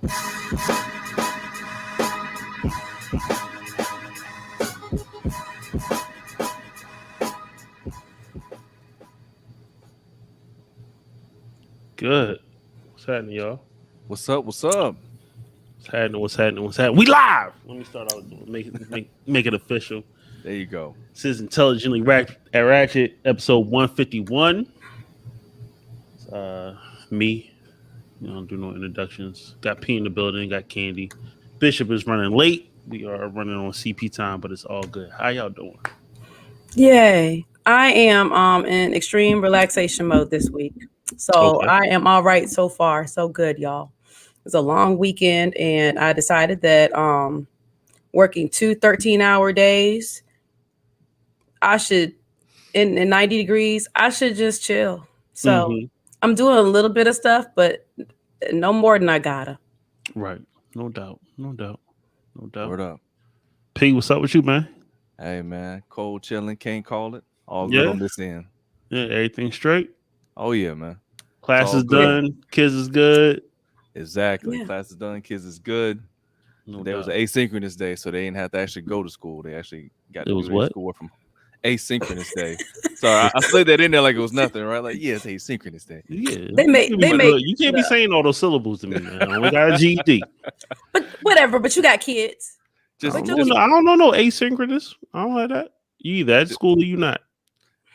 Good. What's happening, y'all? What's up? What's up? What's happening? We live. Let me start out. Make it official. There you go. This is Intelligently Ratchet, episode 151. Me. Don't do no introductions. Got P in the building. Got Candy. Bishop is running late. We are running on CP time, but it's all good. How y'all doing? Yay. I am in extreme relaxation mode this week. So okay. I am all right so far. So good, y'all. It's a long weekend, and I decided that working 2 13-hour days, I should, in 90 degrees, I should just chill. So I'm doing a little bit of stuff, but no more than I gotta. Right. No doubt. Word up. P, what's up with you, man? Hey, man. Cold chilling. Can't call it. All good on this end. Yeah, everything straight? Oh, yeah, man. Class is done. Kids is good. Exactly. Yeah. Class is done. Kids is good. There was an asynchronous day, so they didn't have to actually go to school. They actually got to do their schoolwork from asynchronous day. So I slid that in there like it was nothing, right? Like, yeah, it's asynchronous day. Yeah. You can't be saying all those syllables to me, man. I only got a GED. But whatever, but you got kids. I don't know no asynchronous. I don't have that. You either at school or you not.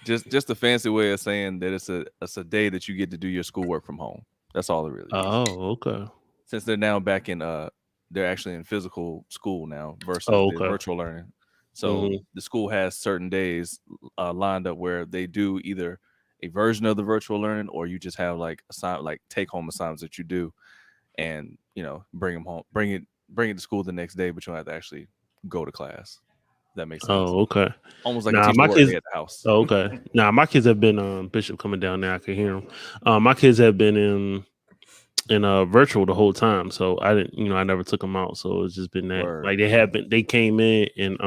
Just a fancy way of saying that it's a day that you get to do your schoolwork from home. That's all it really is. Oh, okay. Since they're now back in they're actually in physical school now versus virtual learning. So the school has certain days lined up where they do either a version of the virtual learning, or you just have like take home assignments that you do, and bring them home, bring it to school the next day, but you don't have to actually go to class. That makes sense. Oh, okay. Almost like a teacher work day at the house. Oh, okay. My kids have been Bishop coming down there. I can hear him. My kids have been in virtual the whole time, so I didn't, I never took them out. So it's just been that. Word. Like they came in and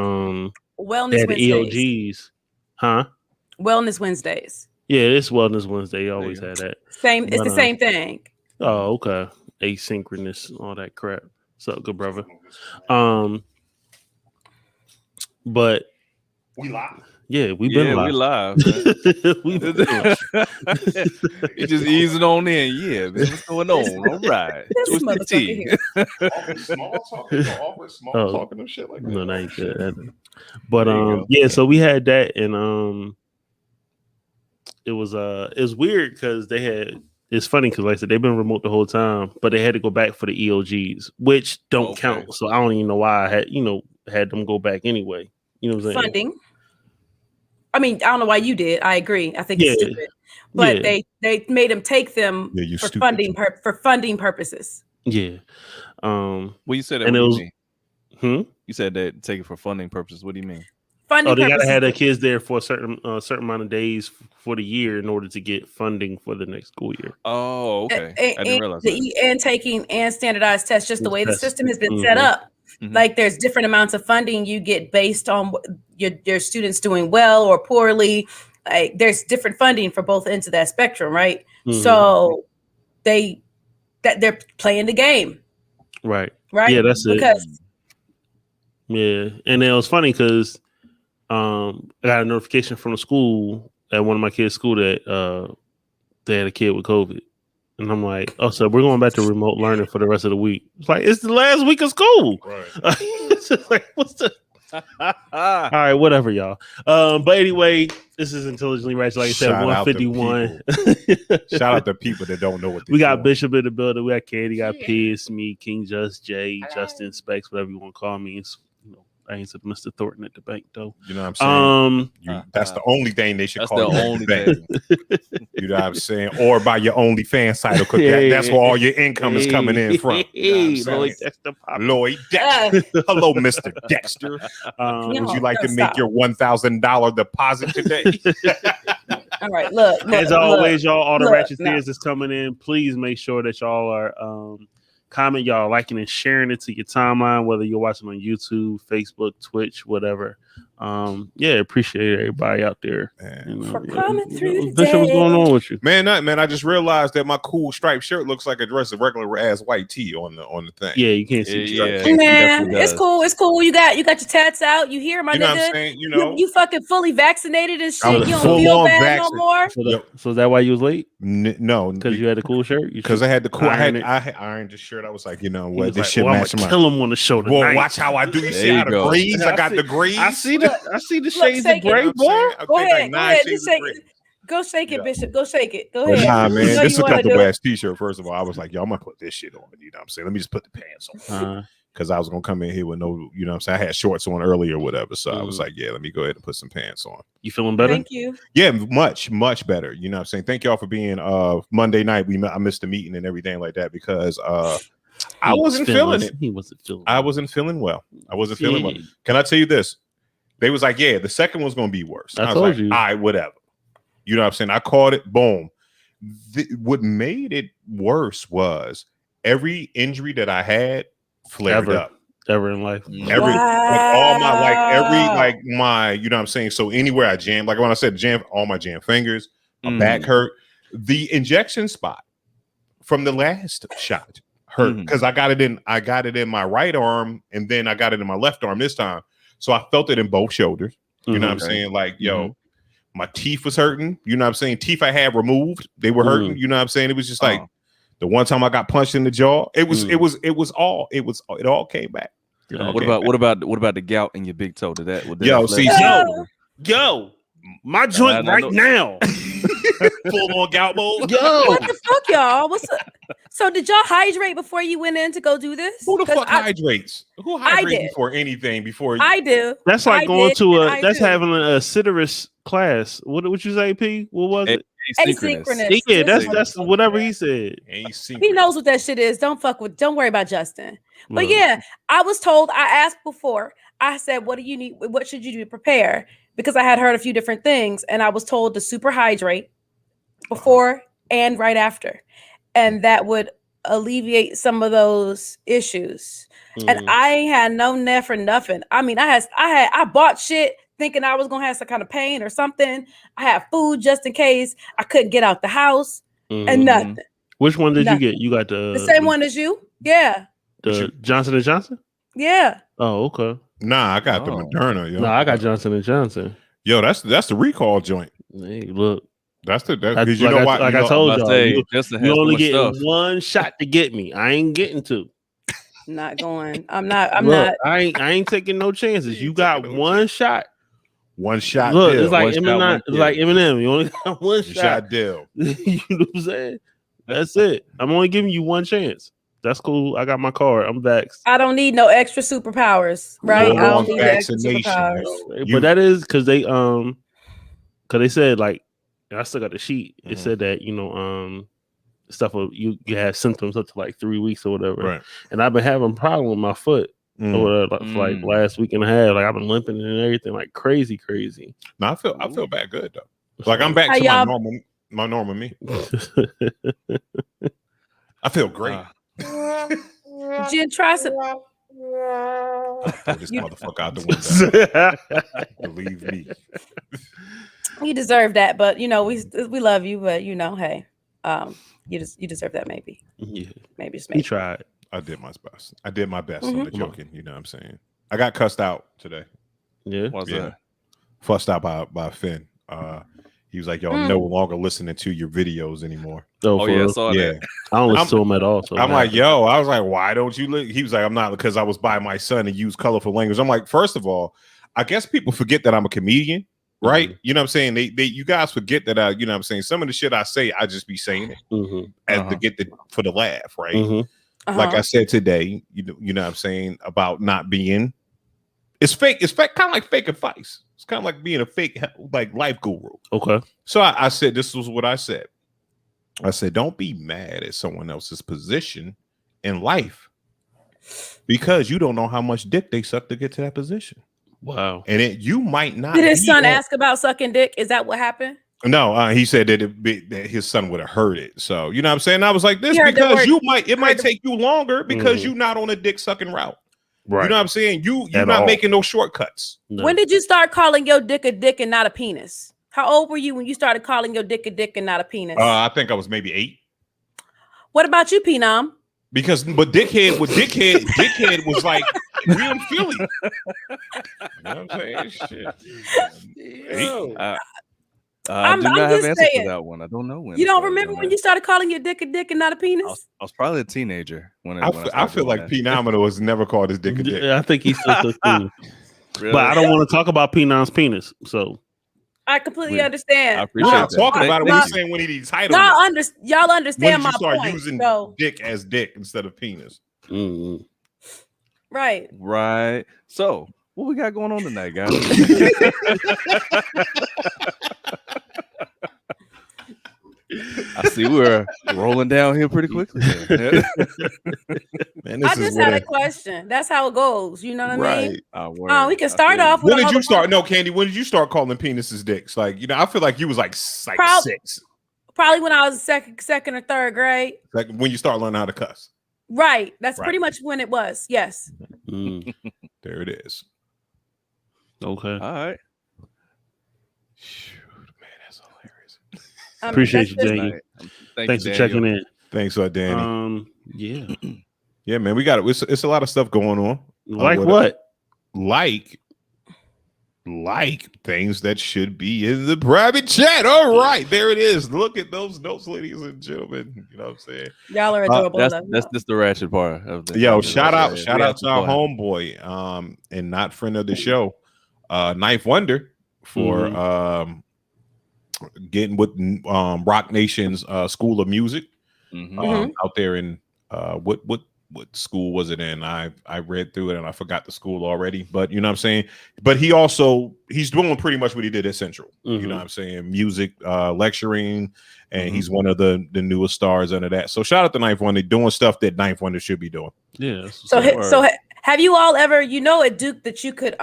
Wellness Wednesdays. ELGs, huh? Wellness Wednesdays. Yeah, it's Wellness Wednesday. You always had that. It's the same thing. Oh, okay. Asynchronous, all that crap. What's up, good brother? But we live. Yeah, we've been live. We live. It's just easing on in. Yeah, man. What's going on? All right. Twisted tea. Small talking and shit like that. No, that ain't good. But yeah, so we had that, and it was weird because they had. It's funny because, like I said, they've been remote the whole time, but they had to go back for the ELGs, which don't count. So I don't even know why I had them go back anyway. You know what I'm saying? Funding. I mean, I don't know why you did. I agree. I think it's stupid, but they made them take them for funding purposes. Yeah. Well, you said that. What do you mean? You said that take it for funding purposes. What do you mean? Funding. They gotta have their kids there for a certain amount of days for the year in order to get funding for the next school year. Oh, okay. I didn't realize that. And taking and standardized tests, just the way the system has been set up. Like there's different amounts of funding you get based on your students doing well or poorly. Like there's different funding for both ends of that spectrum, right? So they're playing the game, right? Yeah, that's it. Yeah, and it was funny because I got a notification from the school at one of my kids' school that they had a kid with COVID. And I'm like, oh, so we're going back to remote learning for the rest of the week. It's like, it's the last week of school. Right. It's just like, what's the... All right, whatever, y'all. But anyway, this is Intelligently Ratchet. Like I said, 151. Shout out to people that don't know what we got doing. Bishop in the building. We got Katie, got Pierce, me, King Just, Jay, Justin, Specs, whatever you want to call me. It's, I ain't said Mr. Thornton at the bank though. You know what I'm saying? That's the only thing they should call you. Only thing. You know what I'm saying? Or by your OnlyFans site, because that's where all your income is coming in from. You know Lloyd Dexter. Hello, Mr. Dexter. Would you like to make your $1,000 deposit today? All right, look. As always, y'all, all the Ratchet Tears is coming in. Please make sure that y'all are comment, y'all liking and sharing it to your timeline, whether you're watching on YouTube, Facebook, Twitch, whatever. Yeah, appreciate everybody out there. For coming through today. Bishop, what's going on with you? Man, I just realized that my cool striped shirt looks like a dress of regular ass white tee on the thing. Yeah, you can't see. Man, it's cool. It's cool. You got your tats out. You hear my you know nigga? What I'm saying? You know, you fucking fully vaccinated and shit. You don't full feel on bad vaccinated. no more. So is that why you was late? No, because you had the cool shirt. Because I had the cool. I ironed the shirt. I was like, you know what? This shit match my. Kill him on the shoulder. Well, watch how I do. You see how the greens? I got the greens. I see the shades of gray, boy. Go ahead. Go shake it, Bishop. Go shake it. Go ahead. Nah, man. This is a comfortable ass t-shirt. First of all, I was like, yo, I'm gonna put this shit on. You know what I'm saying? Let me just put the pants on. Because I was gonna come in here with no, you know what I'm saying? I had shorts on earlier or whatever. So I was like, yeah, let me go ahead and put some pants on. You feeling better? Thank you. Yeah, much better. You know what I'm saying? Thank y'all for being Monday night. I missed the meeting and everything like that because I wasn't feeling it. He wasn't feeling I wasn't feeling well. I wasn't feeling well. Can I tell you this? They was like, yeah, the second one's gonna be worse. I was like, all right, whatever. You know what I'm saying? I called it, boom. What made it worse was every injury that I had flared up. Ever in life. Like all my my, you know what I'm saying? So anywhere I jammed, like when I said jam, all my jam fingers, my back hurt. The injection spot from the last shot hurt because I got it in my right arm and then I got it in my left arm this time. So I felt it in both shoulders. You know what I'm saying? Like, yo, my teeth was hurting. You know what I'm saying? Teeth I had removed, they were hurting. You know what I'm saying? It was just like the one time I got punched in the jaw. It all came back. What about the gout in your big toe? My joint right now. Full on gout mode. Yo, what the fuck, y'all? What's up? So did y'all hydrate before you went in to go do this? Who the fuck hydrates? Who hydrates before anything? I do. That's like going to having a citrus class. What you say, P? What was it? Asynchronous. Yeah, that's whatever he said. He knows what that shit is. Don't worry about Justin. But yeah, I was told, I asked before, I said, what do you need? What should you do to prepare? Because I had heard a few different things and I was told to super hydrate before and right after. And that would alleviate some of those issues. And I ain't had no net for nothing. I mean, I bought shit thinking I was gonna have some kind of pain or something. I had food just in case. I couldn't get out the house and nothing. Which one did you get? You got the same one as you? Yeah. The Johnson & Johnson? Yeah. Oh, okay. Nah, I got the Moderna. Yo. Nah, I got Johnson & Johnson. Yo, that's the recall joint. Hey, look. That's you know what? Like I told y'all, you only get one shot to get me. I ain't getting two. Not going. I'm not. I ain't taking no chances. You got one shot. One shot. Look, deal. It's like Eminem. It's like Eminem. You only got one shot deal. You know what I'm saying? That's it. I'm only giving you one chance. That's cool. I got my card. I'm vaxxed. I don't need no extra superpowers, right? I don't need extra superpowers. But that is because they said like I still got the sheet. It said that stuff you have symptoms up to like 3 weeks or whatever. Right. And I've been having a problem with my foot for like last week and a half. Like I've been limping and everything like crazy. No, I feel back good though. Like I'm back to my normal me. I feel great. Jen, try some. Throw this motherfucker out the window. Believe me. You deserve that, but we love you, but hey, you deserve that maybe. Yeah. Maybe just maybe. He tried. I did my best. On the joking, you know what I'm saying? I got cussed out today. Yeah. What's that? Fussed out by Finn. He was like, "Yo, I'm no longer listening to your videos anymore." Oh yeah, I saw that. I don't listen to him at all. So I'm like, "Yo," I was like, "Why don't you?" He was like, "I'm not," because I was by my son and used colorful language. I'm like, first of all, I guess people forget that I'm a comedian, right? You know what I'm saying? They you guys forget that you know what I'm saying? Some of the shit I say, I just be saying it as to get for the laugh, right? Like I said today, you know what I'm saying about not being. It's fake. It's fake, kind of like fake advice. It's kind of like being a fake like life guru. Okay. So I said, this was what I said. I said, don't be mad at someone else's position in life because you don't know how much dick they suck to get to that position. Wow. And you might not. Did his son ask about sucking dick? Is that what happened? No, he said that that his son would have heard it. So you know what I'm saying? I was like, this because it might take you longer because you're not on a dick sucking route. Right. You know what I'm saying? You're not making no shortcuts. No. When did you start calling your dick a dick and not a penis? How old were you when you started calling your dick a dick and not a penis? I think I was maybe 8. What about you, Phenom? Because dickhead was like we in Philly. You know what I'm saying? Shit. I do not have answer for that one. I don't know when. You don't remember when you started calling your dick a dick and not a penis? I was probably a teenager when I feel like Phenomenal was never called his dick a dick. I think he's still 15. Really? But I don't want to talk about Phenom's penis. So I completely understand. I appreciate that. Talking about it. We're saying when he needs title. Y'all understand my start point. Using dick as dick instead of penis. Mm-hmm. Right. So what we got going on tonight, guys? I see we're rolling down here pretty quickly. Man, I just had a question. That's how it goes. You know what I mean? We can start off. When did you start? No, Candy. When did you start calling penises dicks? Like, you know, I feel like you was like 6. Probably when I was second or third grade. Like when you start learning how to cuss. Right. That's pretty much when it was. Yes. There it is. Okay. All right. Appreciate you, Danny. Thanks for checking in. Thanks, Danny. Yeah, yeah, man. We got it. It's a lot of stuff going on. Like what? Like things that should be in the private chat. All right, there it is. Look at those notes, ladies and gentlemen. You know what I'm saying? Y'all are adorable. That's just the ratchet part of the. Yo, shout out to our homeboy, and not friend of the show, Ninth Wonder for getting with Rock Nation's School of Music out there in what school was it in? I read through it and I forgot the school already, but you know what I'm saying? But he's doing pretty much what he did at Central. You know what I'm saying? Music, lecturing, and he's one of the newest stars under that. So shout out to Ninth Wonder doing stuff that Ninth Wonder should be doing. Yeah. So have you all ever, at Duke that you could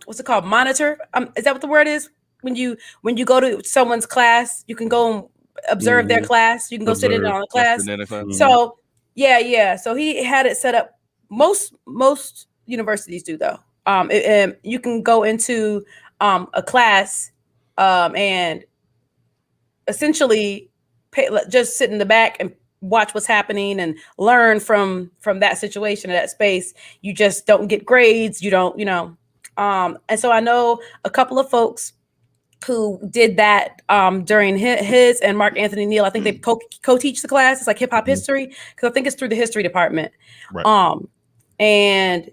what's it called? Monitor? Is that what the word is? When you go to someone's class, you can go and observe their class. You can go sit in on the class. So yeah. So he had it set up. Most universities do though. You can go into a class and essentially just sit in the back and watch what's happening and learn from that situation, that space. You just don't get grades. You don't, and so I know a couple of folks who did that during his and Mark Anthony Neal. I think they co-teach the class. It's like hip hop history, because I think it's through the history department. Right. And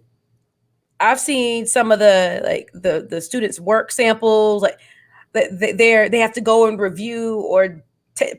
I've seen some of the students' work samples. Like they have to go and review or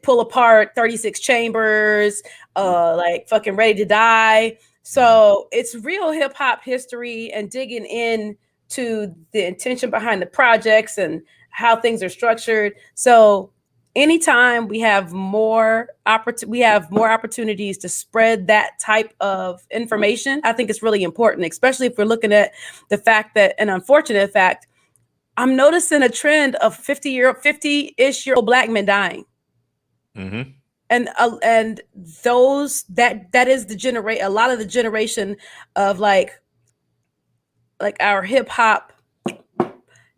pull apart 36 chambers, like fucking Ready to Die. So it's real hip hop history and digging in to the intention behind the projects and how things are structured. So anytime we have more opportunities to spread that type of information, I think it's really important, especially if we're looking at the fact that, an unfortunate fact, I'm noticing a trend of 50-ish year old Black men dying. Mm-hmm. And those that is a lot of the generation of like our hip hop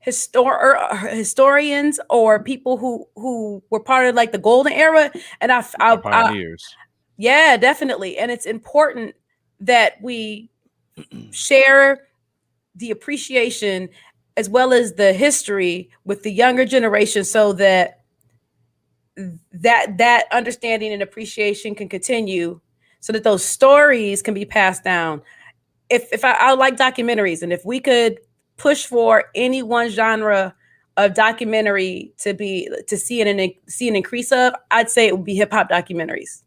historians or people who were part of like the golden era, and pioneers. Yeah, definitely. And it's important that we share the appreciation as well as the history with the younger generation, so that understanding and appreciation can continue, so that those stories can be passed down. If I like documentaries, and if we could push for any one genre of documentary to see an increase of, I'd say it would be hip hop documentaries.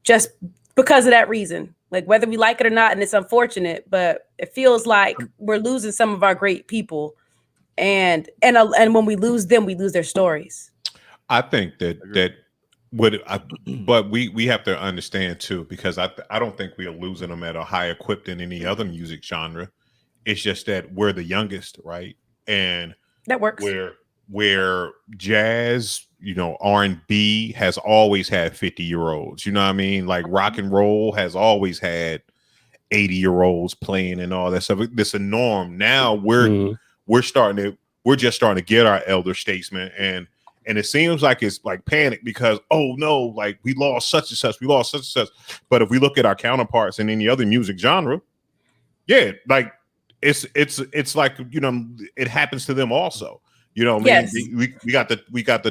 Just because of that reason, like whether we like it or not, and it's unfortunate, but it feels like we're losing some of our great people, and when we lose them, we lose their stories. I think but we have to understand too, because I don't think we are losing them at a higher clip than any other music genre. It's just that we're the youngest, right? And that works. where jazz, R&B has always had 50-year-olds. You know what I mean? Like rock and roll has always had 80-year-olds playing and all that stuff. This is a norm. Now we're just starting to get our elder statesmen, and it seems like it's like panic because oh no, like we lost such and such, But if we look at our counterparts in any other music genre, yeah, like it's like it happens to them also. You know what I mean? We got the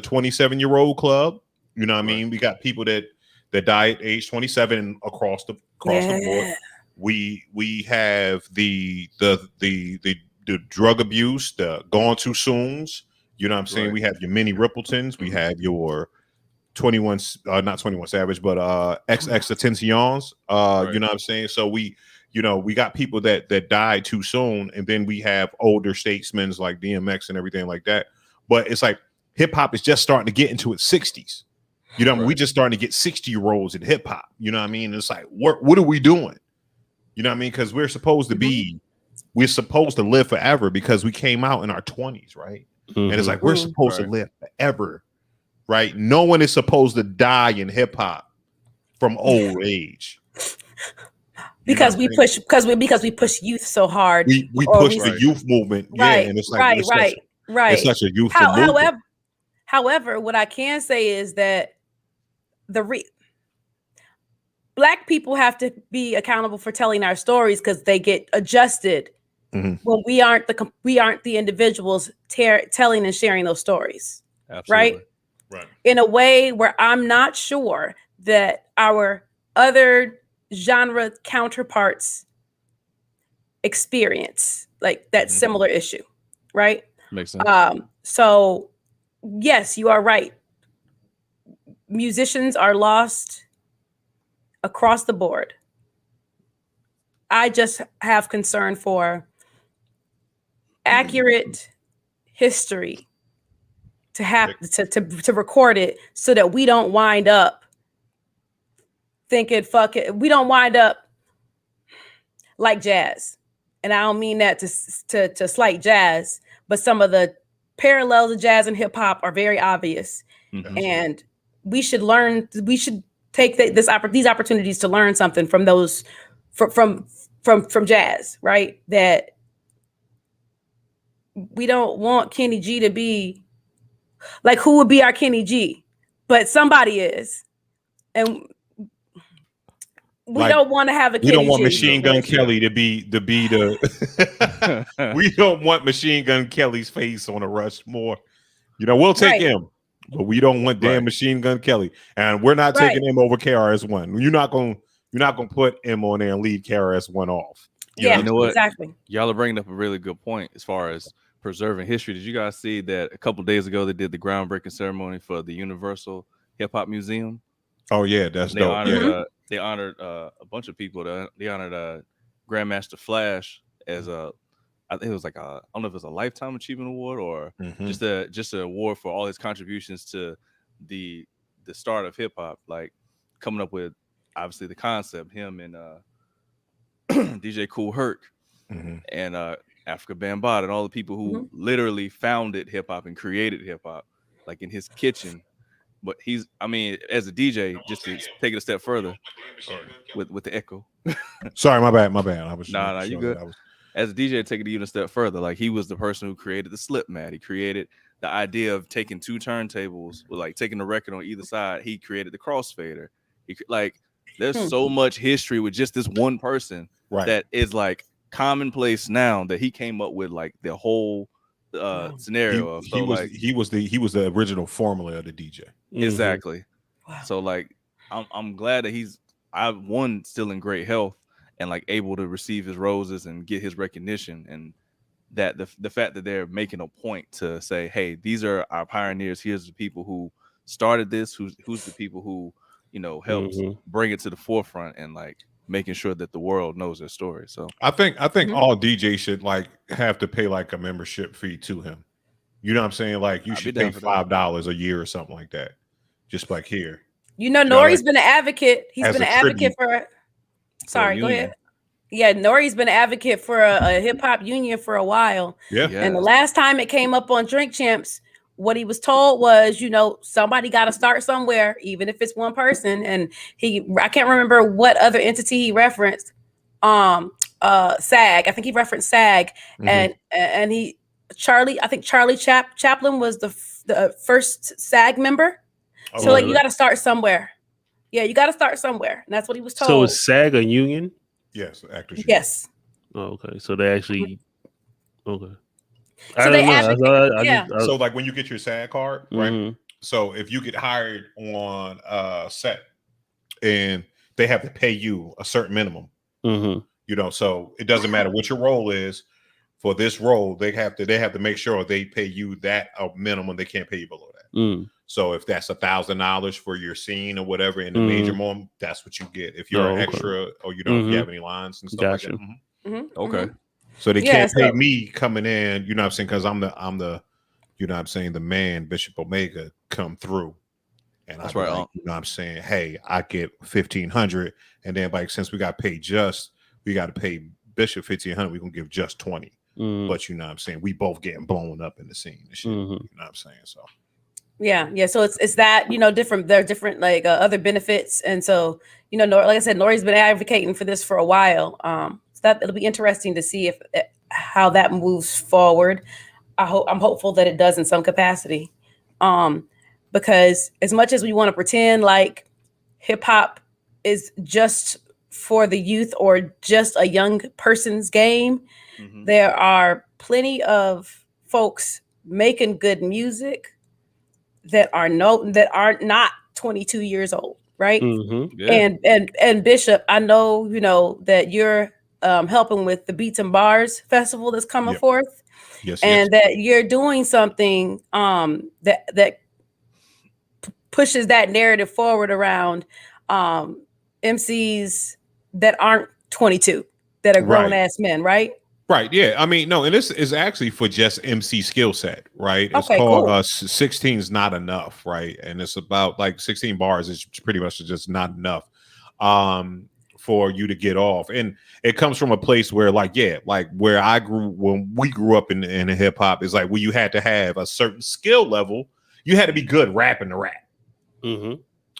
27-year-old club. You know what I mean? We got people that die at age 27 across the board. We have the drug abuse, the gone too soons. You know what I'm saying? Right. We have your Minnie Rippletons. We have your 21, not 21 Savage, but XXXTentacions. Right. You know what I'm saying? So we got people that died too soon, and then we have older statesmen like DMX and everything like that. But it's like hip hop is just starting to get into its 60s. You know, we just starting to get 60-year-olds in hip hop. You know what I mean? It's like, what are we doing? You know what I mean? Because we're supposed to live forever because we came out in our 20s, right? And it's like we're supposed to live forever, right? No one is supposed to die in hip hop from old age. Because we push youth so hard. We push the youth movement, and it's like it's such a youthful movement. However, what I can say is that Black people have to be accountable for telling our stories because they get adjusted when we aren't the individuals telling and sharing those stories. Absolutely. Right? In a way where I'm not sure that our other genre counterparts experience like that similar issue, right? Makes sense. So yes, you are right. Musicians are lost across the board. I just have concern for accurate history to have to record it so that we don't wind up thinking fuck it. We don't wind up like jazz. And I don't mean that to slight jazz, but some of the parallels of jazz and hip hop are very obvious. And we should take these opportunities to learn something from those from jazz, right? That we don't want Kenny G to be like, who would be our Kenny G? But somebody is. And we don't want to have a Kenny G. We don't want Machine Gun Kelly to be the we don't want Machine Gun Kelly's face on a Rushmore. We'll take him. But we don't want damn Machine Gun Kelly, and we're not taking him over KRS-One. You're not gonna put him on there and leave KRS-One off. You know what? Exactly. Y'all are bringing up a really good point as far as preserving history. Did you guys see that a couple of days ago they did the groundbreaking ceremony for the Universal Hip Hop Museum? Oh yeah, that's dope. They honored a bunch of people. They honored Grandmaster Flash as I think it was like I don't know if it was a Lifetime Achievement Award or just an award for all his contributions to the start of hip hop, like coming up with obviously the concept, him and DJ Kool Herc and Africa Bambaataa and all the people who literally founded hip hop and created hip hop, like in his kitchen. But as a DJ, just to take it a step further, with the echo. Sorry, my bad. I was you good. As a DJ, take it even a step further. Like he was the person who created the slip mat. He created the idea of taking two turntables, with like taking the record on either side. He created the crossfader. There's so much history with just this one person that is like commonplace now that he came up with like the whole scenario. He was the original formula of the DJ. Exactly. Wow. So like I'm glad that he's still in great health and like able to receive his roses and get his recognition, and that the fact that they're making a point to say, hey, these are our pioneers. Here's the people who started this. Who's the people who helped bring it to the forefront and like making sure that the world knows their story. So I think all DJs should like have to pay like a membership fee to him. You know what I'm saying? Like you should pay $5 a year or something like that. Just like here. Nori's been an advocate. He's been an advocate for. Sorry, go ahead. Yeah, Nori's been an advocate for a hip hop union for a while. Yeah. And the last time it came up on Drink Champs, what he was told was, somebody got to start somewhere, even if it's one person. And I can't remember what other entity he referenced. SAG. I think he referenced SAG, and Charlie. I think Charlie Chaplin was the first SAG member. Oh, so you got to start somewhere. Yeah, you got to start somewhere, and that's what he was told. So is SAG a union? Yes, actors. Yes. Oh, okay. So they actually. Okay. So they advocate. So like when you get your SAG card, right? So if you get hired on set, and they have to pay you a certain minimum, so it doesn't matter what your role is. For this role, they have to make sure they pay you that minimum. They can't pay you below that. So if that's $1,000 for your scene or whatever in the major moment, that's what you get. If you're an extra or you don't have any lines and stuff like that. Okay. So they can't pay me coming in, you know what I'm saying? Because I'm the, you know what I'm saying, the man, Bishop Omega, come through. And that's right. Like, you know what I'm saying? Hey, I get $1,500. And then like since we got paid we got to pay Bishop $1,500, we're gonna give just 20. But you know what I'm saying? We both getting blown up in the scene and shit. You know what I'm saying? So yeah. So it's that, different. There are different like other benefits. And so, like I said, Nori's been advocating for this for a while. So that it'll be interesting to see how that moves forward. I'm hopeful that it does in some capacity. Because as much as we want to pretend like hip hop is just for the youth or just a young person's game, there are plenty of folks making good music that are not 22 years old, right? Yeah. And Bishop, I know that you're helping with the Beats and Bars Festival that's coming forth. Yes, and that you're doing something that pushes that narrative forward around MCs that aren't 22, that are grown ass men, right? Right. Yeah. I mean, no, and this is actually for just MC skill set, right? It's called 16 is not enough, right? And it's about like 16 bars is pretty much just not enough for you to get off. And it comes from a place where like where I grew, when we grew up in hip hop, is like where you had to have a certain skill level. You had to be good rapping the rap to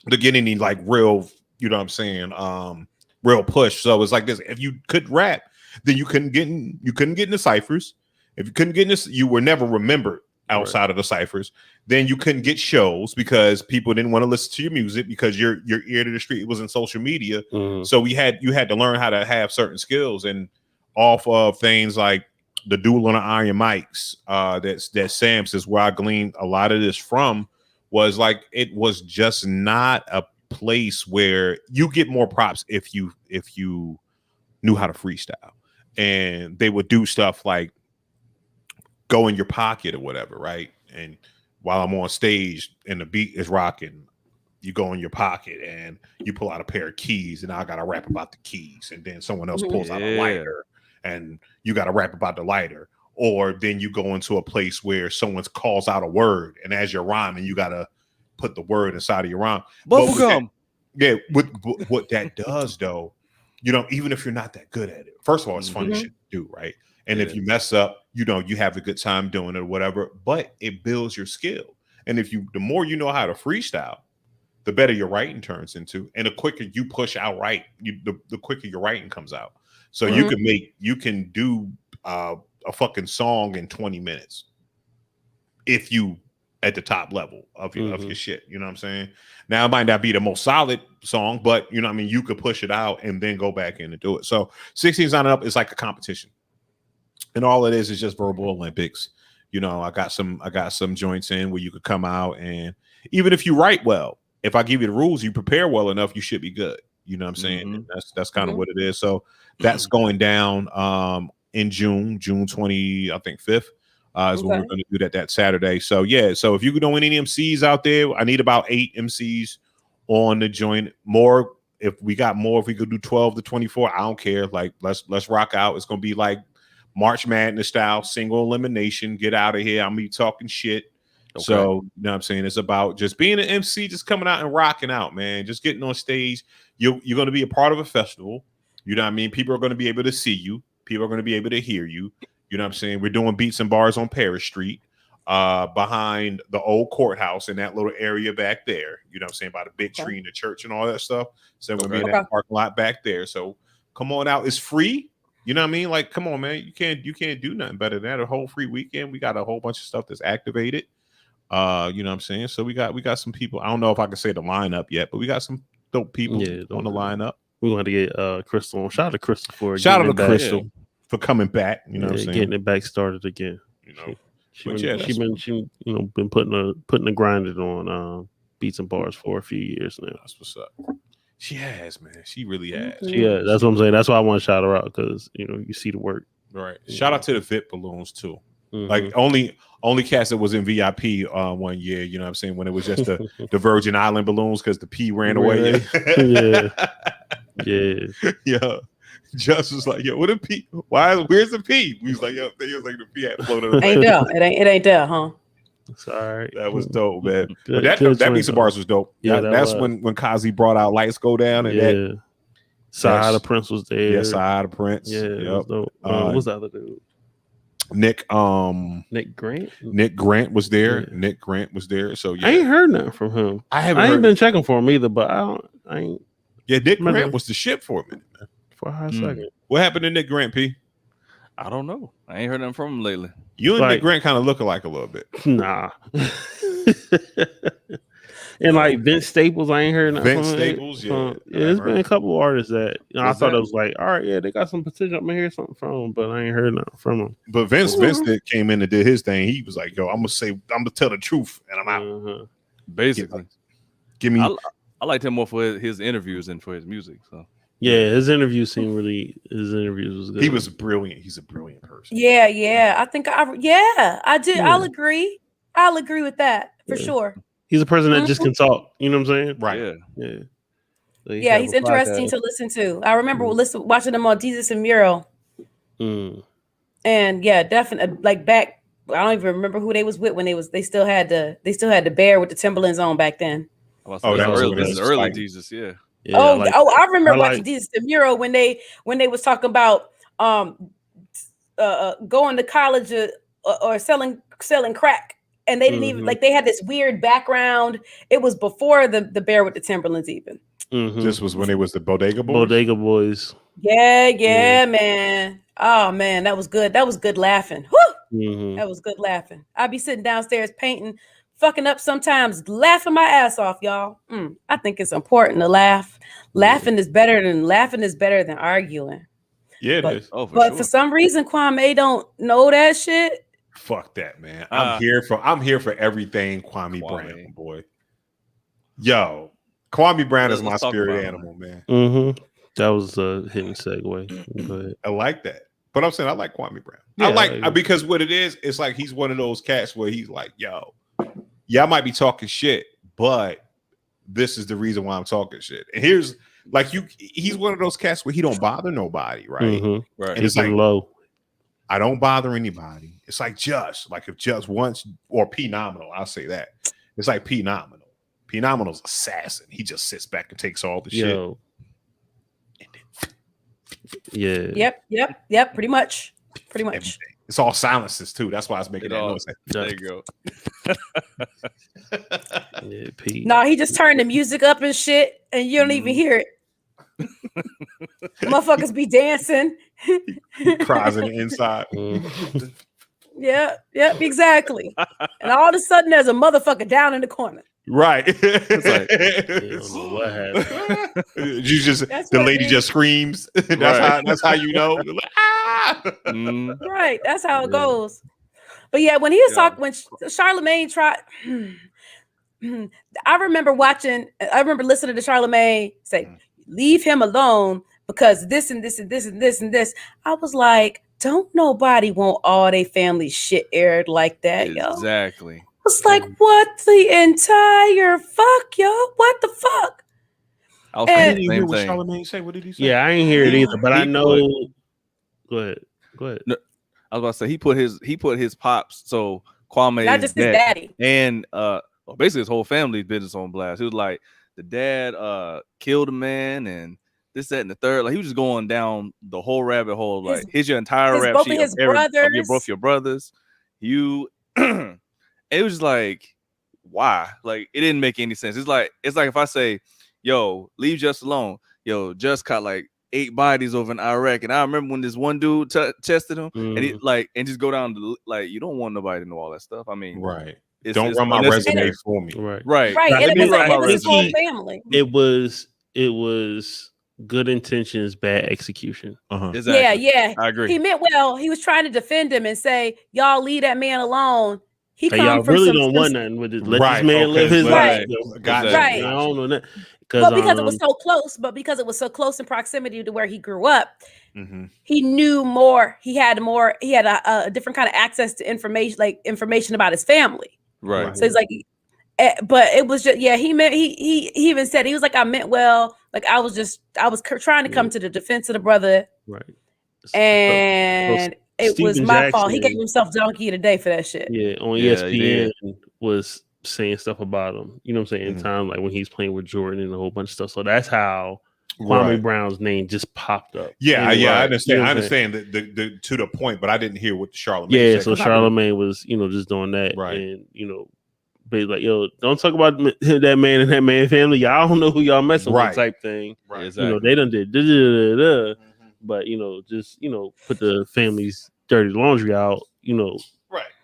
get any like real, you know what I'm saying, real push. So it's like this: if you could rap, then you couldn't get in the ciphers. If you couldn't get in this, you were never remembered outside of the ciphers. Then you couldn't get shows because people didn't want to listen to your music because your ear to the street was in social media. So you had to learn how to have certain skills, and off of things like the Duel on the Iron Mics, that Sam's is where I gleaned a lot of this from. Was like it was just not a place where you get more props if you knew how to freestyle. And they would do stuff like go in your pocket or whatever, right? And while I'm on stage and the beat is rocking, you go in your pocket and you pull out a pair of keys, and I got to rap about the keys. And then someone else pulls out a lighter, and you got to rap about the lighter. Or then you go into a place where someone calls out a word, and as you're rhyming, you got to put the word inside of your rhyme. Bubblegum. What that does, though, even if you're not that good at it, first of all, it's fun shit to do, right? And if you mess up, you have a good time doing it or whatever, but it builds your skill. And the more you know how to freestyle, the better your writing turns into, and the quicker you push out the quicker your writing comes out. So you can do a fucking song in 20 minutes if you at the top level of your shit. You know what I'm saying? Now it might not be the most solid song, but you know what I mean, you could push it out and then go back in and do it. So 16's not up. It's like a competition. And all it is just verbal Olympics. I got some joints in where you could come out, and even if you write well, if I give you the rules, you prepare well enough, you should be good. You know what I'm saying? That's kind of what it is. So that's going down in June 20, I think 5th. Is when we're going to do that Saturday. So yeah, so if you could know any MCs out there, I need about 8 MCs on the joint. More if we could do 12 to 24, I don't care. Like let's rock out. It's going to be like March Madness style, single elimination. Get out of here. I'm be talking shit. So you know what I'm saying? It's about just being an MC, just coming out and rocking out, man. Just getting on stage. You're going to be a part of a festival. You know what I mean? People are going to be able to see you. People are going to be able to hear you. You know what I'm saying? We're doing Beats and Bars on Paris Street. behind the old courthouse in that little area back there. You know what I'm saying? By the big tree in the church and all that stuff. So we'll be in that parking lot back there. So come on out. It's free. You know what I mean? Like, come on, man. You can't do nothing better than that. A whole free weekend. We got a whole bunch of stuff that's activated. You know what I'm saying? So we got some people. I don't know if I can say the lineup yet, but we got some dope people on the lineup. We're going to get Crystal on. Shout out to Crystal for for coming back. You know what I'm saying? Getting it back started again. You know. She been putting the grinding on beats and bars for a few years now. That's what's up. She has, man. She really has. Yeah, that's what I'm saying. That's why I want to shout her out because you see the work. Right. Shout out to the VIP balloons too. Like only cast that was in VIP 1 year. You know what I'm saying? When it was just the Virgin Island balloons because the P ran away. Yeah. Just was like, yo, what a P? Where's the P? We was like, yo, he was like the P had floated. Ain't there? It ain't there, huh? Sorry, that was dope, man. But that piece of bars was dope. Yeah, that's when Kazi brought out Lights Go Down and Sahada Prince was there. Yeah, Sahada Prince. Yeah, yep. What was the other dude? Nick Grant. Nick Grant was there. Yeah. Nick Grant was there. So yeah, I ain't heard nothing from him. I ain't been checking for him either, but I ain't. Yeah, Nick Grant was the shit for a minute, man. For a hot second. What happened to Nick Grant, P? I don't know. I ain't heard nothing from him lately. You and Nick Grant kind of look alike a little bit. Nah. And like Vince Staples, I ain't heard nothing. Vince Staples, there's been a couple of artists that I thought it was like, all right, yeah, they got some potential. I'm gonna hear something from them, but I ain't heard nothing from them. But Vince came in and did his thing. He was like, yo, I'm gonna tell the truth, and I'm out. Basically, give me. I liked him more for his interviews than for his music. So yeah, his interviews was good. He was brilliant. He's a brilliant person. Yeah. I think I did. Yeah. I'll agree with that for sure. He's a person that just can talk. You know what I'm saying? Right. Yeah. Yeah, he's interesting to listen to. I remember watching him on Jesus and Mural. And yeah, definitely like back. I don't even remember who they was with when they still had the bear with the Timberlands on back then. That was early Jesus, yeah. I remember watching Jesus and Mural when they was talking about going to college or selling crack. And they didn't even like they had this weird background. It was before the bear with the Timberlands even. This was when it was the Bodega Boys. Yeah, man. Oh man, that was good. That was good laughing. Woo! That was good laughing. I'd be sitting downstairs painting, fucking up sometimes, laughing my ass off, y'all. I think it's important to laugh. Laughing is better than arguing. Yeah, it is. For some reason, Kwame don't know that shit. Fuck that, man. I'm here for everything Kwame Brown, boy. Yo, Kwame Brown is my spirit animal, man. That was a hidden segue. Go ahead. I like that. But I'm saying I like Kwame Brown. Yeah, because what it is, it's like he's one of those cats where he's like, yo, yeah, I might be talking shit, but this is the reason why I'm talking shit. And he's one of those cats where he don't bother nobody, right? Right. And it's like low. I don't bother anybody. It's like Just. Like if Just wants, or P Nominal, I'll say that. It's like P Nominal. P Nominal's assassin. He just sits back and takes all the shit. Yeah. Yep. Pretty much. Everything. It's all silences too. That's why I was making that noise. There you go. P. No, he just turned the music up and shit, and you don't even hear it. Motherfuckers be dancing. He cries in the inside. Yep, exactly. And all of a sudden there's a motherfucker down in the corner. Right. It's like, you don't know what happened. The lady just screams. That's how you know. Right. That's how it goes. But yeah, when he was talking, when Charlemagne tried, I remember listening to Charlemagne say, leave him alone because this and this and this and this and this. I was like, don't nobody want all their family shit aired like that, yo. Exactly. It's like, what the entire fuck, yo? What the fuck? I was thinking the same thing. Charlemagne say? What did he say? Yeah, I ain't hear it either, but I know. Go ahead. No, I was about to say he put his pops, so Kwame, not just his daddy, and basically his whole family's business on blast. He was like, the dad killed a man and this, that, and the third. Like he was just going down the whole rabbit hole. Like here's your entire rap sheet of both your brothers. You it was like, why? Like, it didn't make any sense. It's like if I say, yo, leave Just alone. Yo, Just caught like 8 bodies over in Iraq, and I remember when this one dude tested him, and he and just go down to like, you don't want nobody to know all that stuff. I mean, right. Don't run my resume for me. Right. And it was his whole family. It was good intentions, bad execution. Exactly. Yeah. I agree. He meant well. He was trying to defend him and say, y'all leave that man alone. He hey, y'all really don't want nothing with it. Let this man live his life. Right. I don't know that. But because it was so close, in proximity to where he grew up, he knew more. He had a different kind of access to information about his family. Right. So he's like, but it was just, he meant, he even said, he was like, I meant well, like I was trying to come to the defense of the brother. Right. And it Steven was my Jackson, fault. He gave himself donkey today for that shit. Yeah. On ESPN was saying stuff about him, you know what I'm saying? In time, like when he's playing with Jordan and a whole bunch of stuff. So that's how Kwame Brown's name just popped up. Yeah, I understand. I understand the to the point, but I didn't hear what Charlamagne said. Yeah, so Charlamagne was, just doing that. Right. And, but like, yo, don't talk about that man and that man family. Y'all don't know who y'all messing with type thing. Right. Exactly. They done did but just put the family's dirty laundry out,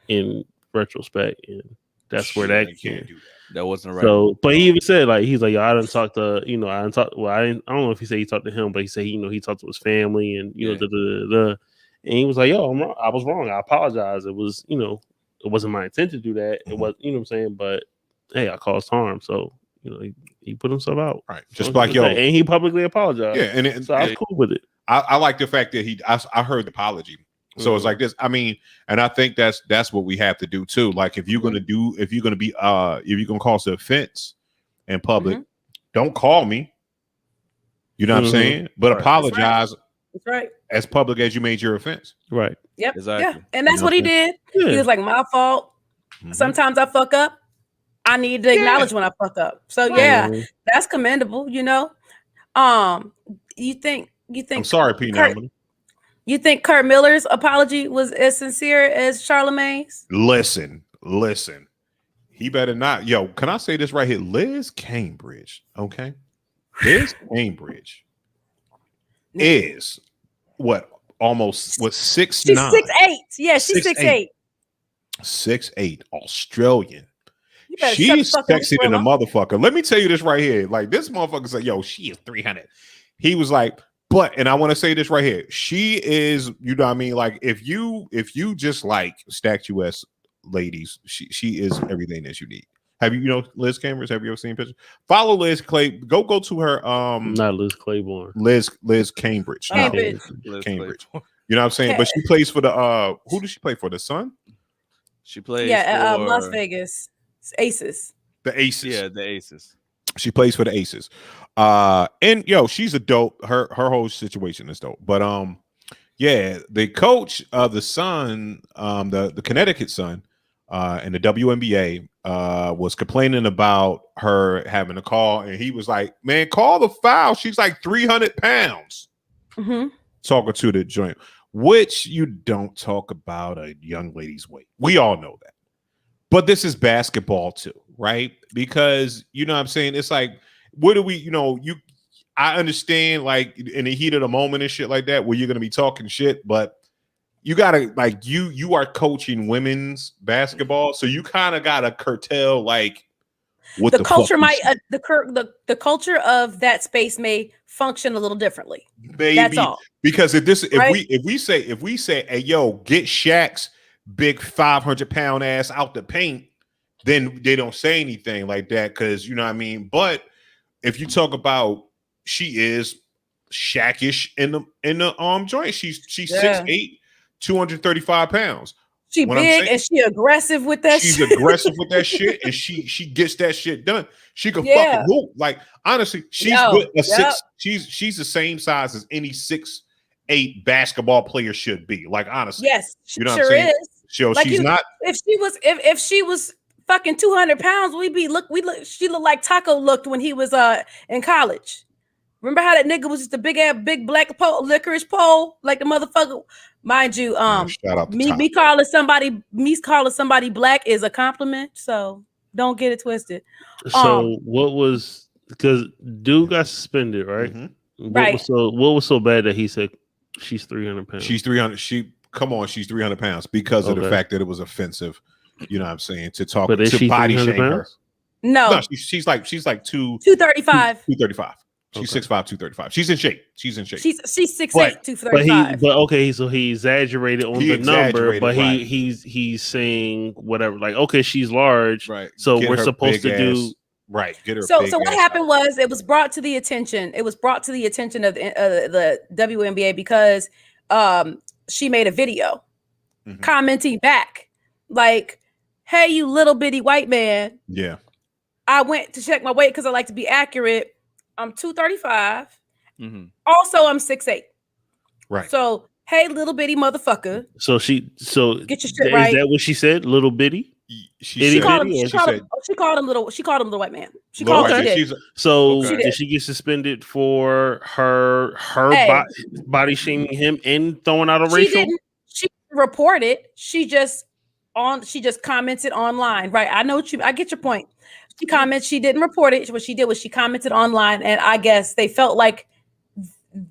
in retrospect. And that's where that came. That wasn't right. So, but he even said, like, he's like, yo, I didn't talk to, I don't know if he said he talked to him, but he said, he talked to his family and, and he was like, yo, I was wrong. I apologize. It was, it wasn't my intent to do that. It was, what I'm saying? But hey, I caused harm. So, he put himself out. Right. Just like, yo. And he publicly apologized. Yeah. So I was cool with it. I like the fact that I heard the apology. So it's like this. I mean, and I think that's what we have to do too. Like if you're gonna cause an offense in public, don't call me. You know what I'm saying? But apologize. That's right. As public as you made your offense. Right. Yep. Exactly. Yeah. And that's what he did. Yeah. He was like, my fault. Sometimes I fuck up. I need to acknowledge when I fuck up. So that's commendable, You think I'm sorry, P. You think Kurt Miller's apology was as sincere as Charlamagne's? Listen. He better not. Yo, can I say this right here? Liz Cambridge, okay? Liz Cambridge is almost 6'9". She's 6'8". Yeah, she's 6'8". 6'8", Australian. She's sexy than a motherfucker. Let me tell you this right here. Like, this motherfucker said, yo, she is 300. He was like, and I want to say this right here. She is, you know what I mean? Like, if you just like statuesque ladies, she is everything that you need. Have you, Liz Cambridge? Have you ever seen pictures? Follow Liz Clay. Go to her. Not Liz Claiborne. Liz Cambridge. Cambridge. Cambridge. You know what I'm saying? But she plays for the who does she play for? The Sun? She plays for Las Vegas. Aces. The Aces. Yeah, the Aces. She plays for the Aces. And she's a dope. Her whole situation is dope. But the coach of the Sun, the Connecticut Sun, in the WNBA, was complaining about her having a call, and he was like, "Man, call the foul. She's like 300 pounds." Talking to the joint, which you don't talk about a young lady's weight. We all know that. But this is basketball too, right? Because you know what I'm saying? It's like, what do we, I understand like in the heat of the moment and shit like that, where you're gonna be talking shit, but you gotta like you are coaching women's basketball, so you kind of gotta curtail like what the culture might the culture of that space may function a little differently. Maybe that's all. Because if we say, hey yo, get Shaq's big 500-pound ass out the paint, then they don't say anything like that, because you know what I mean. But if you talk about, she is Shaq-ish in the joint. She's 6'8", 235 pounds. She big and she aggressive with that. She's aggressive with that shit, and she gets that shit done. She can fucking hoop. Like honestly, she's she's the same size as any 6'8" basketball player should be. Like honestly, yes, you know what I'm saying? Is. So like she's not. If she was fucking 200 pounds, she looked like Taco looked when he was in college. Remember how that nigga was just a big black licorice pole, like the motherfucker. Mind you, me calling somebody black is a compliment, so don't get it twisted. So what was, because dude got suspended, right? Mm-hmm. What was so bad that he said she's 300 pounds? She's 300. She's 300 pounds because of the fact that it was offensive. You know what I'm saying? To talk to body shame her. No, she's like 235. 235. She's 6'5", 235. She's in shape. She's 6'8", 235. But okay, so he exaggerated on the number, but he's saying whatever. Like, okay, she's large, right? So we're supposed to do right. Get her. So what happened was it was brought to the attention. It was brought to the attention of the WNBA because she made a video commenting back like, "Hey, you little bitty white man." Yeah. I went to check my weight because I like to be accurate. I'm 235. Also, I'm 6'8". Right. So, hey, little bitty motherfucker. So get your shit right. Is that what she said? Little bitty? She called him little white man. She called him. Did she get suspended for her body shaming him and throwing out a racial? She reported. She just commented online. Right. I get your point. She commented. She didn't report it. What she did was she commented online, and I guess they felt like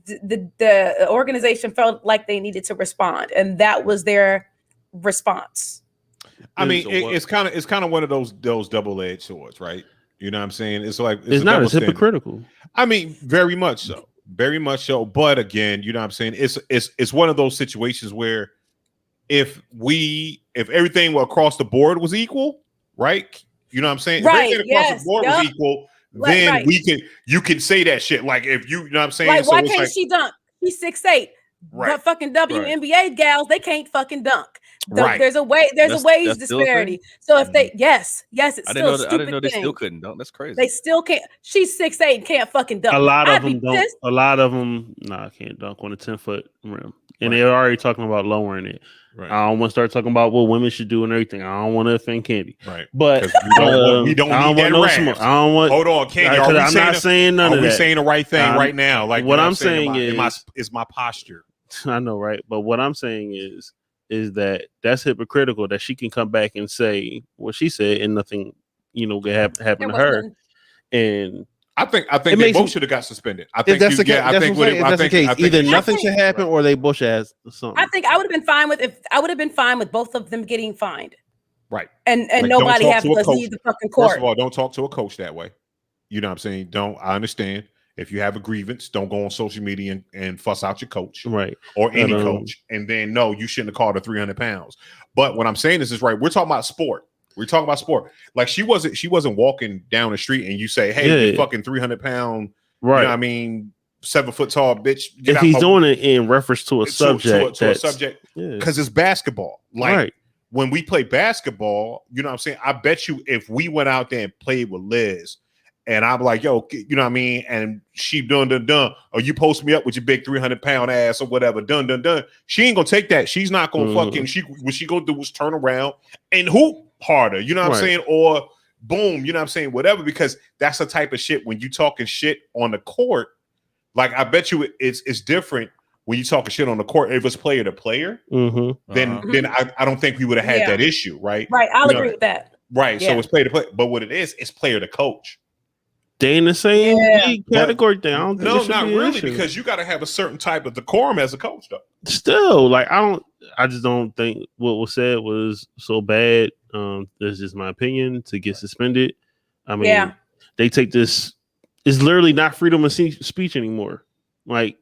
the organization felt like they needed to respond, and that was their response. I mean, it's kind of one of those double-edged swords, right? You know what I'm saying? It's like it's not as hypocritical. I mean, very much so. But again, you know what I'm saying? It's one of those situations where if everything across the board was equal, right? You know what I'm saying? Right. If everything across the board was equal, then you can say that shit. Like if you know what I'm saying? Like, why can't she dunk? She's 6'8". Right. The fucking WNBA gals, they can't fucking dunk. There's a wage disparity. So if they yes, it's still stupid. I didn't know they still couldn't dunk. That's crazy. They still can't. She's 6'8" and can't fucking dunk. A lot of them don't. A lot of them, can't dunk on a 10-foot rim, and they're already talking about lowering it. Right. I don't want to start talking about what women should do and everything. I don't want to offend Candy. Right. But we don't need that no smoke. I don't want. Hold on, Candy. I'm not saying none of that. Are we saying the right thing right now? Like what I'm saying is my posture. I know, right? But what I'm saying is that's hypocritical that she can come back and say what she said and nothing, happen to her. And I think they both should have got suspended. I think that's the case. Either nothing should happen or they both should have something. I think I would have been fine with both of them getting fined. Right. And nobody having to leave the fucking court. First of all, don't talk to a coach that way. You know what I'm saying? I understand. If you have a grievance, don't go on social media and fuss out your coach, right? Or any coach, and then no, you shouldn't have called her 300 pounds. But what I'm saying is right. We're talking about sport. Like she wasn't walking down the street and you say, "Hey, you fucking 300 pound, right? You know what I mean, 7 foot tall bitch." If he's doing it in reference to a subject, because it's basketball. Like when we play basketball, you know what I'm saying. I bet you if we went out there and played with Liz. And I'm like, yo, you know what I mean? And she done. Or you post me up with your big 300 pound ass or whatever. Done. She ain't gonna take that. She's not gonna fucking. What she gonna do is turn around and hoop harder. You know what I'm saying? Or boom. You know what I'm saying? Whatever. Because that's the type of shit when you talking shit on the court. Like I bet you it's different when you talking shit on the court. If it's player to player, then I don't think we would have had that issue, right? Right. I'll agree with that. Right. Yeah. So it's player to play. But what it is, it's player to coach. They in the same category thing. I don't think not really, because you got to have a certain type of decorum as a coach, though. Still, like I just don't think what was said was so bad. That's just my opinion. To get suspended, I mean, they take this. It's literally not freedom of speech anymore. Like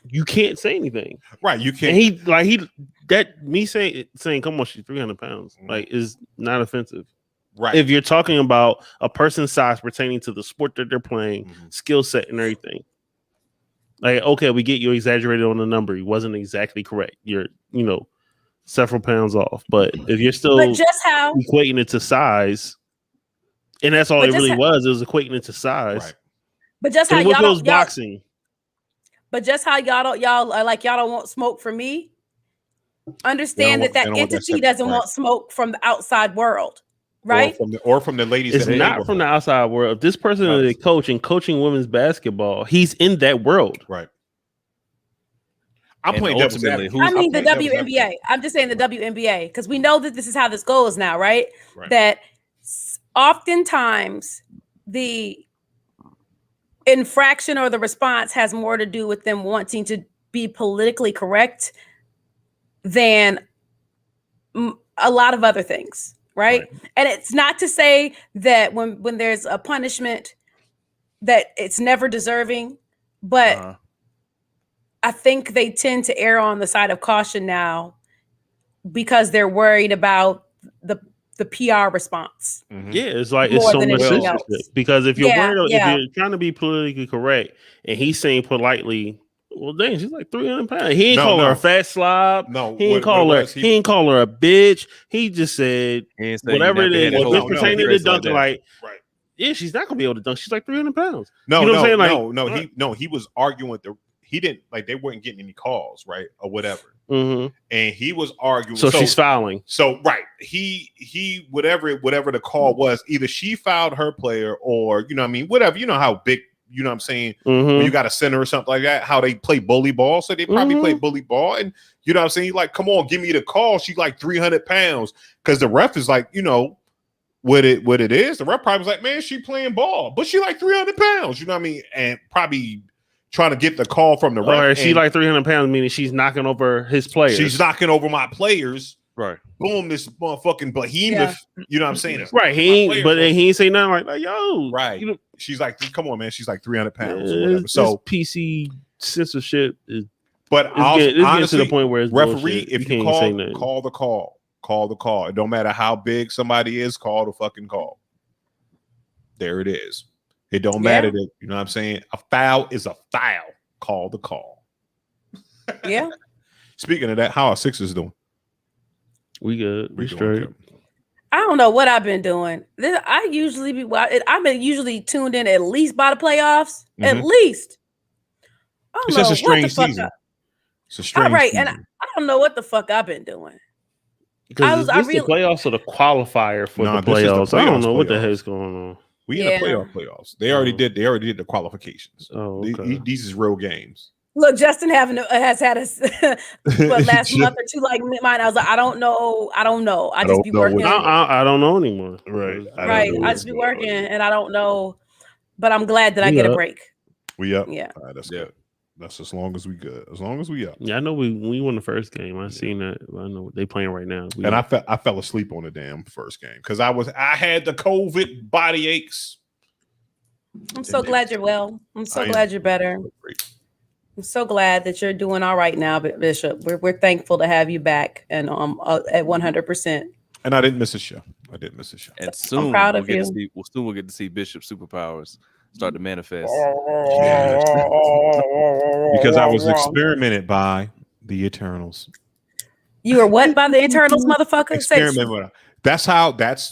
you can't say anything, right? You can't. And me saying, "Come on, she's 300 pounds," like is not offensive. Right. If you're talking about a person's size pertaining to the sport that they're playing, skill set and everything. Like, okay, we get you exaggerated on the number. He wasn't exactly correct. You're, several pounds off. But if you're still equating it to size, and that's all it really was, it was equating it to size. Right. But just how y'all boxing. But just how y'all don't want smoke from me. Understand that entity doesn't want smoke from the outside world. right? Or from the ladies. It's not from the outside world. If this person is a coach and coaching women's basketball, he's in that world. Right. I'm playing devil's advocate. I mean, the WNBA. I'm just saying the WNBA because we know that this is how this goes now, right? That oftentimes the infraction or the response has more to do with them wanting to be politically correct than a lot of other things, right? And it's not to say that when there's a punishment that it's never deserving, but I think they tend to err on the side of caution now because they're worried about the PR response. Yeah, it's like it's so much censorship. Because if you're worried, if you're trying to be politically correct, and he's saying politely, well, dang, she's like 300 pounds. He ain't call her a fat slob. No, he ain't call her a bitch. He just said whatever it is. What's pertaining to dunking, like, yeah, she's not gonna be able to dunk. She's like 300 pounds. No, you know what I'm saying? Like, he was arguing with he didn't like they weren't getting any calls, right, or whatever. And he was arguing. So she's fouling. So he whatever the call was, either she fouled her player or you know what I mean, whatever. You know how big, you know what I'm saying, when you got a center or something like that, how they play bully ball. So they probably play bully ball, and you know what I'm saying, like, come on, give me the call. She's like 300 pounds because the ref is like, you know what it is. The ref probably was like, man, she playing ball, but she like 300 pounds. You know what I mean, and probably trying to get the call from the ref. Or she like 300 pounds, meaning she's knocking over his players. She's knocking over my players. Right. Boom, this motherfucking behemoth. Yeah. You know what I'm saying? Right. He ain't say nothing like yo. Right. You know, she's like, come on, man. She's like 300 pounds. Or whatever. So PC censorship is. But it's getting to the point where it's referee, bullshit. if you call the call. Call the call. It don't matter how big somebody is, call the fucking call. There it is. It don't matter that, you know what I'm saying? A foul is a foul. Call the call. Yeah. Speaking of that, how are Sixers doing? We good. We straight. I don't know what I've been doing. I've been usually tuned in at least by the playoffs. At least. It's just a strange season. It's a strange season. And I don't know what the fuck I've been doing. Because the playoffs or the qualifier for the playoffs. I don't know what the hell's going on. We in the playoffs. They already did the qualifications. Oh, okay. These is real games. Look, Justin has had us last month or two like mine. I was like, I don't know. I just be working. I don't know anymore. Right. I just be working and I don't know. But I'm glad that I get a break. We up. Yeah. All right, that's good. That's as long as we good. As long as we up. Yeah, I know we won the first game. I seen that. I know they playing right now. I fell asleep on the damn first game because I had the COVID body aches. I'm so glad you're well. I'm so glad you're better. I'm so glad that you're doing all right now, Bishop. We're thankful to have you back and at 100%. And I didn't miss a show. And soon I'm proud of you. We'll get to see Bishop's superpowers start to manifest. Because I was experimented by the Eternals. You were what by the Eternals, motherfucker?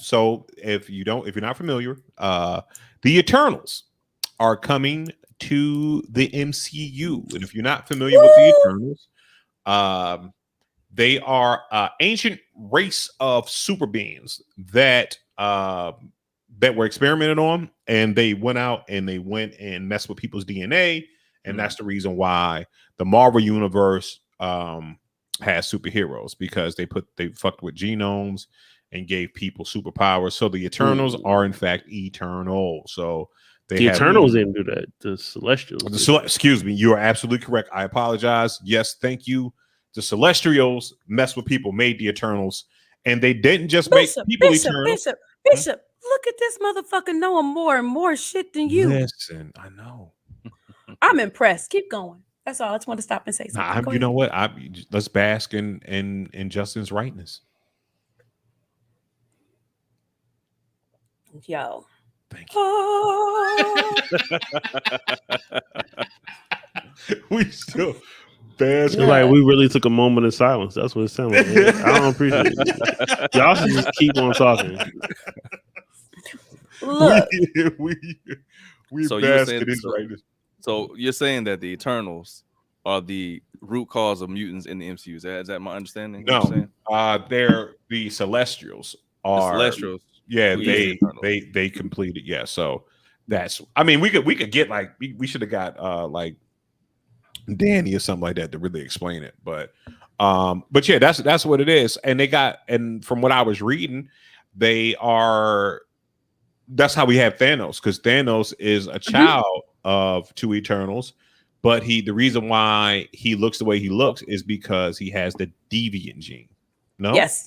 So if you're not familiar, the Eternals are coming to the MCU. And if you're not familiar with the Eternals, they are an ancient race of super beings that were experimented on, and they went out and they went and messed with people's DNA, and that's the reason why the Marvel universe has superheroes, because they fucked with genomes and gave people superpowers. So the Eternals are in fact eternal. So the Eternals didn't do that. The Celestials. Excuse me. You are absolutely correct. I apologize. Yes, thank you. The Celestials messed with people, made the Eternals, and they didn't just make people eternal. Bishop, look at this motherfucker knowing more and more shit than you. Listen, I know. I'm impressed. Keep going. That's all. I just want to stop and say something. You know what? Let's bask in Justin's rightness. Yo. Thank you. We still bask. Like we really took a moment of silence. That's what it sounded like. I don't appreciate it. Y'all should just keep on talking. Look. we bask in his rightness. So you're saying that the Eternals are the root cause of mutants in the MCU? Is that my understanding? No, they're the Celestials. The Celestials. Yeah, they completed. Yeah, so that's. I mean, we could get like we should have got like Danny or something like that to really explain it, but yeah, that's what it is. And from what I was reading, they are. That's how we have Thanos, because Thanos is a child of two Eternals, but the reason why he looks the way he looks is because he has the deviant gene. No. Yes,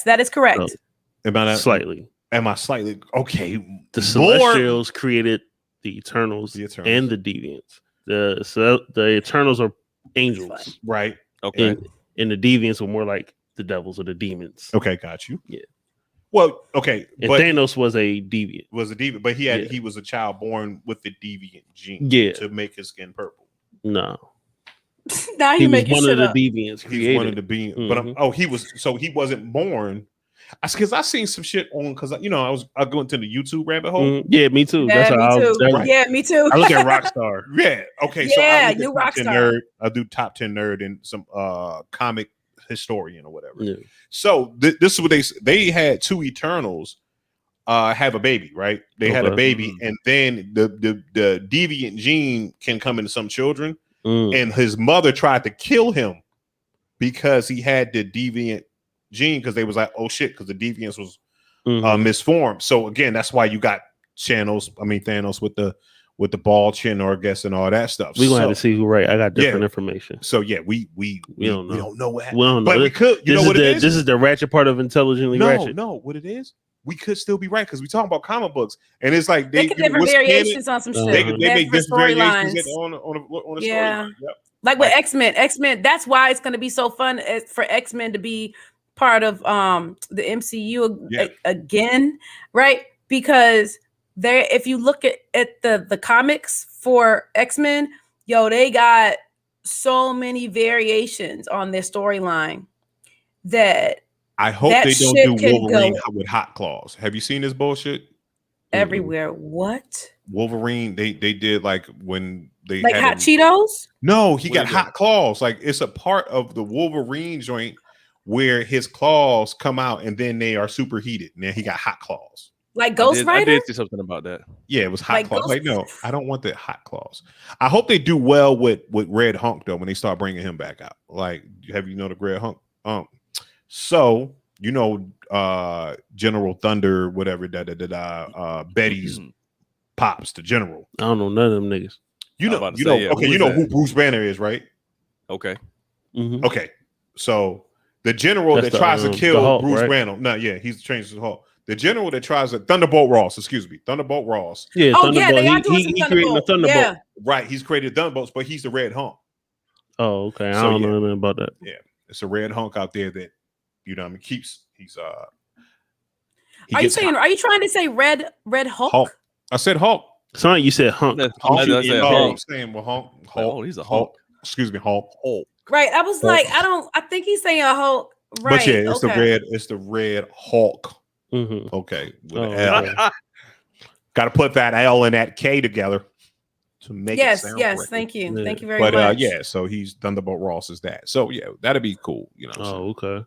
that is correct. No. Slightly. Am I slightly okay? The Celestials created the Eternals and the Deviants. The Eternals are angels, right? Okay, and the Deviants are more like the devils or the demons. Okay, got you. Yeah. Well, okay, and Thanos was a deviant. But he was a child born with the deviant gene. To make his skin purple. No. Now he was one of the deviants created. He's one of the beings, but he wasn't born. Because I seen some shit on I go into the YouTube rabbit hole. Yeah, me too. Yeah, me too. I look at Rockstar. Yeah. Okay. Yeah, so new Rockstar. I do top 10 nerd and some comic historian or whatever. Yeah. So this is what they had two Eternals have a baby, right? They had a baby, and then the deviant gene can come into some children, and his mother tried to kill him because he had the deviant gene, because they was like, oh shit, because the deviance was misformed. So again, that's why you got Thanos with the ball chin or guess and all that stuff. We're gonna have to see who right. I got different information. So yeah, we don't know. We don't know what happened. We don't know. But we could. You know what it is? This is the Ratchet part of Intelligently Ratchet. No, what it is? We could still be right, because we talking about comic books, and it's like they get different variations on some shit. They make different variations on the story. Yep. Like with X-Men, that's why it's going to be so fun for X-Men to be part of the MCU again, right? Because if you look at the comics for X-Men, they got so many variations on their storyline that I hope they don't do Wolverine with hot claws. Have you seen this bullshit? Everywhere. What? Wolverine, they did like when they like hot Cheetos? No, he got hot claws. Like it's a part of the Wolverine joint where his claws come out and then they are superheated. And then he got hot claws. Like Ghost Rider? I did see something about that. Yeah, it was hot claws. Like, no, I don't want the hot claws. I hope they do well with Red Hunk though when they start bringing him back out. Like, have you know the Red Hunk? So General Thunder, whatever Betty's pops, the general. I don't know none of them niggas. You know who Bruce Banner is, right? Okay. Mm-hmm. Okay. So the general that tries to kill Hulk, Bruce Banner. No, yeah, he's changed his Hulk. The general that tries to Thunderbolt Ross. Yeah. They are doing he created the Thunderbolt. Yeah. Right. He's created Thunderbolts, but he's the Red Hunk. Oh, okay. I don't know anything about that. Yeah, it's a Red Hunk out there that he's Are you trying to say Red Hulk? I said Hulk. Sorry, you said Hunk. I'm saying Hulk. Oh, he's a Hulk. Excuse me, Hulk. Right. I was like, I think he's saying a Hulk. Right. But yeah, it's the Red Hulk. Mm-hmm. Okay. With L. Got to put that L and that K together to make it sound yes. correct. Thank you. Yeah. Thank you very much. So he's Thunderbolt Ross is that. So yeah, that'd be cool. Okay.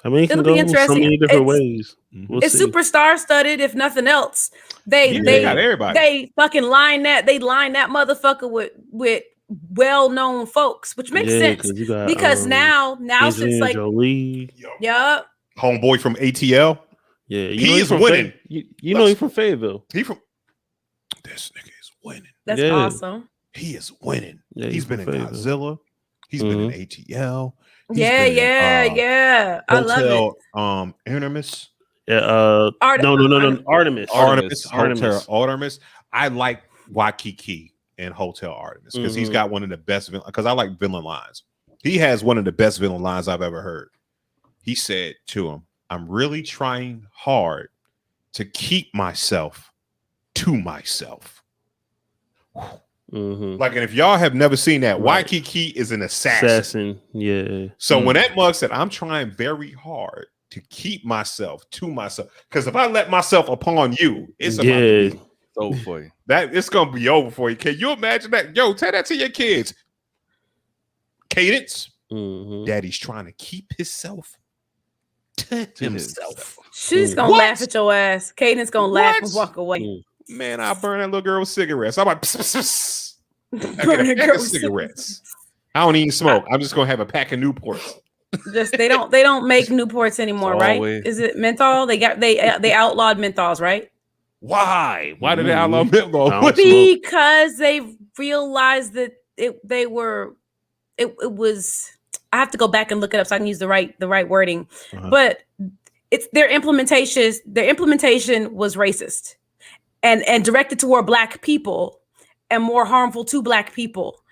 I mean, it can It'll be go interesting. so many different ways. It's super star studded, if nothing else. They got everybody. They fucking line that motherfucker with well-known folks, which makes sense because now since like Jolie. Yep. Homeboy from ATL. Yeah, he is winning. You know he's from Fayetteville. This nigga is winning. That's awesome. He is winning. Yeah, he's been in Godzilla. He's been in ATL. Yeah. I love it. Artemis. No, Artemis. Artemis. I like Waikiki and Hotel Artemis because he's got one of the best because I like villain lines. He has one of the best villain lines I've ever heard. He said to him, "I'm really trying hard to keep myself to myself." Like, and if y'all have never seen that, Waikiki is an assassin. Yeah. So when that mug said, "I'm trying very hard to keep myself to myself," because if I let myself upon you, it's about to be over for you. That it's gonna be over for you. Can you imagine that? Yo, tell that to your kids. Cadence. Daddy's trying to keep himself to himself. She's gonna laugh at your ass. Caden's gonna laugh and walk away. Man, I burn that little girl with cigarettes. I'm like, burn a pack of cigarettes. I don't even smoke. I'm just gonna have a pack of Newports. Just they don't make Newports anymore, right? Is it menthol? They outlawed menthols, right? Why? Why did they outlaw menthol? Because they realized that it was. I have to go back and look it up so I can use the right wording. But it's their implementation. Their implementation was racist and directed toward Black people and more harmful to Black people.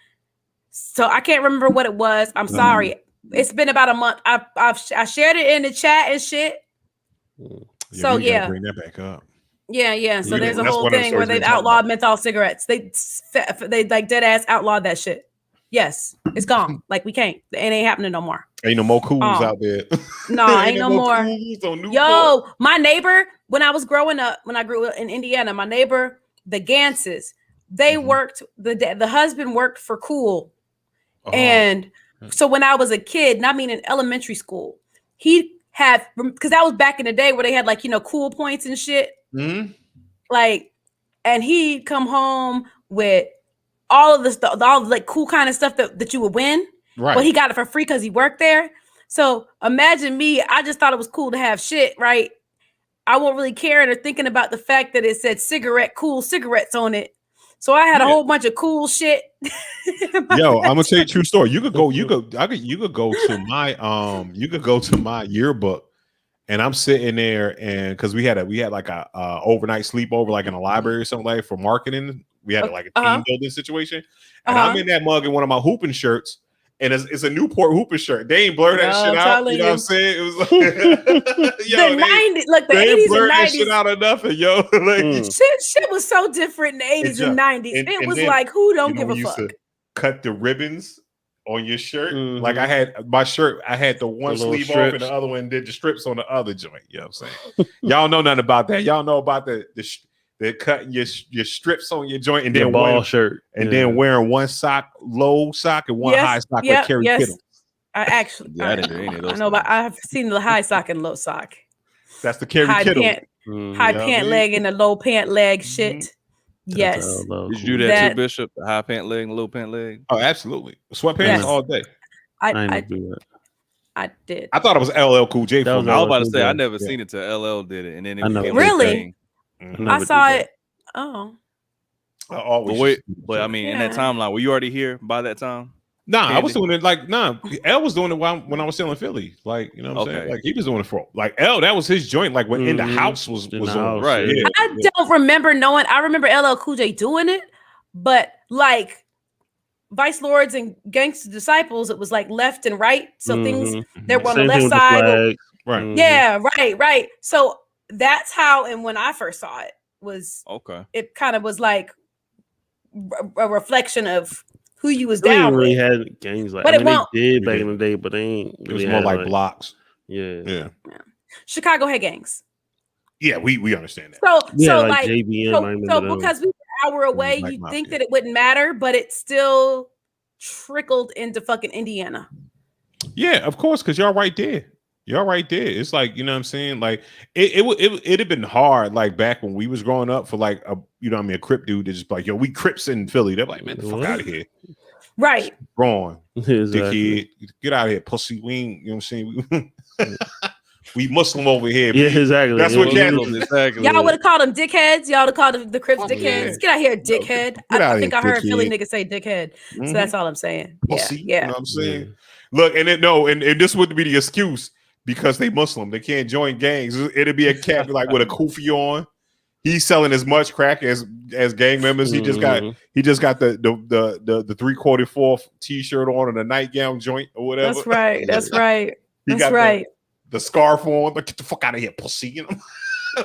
So I can't remember what it was. I'm sorry. It's been about a month. I shared it in the chat and shit. So yeah, bring that back up. Yeah. So there's a whole thing where they've outlawed menthol cigarettes. They like dead ass outlawed that shit. Yes, it's gone. Like we can't. It ain't happening no more. Ain't no more cools out there. No, ain't no more. Yo, my neighbor, when I was growing up, when I grew up in Indiana, my neighbor, the Ganses, they worked. The husband worked for Cool, and so when I was a kid, and I mean in elementary school, he had, because that was back in the day where they had like Cool points and shit. Like, and he'd come home with all of the stuff, all like cool kind of stuff that you would win, right? But he got it for free because he worked there. So imagine me, I just thought it was cool to have shit, right? I won't really care or thinking about the fact that it said cool cigarettes on it. So I had a whole bunch of cool shit. Yo, I'm gonna tell you a true story. You could go to my yearbook, and I'm sitting there, and because we had like a overnight sleepover, like in a library or something like for marketing. We had like a team building situation, and I'm in that mug in one of my hooping shirts, and it's a Newport hooping shirt. They ain't blur that shit out. You know what I'm saying? It was like yo, the 90s, like the 80s and 90s. That shit out of nothing, yo. Like, shit was so different in the 80s and 90s. It was like, who don't give a fuck? To cut the ribbons on your shirt. Like I had my shirt, I had the one sleeve strips off and the other one did the strips on the other joint. You know what I'm saying? Y'all know nothing about that. Y'all know about the cutting your strips on your joint and then ball shirt and then wearing one low sock and one high sock like Kerry Kittle. I actually I know, but I have seen the high sock and low sock. That's the Kerry Kittle. High pant leg and the low pant leg shit. Yes. Did you do that too, Bishop? The high pant leg and low pant leg? Oh, absolutely. Sweatpants all day. I did. I thought it was LL Cool J. I was about to say I never seen it till LL did it, and then it became really. I saw it. Oh. But I mean, in that timeline, were you already here by that time? Nah, I was doing it L was doing it when I was still in Philly. Like, you know what I'm saying? Like he was doing it for like L, that was his joint. Like when in the house was on. Right. Yeah. I don't remember knowing. I remember LL Cool J doing it, but like Vice Lords and Gangsta Disciples, it was like left and right. So things that were on the left side. Right. Yeah, right. So that's how, and when I first saw it was it kind of was like a reflection of who you was down really with. Had gangs like, but they did back in the day, but they ain't. It was more like blocks. Yeah. Chicago had gangs. Yeah, we understand that. So like JBM, so because we were an hour away, you think that it wouldn't matter, but it still trickled into fucking Indiana. Yeah, of course, because y'all right there. Y'all right there. It's like, you know what I'm saying? Like it'd have been hard like back when we was growing up for like a Crip dude to just like, yo, we Crips in Philly. They're like, man, the fuck out of here. Right. Wrong. Exactly. Dickhead. Get out of here, pussy. We ain't, you know what I'm saying? We Muslim over here. Yeah, exactly. That's what exactly. Y'all would have called them dickheads. Y'all would have called the Crips dickheads. Get out here, dickhead. I think I heard Philly niggas say dickhead. So that's all I'm saying. Pussy, yeah. You know what I'm saying? Look, and this wouldn't be the excuse. Because they Muslim, they can't join gangs. It'd be a cat like with a kufi on. He's selling as much crack as gang members. He just got the 3/4 t-shirt on and a nightgown joint or whatever. That's right. That's right. The scarf on. Like, get the fuck out of here, pussy. You know?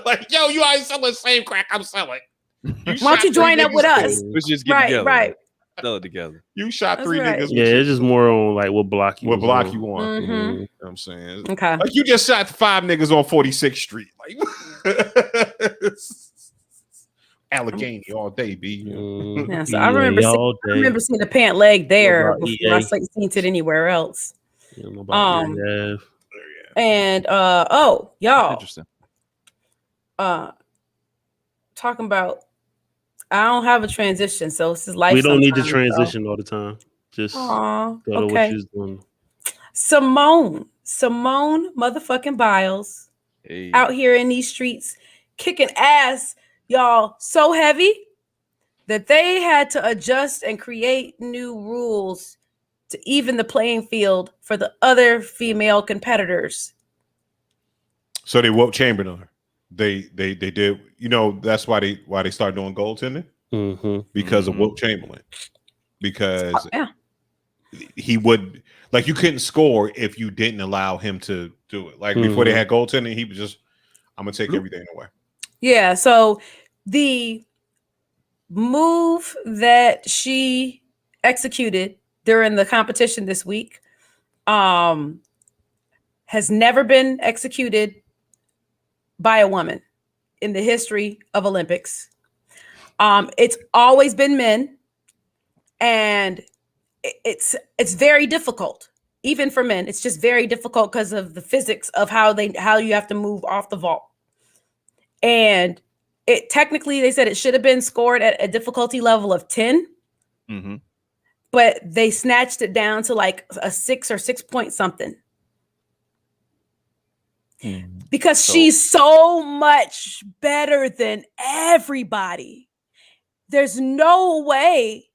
Like, yo, you always selling the same crack I'm selling. Why don't you join up with us? Let's just get together. Right. Sell it together. You shot three niggas. Yeah, it's just more on like what block you want. Mm-hmm. You know what I'm saying? Okay. Like you just shot 5 niggas on 46th Street. Like Allegheny all day, B. Yeah, so I remember seeing the pant leg there before I seen it anywhere else. And y'all, interesting. Talking about, I don't have a transition, so this is life. We don't need to transition all the time. Just go to what she's doing. Simone motherfucking Biles out here in these streets kicking ass, y'all, so heavy that they had to adjust and create new rules to even the playing field for the other female competitors. So they woke Chamberlain on her. They did, you know, that's why they started doing goaltending. Because of Wilt Chamberlain. Because he would, like, you couldn't score if you didn't allow him to do it. Like before they had goaltending, he was just, I'm gonna take everything away. Yeah. So the move that she executed during the competition this week has never been executed by a woman in the history of Olympics. It's always been men, and it's very difficult, even for men. It's just very difficult because of the physics of how you have to move off the vault. And it technically, they said it should have been scored at a difficulty level of 10, but they snatched it down to like a 6 or 6 point something. Because she's so much better than everybody. There's no way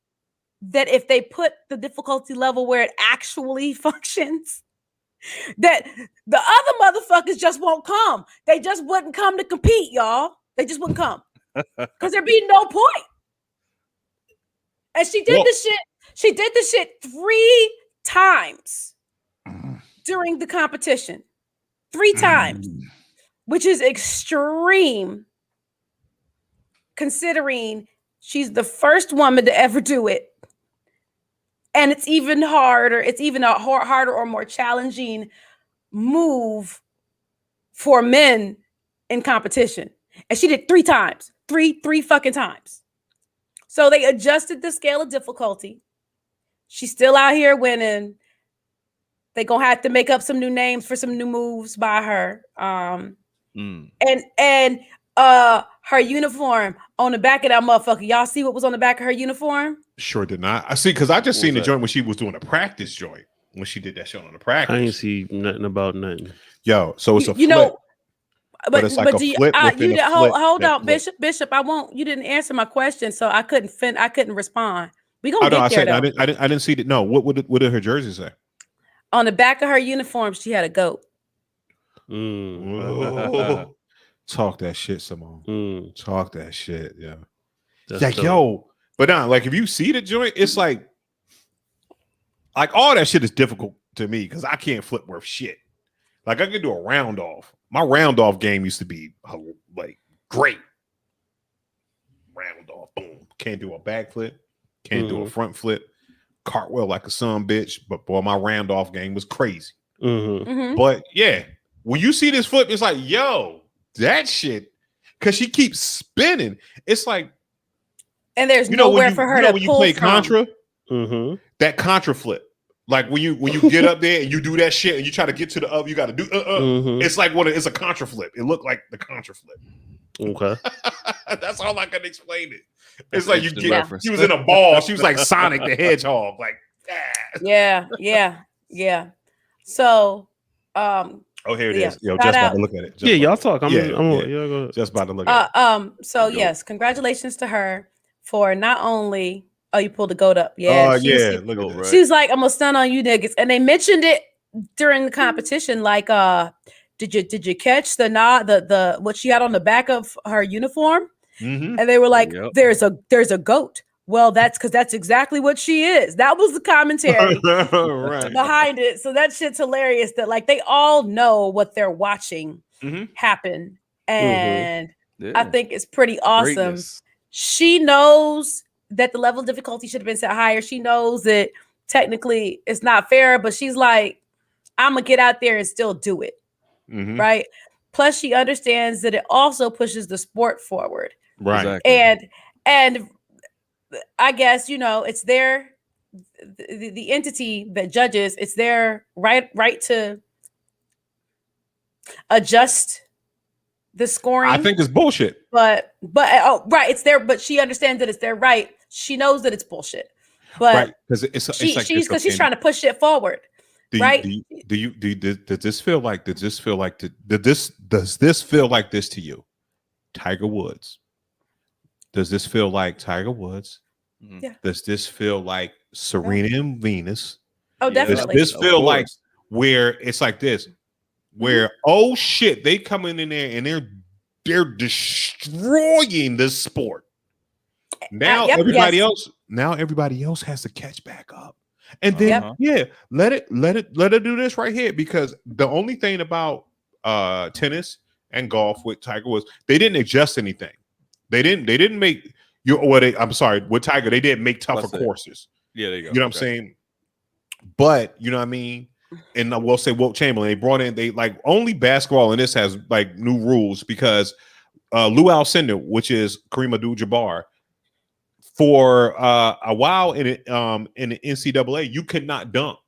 that if they put the difficulty level where it actually functions, that the other motherfuckers just won't come. They just wouldn't come to compete, y'all. They just wouldn't come because there'd be no point. And she did the shit. She did the shit 3 times during the competition. 3 times, which is extreme considering she's the first woman to ever do it. And it's even harder. It's even a harder or more challenging move for men in competition. And she did 3 times, three fucking times. So they adjusted the scale of difficulty. She's still out here winning. They're going to have to make up some new names for some new moves by her. And her uniform on the back of that motherfucker. Y'all see what was on the back of her uniform? Sure did not. I see, because I just seen the joint when she was doing a practice joint. When she did that shit on the practice. I ain't see nothing about nothing. Yo, so it's a flip. Know, but it's like a flip within a flip. Hold on, Bishop. I won't. You didn't answer my question, so I couldn't respond. We gonna get there. I didn't see that. No, what did her jersey say? On the back of her uniform, she had a goat. Talk that shit, Simone. Talk that shit, yeah. Like, yo, but now, like, if you see the joint, it's like all that shit is difficult to me because I can't flip worth shit. Like, I could do a round off. My round off game used to be like great. Round off, boom. Can't do a back flip. Can't do a front flip. Cartwheel like a son bitch. But boy, my round off game was crazy. But yeah, when you see this flip, it's like, yo, that shit, because she keeps spinning. It's like, and there's nowhere for her to when you play Contra, that Contra flip. Like when you get up there and you do that shit and you try to get to the you got to do it's like it's a Contra flip. It looked like the Contra flip. Okay, that's all I can explain it. It's like you get. She was in a ball. She was like Sonic the Hedgehog. Like, yeah. So, here it is. Yo, just about to look at it. Y'all talk. I'm just about to look at it. So yes, congratulations to her for not only. Oh, you pulled the goat up. Yeah. Look at that. She was like, I'm gonna stun on you niggas. And they mentioned it during the competition. Like, did you catch the what she had on the back of her uniform? And they were like, there's a goat. Well, that's because that's exactly what she is. That was the commentary behind it. So that shit's hilarious that like they all know what they're watching happen. And I think it's pretty awesome. Greatness. She knows that the level of difficulty should have been set higher. She knows that technically it's not fair, but she's like, I'm gonna get out there and still do it. Right. Plus, she understands that it also pushes the sport forward. Right. Exactly. And I guess, it's their the entity that judges, it's their right to adjust the scoring. I think it's bullshit. But right, it's there. But she understands that it's their right. She knows that it's bullshit. But right, because she's trying to push it forward. Right? Does this feel like this to you? Tiger Woods. Does this feel like Tiger Woods? Yeah. Does this feel like Serena and Venus? Oh, definitely. Does this feel like where it's like this? Where oh shit, they come in there and they're destroying this sport. Now everybody else has to catch back up. And then let it do this right here, because the only thing about tennis and golf with Tiger was they didn't adjust anything. They didn't make with Tiger, they didn't make tougher courses. Yeah, there you go. You know what I'm saying? But you know what I mean? And I will say Wilt Chamberlain, they brought in, they like only basketball, and this has like new rules because Lou Alcindor, which is Kareem Abdul-Jabbar, for a while in the NCAA, you could not dunk.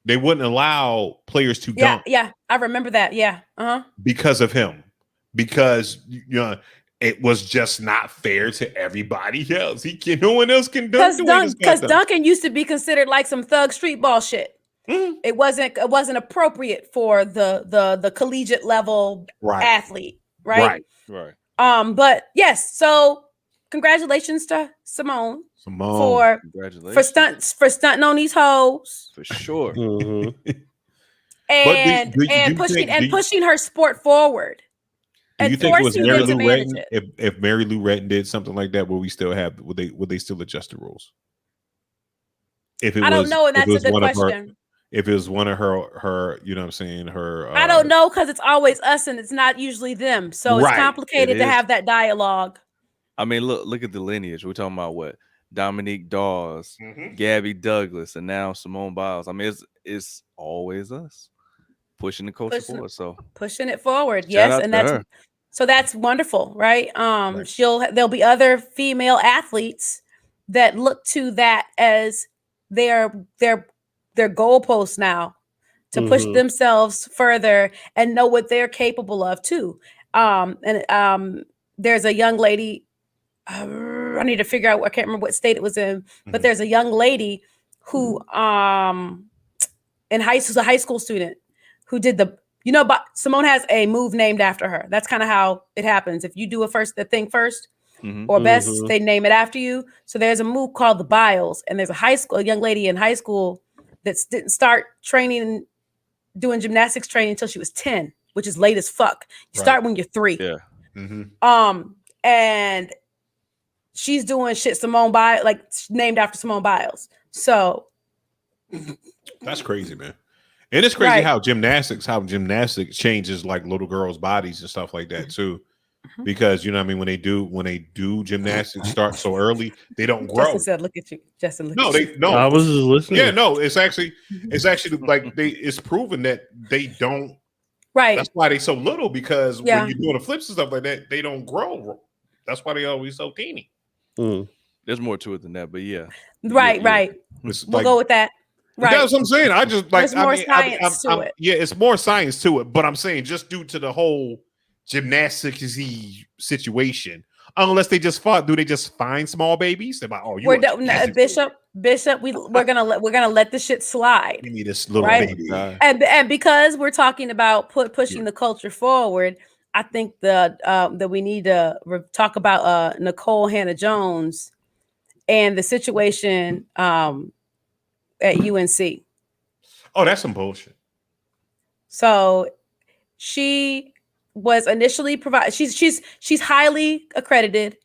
They wouldn't allow players to dunk. Yeah, I remember that. Yeah, because of him, because it was just not fair to everybody else. No one else can dunk. Because dunking used to be considered like some thug street ball shit. Mm-hmm. It wasn't appropriate for the collegiate level athlete, right? But yes, so congratulations to Simone for stunting on these hoes for sure, and pushing her sport forward. Do you think it was Mary Lou Retton? If Mary Lou Retton did something like that, would they still adjust the rules? I don't know, and that's a good question. If it was one of her, you know what I'm saying, her. I don't know, because it's always us and it's not usually them. So it's complicated to have that dialogue. I mean, look at the lineage. We're talking about what? Dominique Dawes, Gabby Douglas, and now Simone Biles. I mean, it's always us pushing the culture forward. So pushing it forward, yes, and that's wonderful, right? There'll be other female athletes that look to that as their goalposts now to push themselves further and know what they're capable of too. There's a young lady. I need to figure out. I can't remember what state it was in, but there's a young lady who, she's a high school student who did but Simone has a move named after her. That's kind of how it happens. If you do the thing first or best, they name it after you. So there's a move called the Biles, and there's a young lady in high school that didn't start doing gymnastics training until she was 10, which is late as fuck. You start when you're 3. Yeah. And she's doing shit Simone Biles, like named after Simone Biles. So that's crazy, man. And it's crazy how gymnastics changes like little girls' bodies and stuff like that too. Because you know what I mean, when they do gymnastics start so early, they don't grow. Justin said, "Look at you, Justin." No. I was just listening. Yeah, no. It's actually like it's proven that they don't. Right. That's why they so little, because when you're doing the flips and stuff like that, they don't grow. That's why they always so teeny. There's more to it than that, but yeah. Right. We'll go with that. Right. That's what I'm saying. I just like. There's more science to it. Yeah, it's more science to it. But I'm saying just due to the whole gymnastics-y situation, unless they just find small babies? They're like, Bishop. We're gonna let the shit slide. Give me this little baby. And because we're talking about pushing the culture forward, I think that we need to talk about Nicole Hannah-Jones and the situation at UNC. Oh, that's some bullshit. So she was initially provided. She's highly accredited.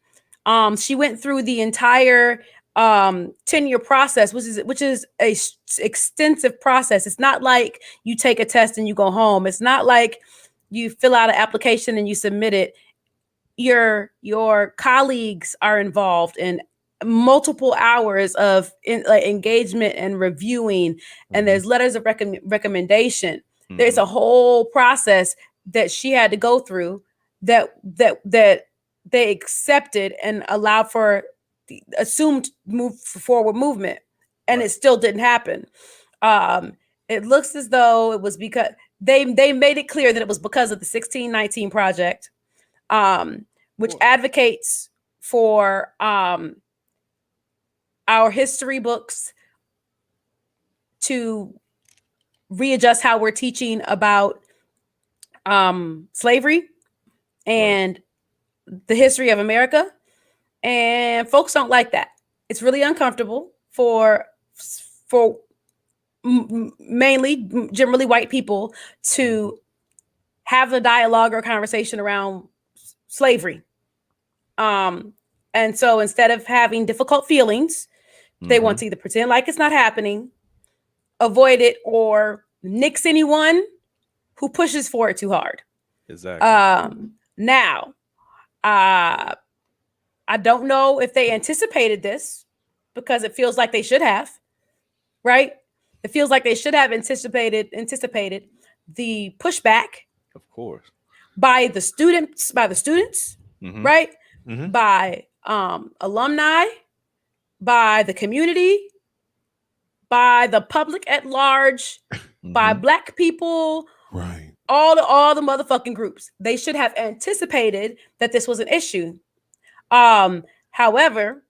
She went through the entire tenure process, which is a extensive process. It's not like you take a test and you go home. It's not like you fill out an application and you submit it. Your colleagues are involved in multiple hours of engagement and reviewing, and there's letters of recommendation. There's a whole process that she had to go through that they accepted and allowed for the assumed forward movement, and it still didn't happen. It looks as though it was because they made it clear that it was because of the 1619 Project, which advocates for our history books to readjust how we're teaching about slavery and the history of America. And folks don't like that. It's really uncomfortable for mainly generally white people to have a dialogue or conversation around slavery. And so instead of having difficult feelings, they want to either pretend like it's not happening, avoid it, or nix anyone who pushes for it too hard. Exactly. Now, I don't know if they anticipated this, because it feels like they should have, right? It feels like they should have anticipated the pushback, of course, by the students, right? By alumni, by the community, by the public at large, by Black people, right? All the motherfucking groups. They should have anticipated that this was an issue. However,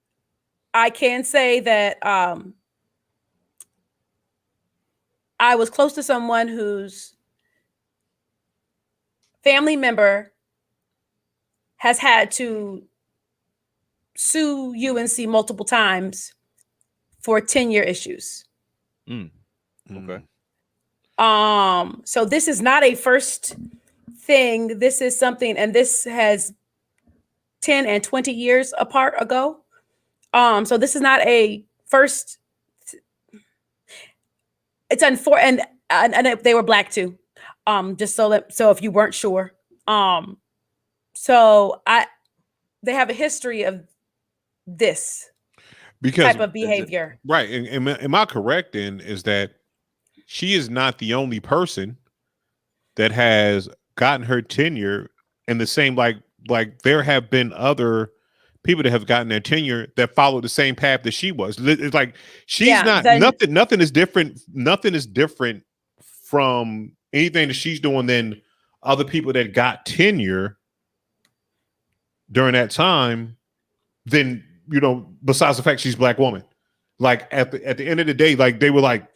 I can say that I was close to someone whose family member has had to sue UNC multiple times for tenure issues. Okay. So this is not a first thing. This is something, and this has 10 and 20 years apart ago. So this is not a first. It's unfortunate, and they were Black too. Just so if you weren't sure. So they have a history of this type of behavior. Right. And am I correct in is that she is not the only person that has gotten her tenure in the same, like there have been other people that have gotten their tenure that followed the same path that she was. It's like she's nothing is different. Nothing is different from anything that she's doing than other people that got tenure during that time. Then, besides the fact she's a Black woman, like at the end of the day, like they would have,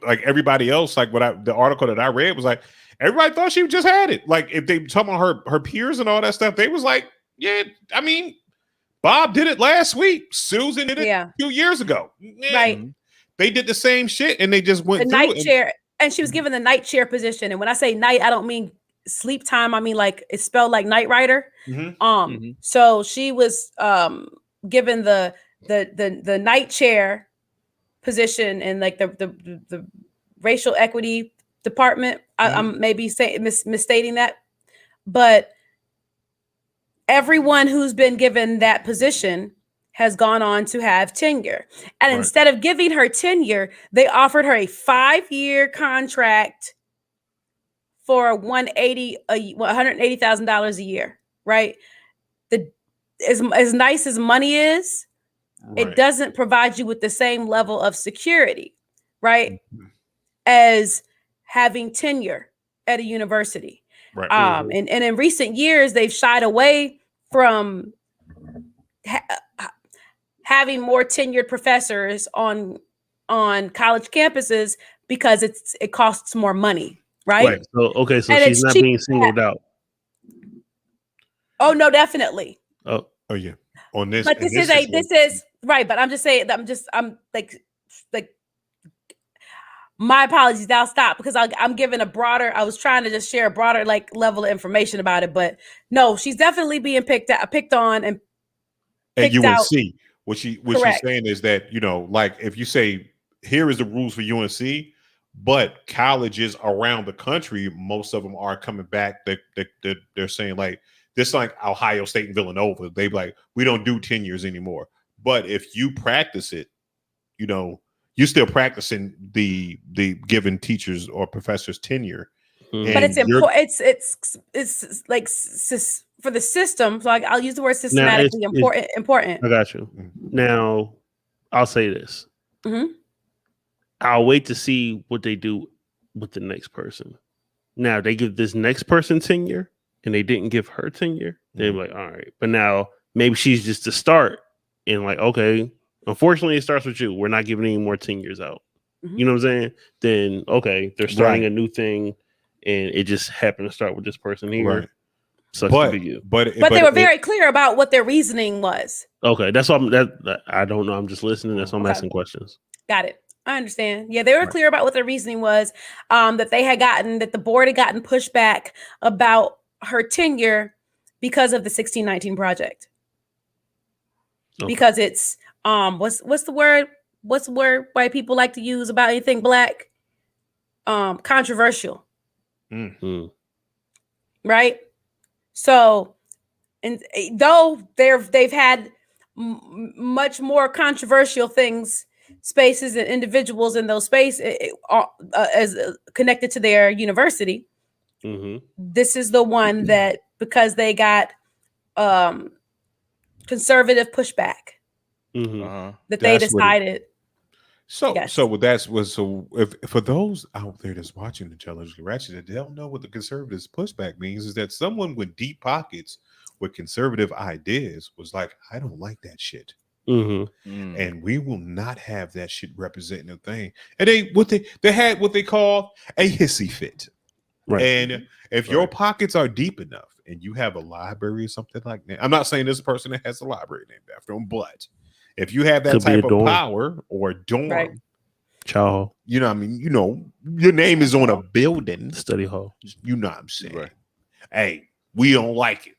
like everybody else, like the article that I read was like, everybody thought she just had it. Like if they talking about her peers and all that stuff, they was like, yeah, I mean, Bob did it last week. Susan did it a few years ago. Yeah. Right. They did the same shit and they just went the night chair. And she was given the night chair position. And when I say night, I don't mean sleep time. I mean, like it's spelled like Knight Rider. So she was given the night chair position in like the racial equity department. I'm maybe misstating that, but everyone who's been given that position has gone on to have tenure. And instead of giving her tenure, they offered her a 5-year contract for $180,000 a year, right? As nice as money is, it doesn't provide you with the same level of security, right? As having tenure at a university. And in recent years, they've shied away from having more tenured professors on college campuses because it costs more money, right? So she's not being singled out. Oh no, definitely. Oh yeah. On this, but this is right. But I'm just saying. I'm like my apologies. I'll stop because I'm giving a broader. I was trying to just share a broader like level of information about it, but no, she's definitely being picked on and at UNC. What she's saying is that like if you say here is the rules for UNC, but colleges around the country, most of them are coming back. They're saying like this, like Ohio State and Villanova, they like we don't do tenures anymore. But if you practice it, you're still practicing the given teachers or professors tenure. But it's important. It's like for the system. So I'll use the word systematically important. I got you. Now, I'll say this. I'll wait to see what they do with the next person. Now they give this next person tenure and they didn't give her tenure. They're like, all right, but now maybe she's just the start and like, okay, unfortunately it starts with you. We're not giving any more tenures out. You know what I'm saying? Then okay, they're starting a new thing and it just happened to start with this person here. Right. Sucks to be you. But they were very clear about what their reasoning was. Okay, that's why I don't know. I'm just listening. That's why I'm asking questions. Got it. I understand. Yeah, they were clear about what their reasoning was. That the board had gotten pushback about her tenure because of the 1619 project. Okay. Because it's what's the word? What's the word white people like to use about anything black? Controversial. Mm-hmm. Right? So, and though they've had much more controversial things, spaces and individuals in those spaces as connected to their university, this is the one that because they got conservative pushback that they decided. So if for those out there that's watching the television Ratchet, they don't know what the conservatives pushback means, is that someone with deep pockets with conservative ideas was like, I don't like that shit. And we will not have that shit representing a thing. And they had what they call a hissy fit. Right. And if your pockets are deep enough and you have a library or something like that, I'm not saying this person that has a library named after them, but if you have that type of power or dorm, child, you know what I mean? You know, your name is on a building. Study hall. You know what I'm saying? Right. Hey, we don't like it.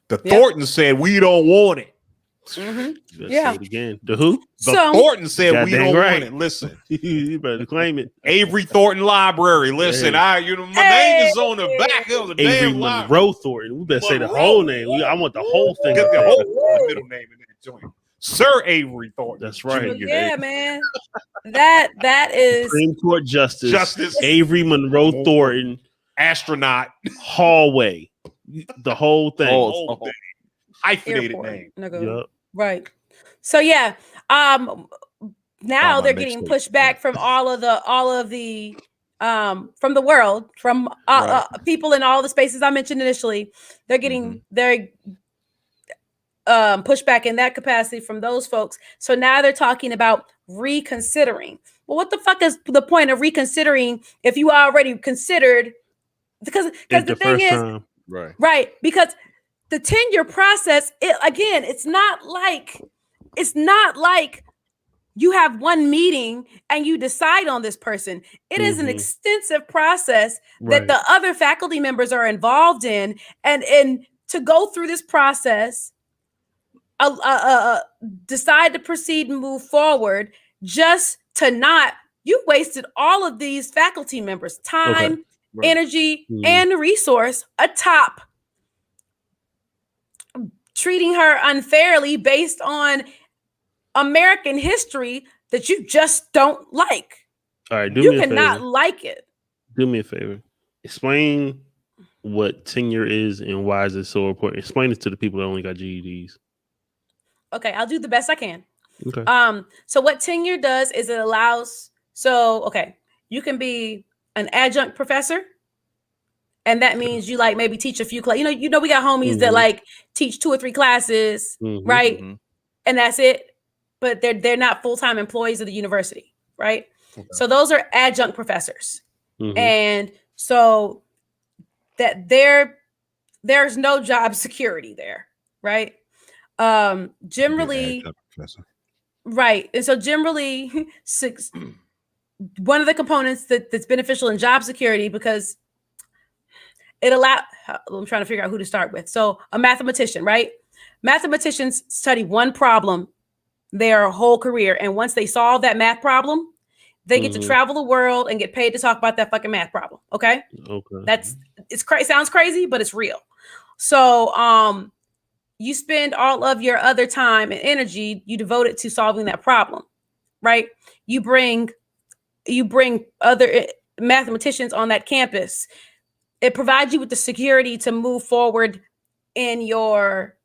The Thornton said we don't want it. Say it again. The who? Thornton said we don't want it. Listen. You better claim it. Avery Thornton Library. Listen, my name is on the back of the Avery damn Monroe Thornton. We better say the whole name. I want the whole thing. Get the whole middle name in that joint. Sir Avery Thornton. That's right. Yeah, man. That is Supreme Court Justice Avery Monroe Thornton. Astronaut. Hallway. The whole thing. Whole thing. Hyphenated Airport. name. Yep. Right. So yeah. Now they're getting pushed back from all of the from the world, from people in all the spaces I mentioned initially. They're getting pushback in that capacity from those folks. So now they're talking about reconsidering. Well, what the fuck is the point of reconsidering if you already considered? Because the thing is, right? Because the tenure process, it's not like you have one meeting and you decide on this person. It is an extensive process that the other faculty members are involved in, and to go through this process. Decide to proceed and move forward just to not, you wasted all of these faculty members' time, energy, and resource atop treating her unfairly based on American history that you just don't like. All right, you cannot like it. Do me a favor. Explain what tenure is and why is it so important. Explain it to the people that only got GEDs. Okay, I'll do the best I can. Okay. So what tenure does is it allows, you can be an adjunct professor, and that means you maybe teach a few classes. We got homies that teach 2 or 3 classes, right? And that's it. But they're not full-time employees of the university, right? Okay. So those are adjunct professors. And so that there's no job security there, right? Generally, right. And so generally one of the components that's beneficial in job security, because I'm trying to figure out who to start with. So a mathematician, right? Mathematicians study one problem their whole career. And once they solve that math problem, they get to travel the world and get paid to talk about that fucking math problem. Okay. Sounds crazy, but it's real. So, you spend all of your other time and energy, you devote it to solving that problem, right? You bring other mathematicians on that campus. It provides you with the security to move forward in your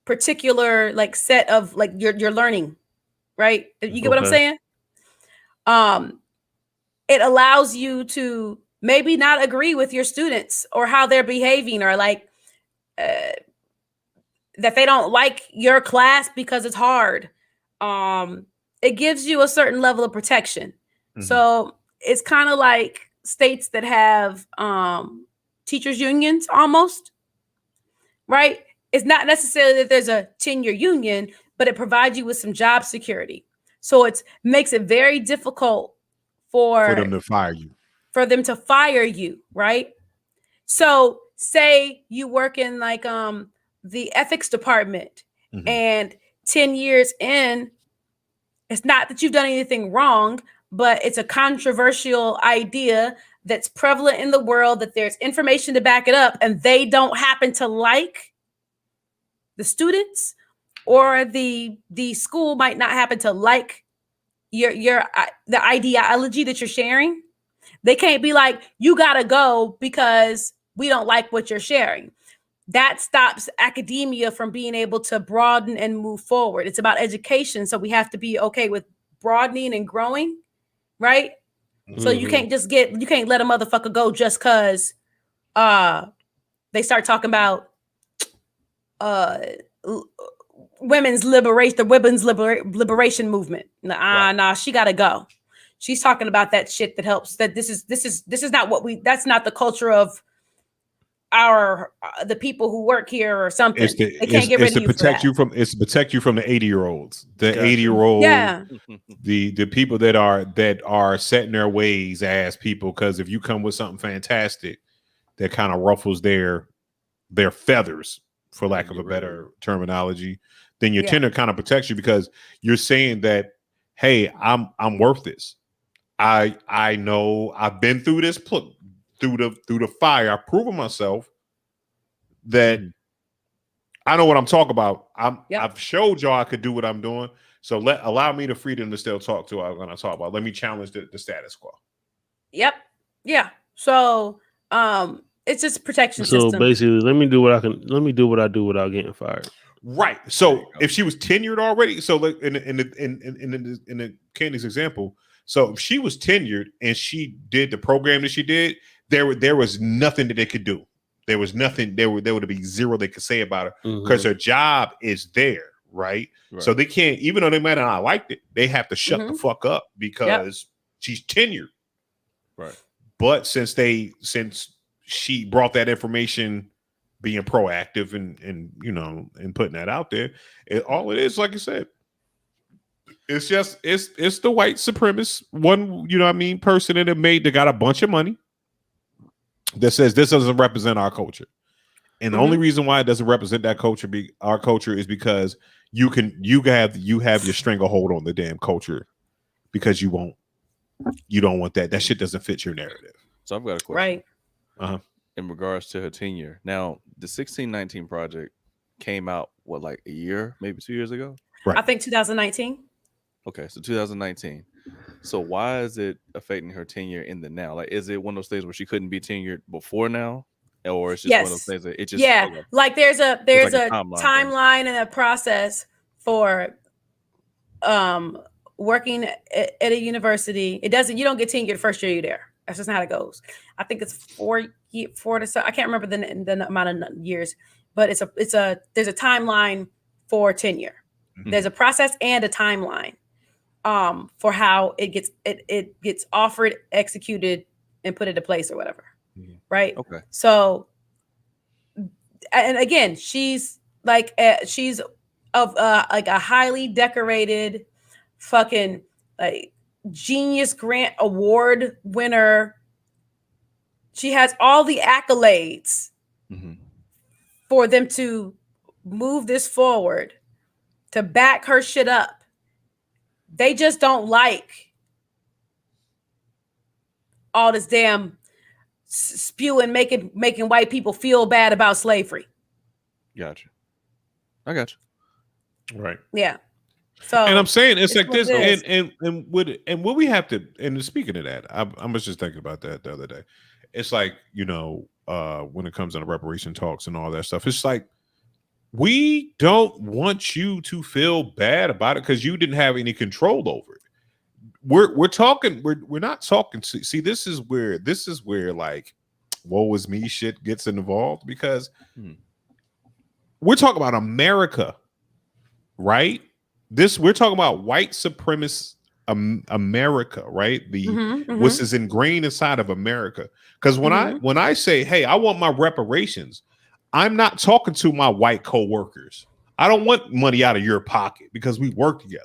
particular set of your learning, right? You get what I'm saying? it allows you to maybe not agree with your students or how they're behaving, or like that they don't like your class because it's hard. It gives you a certain level of protection. Mm-hmm. So it's kind of like states that have teachers unions almost, right? It's not necessarily that there's a 10-year union, but it provides you with some job security. So it makes it very difficult for them to fire you. Right? So say you work in like the ethics department, mm-hmm. and 10 years in, it's not that you've done anything wrong, but it's a controversial idea that's prevalent in the world, that there's information to back it up, and they don't happen to like the students, or the school might not happen to like the ideology that you're sharing. They can't be like, you gotta go because we don't like what you're sharing. That stops academia from being able to broaden and move forward. It's about education, so we have to be okay with broadening and growing, right? Mm-hmm. So you can't let a motherfucker go just because they start talking about women's liberation movement. Nah, she gotta go. She's talking about that shit that helps. That this is not what that's not the culture of the people who work here or something. It's to protect you from the 80-year-olds, the 80-year-old, yeah, the people that are set in their ways as people. Because if you come with something fantastic that kind of ruffles their feathers, for lack of a better terminology, then your tenure kind of protects you, because you're saying that, hey, I'm worth this. I know I've been through this, through the fire. I've proven myself that I know what I'm talking about. I've showed y'all I could do what I'm doing. So allow me the freedom to still talk to what I'm going to talk about. Let me challenge the status quo. Yep. Yeah. So it's just protection system. So basically, let me do what I do without getting fired. Right. So if she was tenured already, so like in the Candy's example, so if she was tenured and she did the program that she did, there was nothing that they could do. There was nothing. There would be zero they could say about her, because her job is there, right? So they can't, even though they might not liked it, they have to shut the fuck up because she's tenured, right? But since she brought that information, being proactive and putting that out there, all it is, like you said, it's just it's the white supremacist one, person that got a bunch of money that says this doesn't represent our culture. And the only reason why it doesn't represent that culture, our culture, is because you have your stranglehold on the damn culture, because you don't want that shit doesn't fit your narrative. So I've got a question. Right. Uh-huh. In regards to her tenure. Now, the 1619 project came out like a year, maybe 2 years ago? Right. I think 2019. Okay, so 2019. So why is it affecting her tenure in the now? Like, is it one of those things where she couldn't be tenured before now? Or it's just one of those things that it just like there's a timeline and a process for working at a university. You don't get tenured the first year you're there. That's just not how it goes. I think it's 4 to 7. I can't remember the amount of years, but there's a timeline for tenure. Mm-hmm. There's a process and a timeline for how it gets offered, executed, and put into place or whatever. Mm-hmm. Right. Okay. So, and again, she's like she's of like a highly decorated fucking like Genius Grant Award winner. She has all the accolades for them to move this forward, to back her shit up. They just don't like all this damn spewing, making white people feel bad about slavery. Gotcha. I got you. Right. Yeah. So, and I'm saying it's like this, and what we have to, and speaking of that, I was just thinking about that the other day. It's like, when it comes to the reparation talks and all that stuff, it's like, we don't want you to feel bad about it because you didn't have any control over it. we're talking. We're not talking. See, this is where like, woe is me shit gets involved because we're talking about America, right? We're talking about white supremacist America, right? What's is ingrained inside of America. Because when I say, hey, I want my reparations, I'm not talking to my white co-workers. I don't want money out of your pocket because we work together.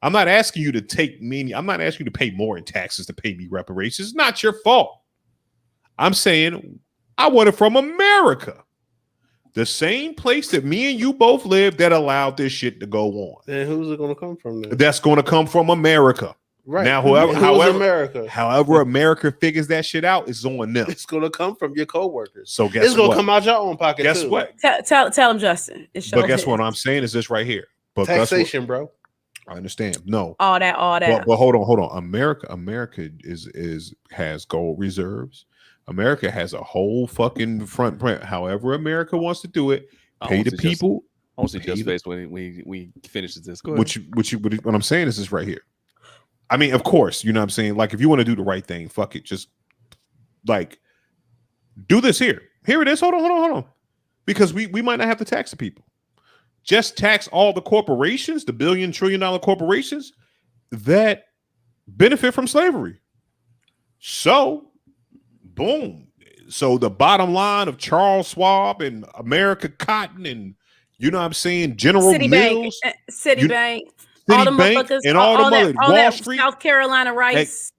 I'm not asking you to take me. I'm not asking you to pay more in taxes to pay me reparations. It's not your fault. I'm saying I want it from America. The same place that me and you both live that allowed this shit to go on. And who's it going to come from then? That's going to come from America. Right. Now, however America figures that shit out, it's on them. It's going to come from your coworkers. So guess it's going to come out your own pocket. Guess too. what? Tell him, Justin. But guess what I'm saying is this right here. But taxation, bro. I understand. No. All that. But hold on. America has gold reserves. America has a whole fucking front print. However America wants to do it, pay the people. I want to see just face when we finish this. Go ahead. What I'm saying is this right here. I mean, of course, you know what I'm saying? Like, if you want to do the right thing, fuck it. Just, like, do this here. Here it is. Hold on. Because we might not have to tax the people. Just tax all the corporations, the $1 trillion corporations that benefit from slavery. So, boom. So the bottom line of Charles Schwab and America Cotton and, you know what I'm saying, General Mills. Citibank. Citibank and all the Wall Street. South Carolina rice.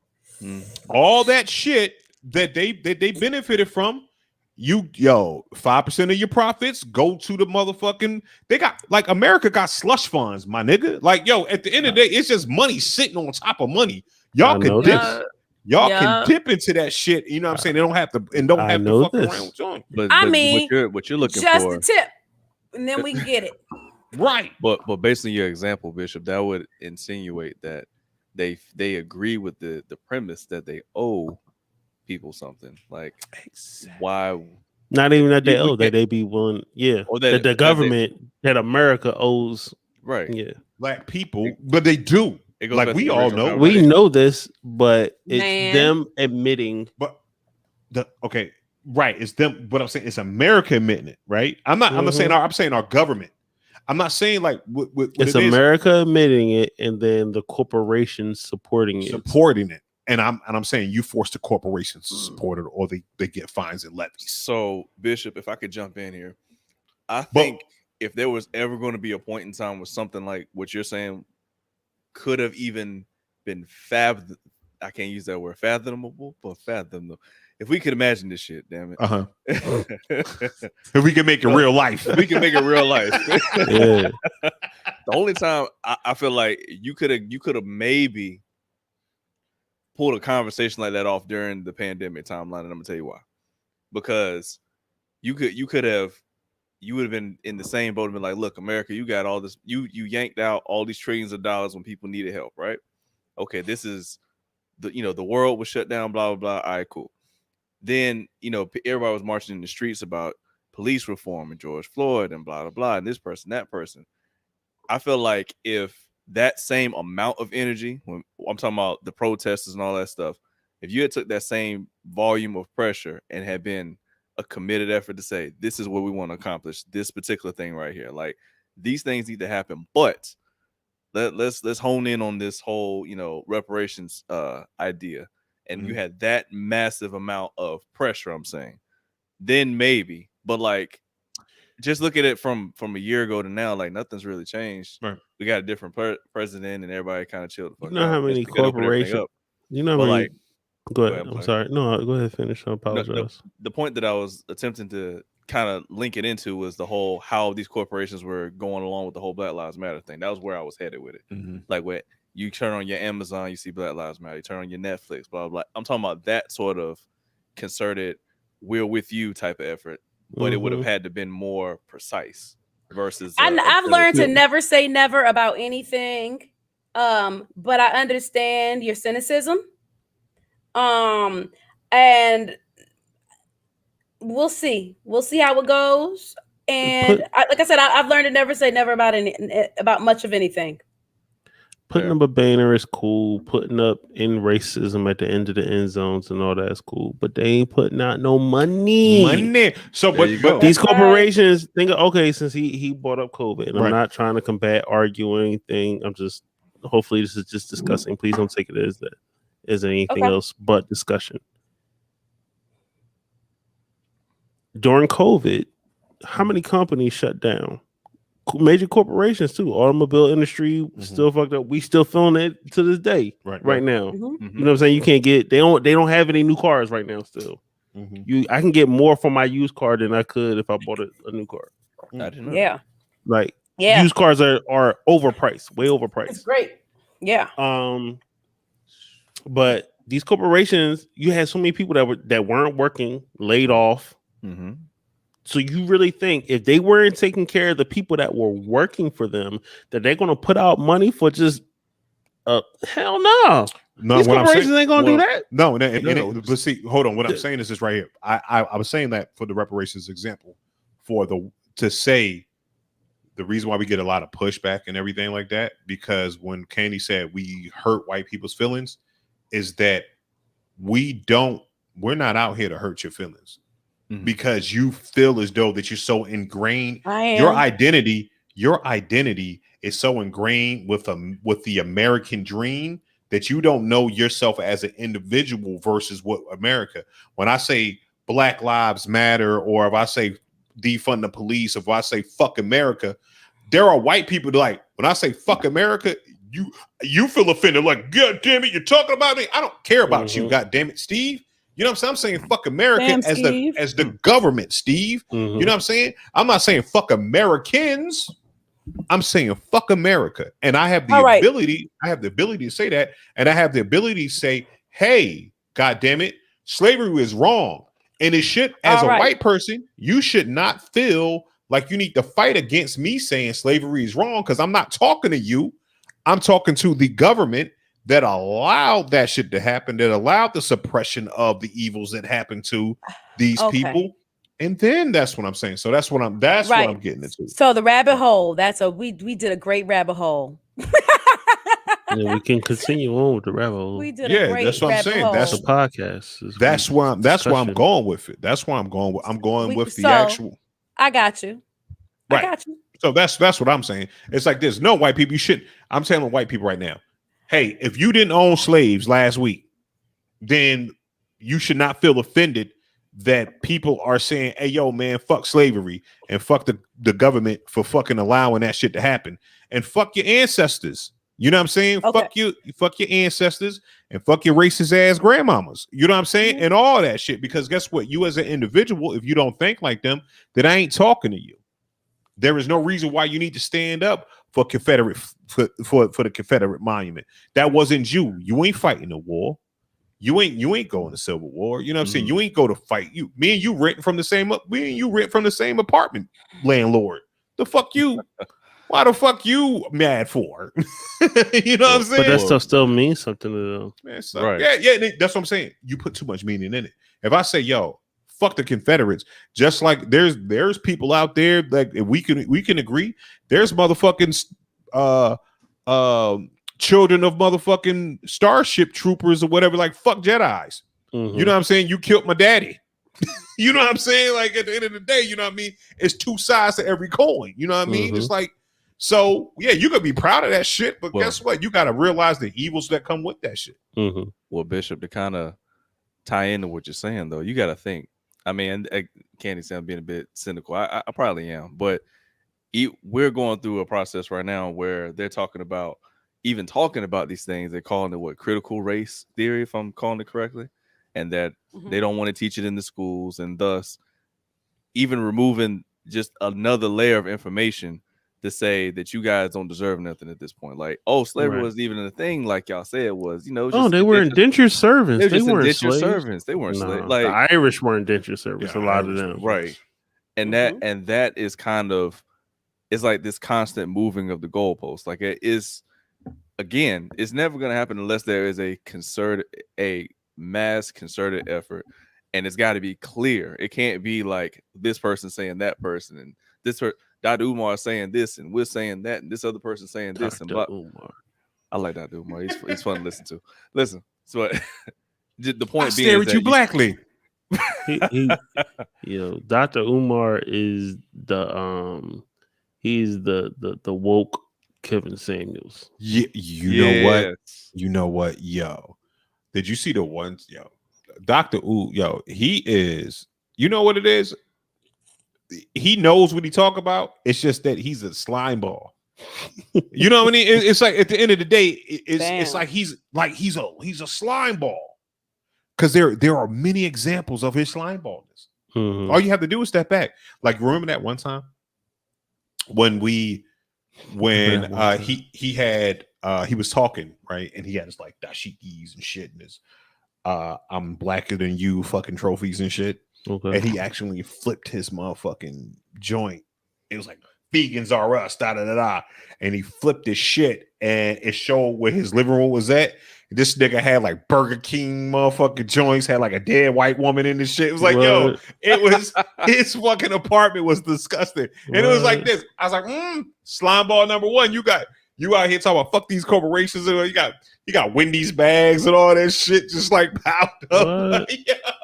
All that shit that they benefited from. 5% of your profits go to the motherfucking. They got, like, America got slush funds, my nigga. Like, at the end of the day, it's just money sitting on top of money. Y'all can dip. Y'all can dip into that shit. You know what I'm saying? They don't have to fuck around with joint. But what you're looking just for, the tip, and then we can get it. Right. But based on your example, Bishop, that would insinuate that they agree with the premise that they owe people something. Like, why? Not even that they owe, that they be willing, or that the government, that America owes, right? Yeah, black people, but they do. Like, we all know, we know this, but it's them admitting. But right, it's them. But I'm saying it's America admitting it, right? I'm not saying I'm saying our government. I'm not saying like it's America admitting it, and then the corporations supporting it. And I'm saying you force the corporations to support it, or they get fines and levies. So, Bishop, if I could jump in here, I think if there was ever going to be a point in time where something like what you're saying could have even been I can't use that word, fathomable, but fathomable. If we could imagine this shit, damn it. If we can make it real life. We can make it real life. Yeah. The only time I feel like you could have maybe pulled a conversation like that off during the pandemic timeline, and I'm gonna tell you why. Because you would have been in the same boat and been like, look, America, you got all this, you yanked out all these trillions of dollars when people needed help, right? Okay, this is the world was shut down, blah, blah, blah. All right, cool. Then, everybody was marching in the streets about police reform and George Floyd and blah, blah, blah, and this person, that person. I feel like if that same amount of energy, when I'm talking about the protesters and all that stuff, if you had took that same volume of pressure and had been a committed effort to say, this is what we want to accomplish, this particular thing right here, like these things need to happen, but let's hone in on this whole, reparations idea. And you had that massive amount of pressure, I'm saying, then maybe, but like, just look at it from a year ago to now, like nothing's really changed. Right. We got a different president and everybody kind of chilled the fuck out. You know how many corporations, like, go ahead. I'm sorry. No, go ahead, finish. I apologize. The point that I was attempting to kind of link it into was the whole how these corporations were going along with the whole Black Lives Matter thing. That was where I was headed with it. Like, what you turn on your Amazon, you see Black Lives Matter. You turn on your Netflix, blah, blah, blah. I'm talking about that sort of concerted, we're with you type of effort, but it would have had to been more precise versus. I've learned to never say never about anything, but I understand your cynicism. And we'll see how it goes. And like I said, I've learned to never say never about much of anything. Putting up a banner is cool. Putting up in racism at the end of the end zones and all that's cool. But they ain't putting out no money. So, but these corporations think, okay, since he brought up COVID, and I'm not trying to combat, argue or anything. I'm just, hopefully this is just discussing. Please don't take it as anything else but discussion. During COVID, how many companies shut down? Major corporations too. Automobile industry still fucked up. We still feeling it to this day. Right now. You know what I'm saying? You can't get. They don't have any new cars right now. Still, I can get more for my used car than I could if I bought a new car. I didn't know. Like used cars are overpriced, way overpriced. It's great. Yeah. But these corporations, you had so many people that weren't working, laid off. So you really think if they weren't taking care of the people that were working for them, that they're going to put out money for just hell no. No, these corporations ain't going to do that. No, but see, hold on. What I'm saying is this right here. I was saying that for the reparations example, to say the reason why we get a lot of pushback and everything like that, because when Candy said we hurt white people's feelings, is that we're not out here to hurt your feelings. Because you feel as though that you're so ingrained. Your identity is so ingrained with the American dream that you don't know yourself as an individual versus what America. When I say Black Lives Matter, or if I say defund the police, if I say fuck America, there are white people like, when I say fuck America, you feel offended. Like, God damn it, you're talking about me. I don't care about you. God damn it, Steve. You know what I'm saying? I'm saying fuck America as the government, Steve. You know what I'm saying? I'm not saying fuck Americans. I'm saying fuck America. And I have the ability, to say that. And I have the ability to say, hey, God damn it, slavery is wrong. And it should, as a white person, you should not feel like you need to fight against me saying slavery is wrong, because I'm not talking to you. I'm talking to the government that allowed that shit to happen, that allowed the suppression of the evils that happened to these people. And then that's what I'm saying. So that's what I'm getting into. So the rabbit hole, we did a great rabbit hole. Yeah, we can continue on with the rabbit hole. We did a great that's what I'm saying. Hole. That's the podcast. That's why I'm going with it. That's why I'm going with the actual. I got you. Right. I got you. So that's what I'm saying. It's like this. No, white people, you should. I'm telling white people right now, hey, if you didn't own slaves last week, then you should not feel offended that people are saying, hey, yo, man, fuck slavery and fuck the government for fucking allowing that shit to happen, and fuck your ancestors. You know what I'm saying? Okay. Fuck your ancestors and fuck your racist ass grandmamas. You know what I'm saying? And all that shit. Because guess what? You as an individual, if you don't think like them, then I ain't talking to you. There is no reason why you need to stand up for Confederate for the Confederate monument. That wasn't you. You ain't fighting the war. You ain't going to Civil War. You know what I'm saying? You ain't go to fight. Me and you renting from the same apartment landlord. The fuck you? Why the fuck you mad for? You know what I'm saying? But that stuff still means something to them. Man, right. Yeah, that's what I'm saying. You put too much meaning in it. If I say, yo, fuck the Confederates, just like there's people out there, like, if we can agree, there's motherfucking children of motherfucking Starship Troopers or whatever, like, fuck Jedis. You know what I'm saying? You killed my daddy. You know what I'm saying? Like, at the end of the day, you know what I mean? It's two sides to every coin. You know what I mean? It's like, so yeah, you could be proud of that shit, but guess what? You got to realize the evils that come with that shit. Well, Bishop, to kind of tie into what you're saying, though, you got to think. I mean, Candy said I'm being a bit cynical. I probably am, but we're going through a process right now where they're talking about these things. They're calling it critical race theory, if I'm calling it correctly, and that they don't want to teach it in the schools, and thus even removing just another layer of information to say that you guys don't deserve nothing at this point. Like, slavery wasn't even a thing like y'all said it was. You know, they were indentured servants. They weren't indentured servants. They weren't slaves. Like, the Irish were indentured servants. A lot of them, right? And that is kind of, it's like this constant moving of the goalposts. Like, it is, again, it's never going to happen unless there is a mass concerted effort, and it's got to be clear. It can't be like this person saying that person, and this Dr. Umar saying this, and we're saying that, and this other person saying this, and blah. I like that dude more. He's fun to listen to. Listen, so the point I being stare is at you blackly. Dr. Umar is he's the woke Kevin Samuels. Yeah, you know what, yo. Did you see the ones, yo? Dr. Yo, he is, you know what it is? He knows what he talk about. It's just that he's a slime ball. You know what I mean? It's like at the end of the day, it's like he's a slime ball. Because there are many examples of his slime ballness. Mm-hmm. All you have to do is step back. Like, remember that one time when he was talking, right? And he had his like dashikis and shit and his I'm blacker than you fucking trophies and shit. Okay. And he actually flipped his motherfucking joint. It was like, vegans are us, da-da-da-da. And he flipped his shit and it showed where his living room was at. This nigga had like Burger King motherfucking joints, had like a dead white woman in this shit. It was like, yo, it was his fucking apartment was disgusting. And it was like this. I was like, slime ball number one. You out here talking about fuck these corporations. And you got Wendy's bags and all that shit just like piled up. Like,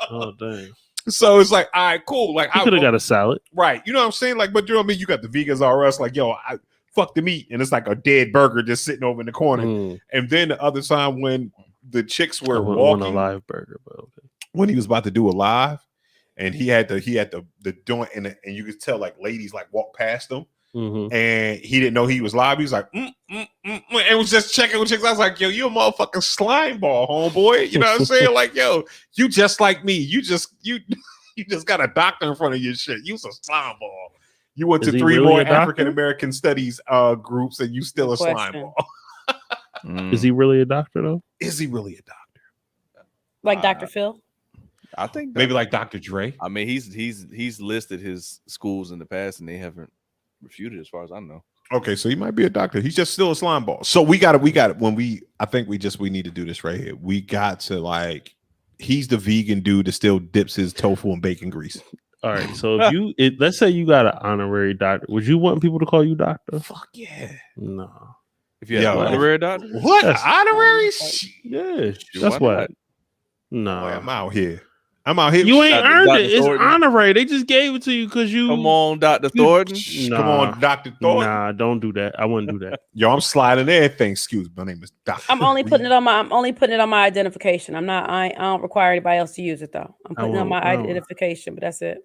oh dang. So it's like, all right, cool. Like I could have got a salad. Right. You know what I'm saying? Like, but you know what I mean? You got the vegans are us, like, yo, fuck the meat, and it's like a dead burger just sitting over in the corner. And then the other time when the chicks were walking, a live burger, but okay. When he was about to do a live, and he had the joint, and you could tell like ladies like walk past him, and he didn't know he was live. He was like, and was just checking with chicks. I was like, yo, you a motherfucking slime ball, homeboy. You know what I'm saying? Like, yo, you just like me. You just got a doctor in front of your shit. You's a slime ball. You went to 3 more African American studies groups, and you still a slime ball. Is he really a doctor though? Is he really a doctor? Like Dr. Phil? I think maybe like Dr. Dre. I mean, he's listed his schools in the past, and they haven't refuted, as far as I know. Okay, so he might be a doctor. He's just still a slime ball. So we got it. I think we need to do this right here. We got to like, he's the vegan dude that still dips his tofu in bacon grease. All right, so let's say you got an honorary doctor, would you want people to call you doctor? Fuck yeah. No. If you have an honorary doctor? What? Honorary? Yeah. That's what. No. I'm out here. You ain't earned it. It's honorary. They just gave it to you because you. Come on, Dr. Thornton. Come on, Dr. Thornton. Nah, don't do that. I wouldn't do that. Yo, I'm sliding everything. Excuse me. My name is Dr. I'm only putting it on my identification. I don't require anybody else to use it though. I'm putting it on my identification, but that's it.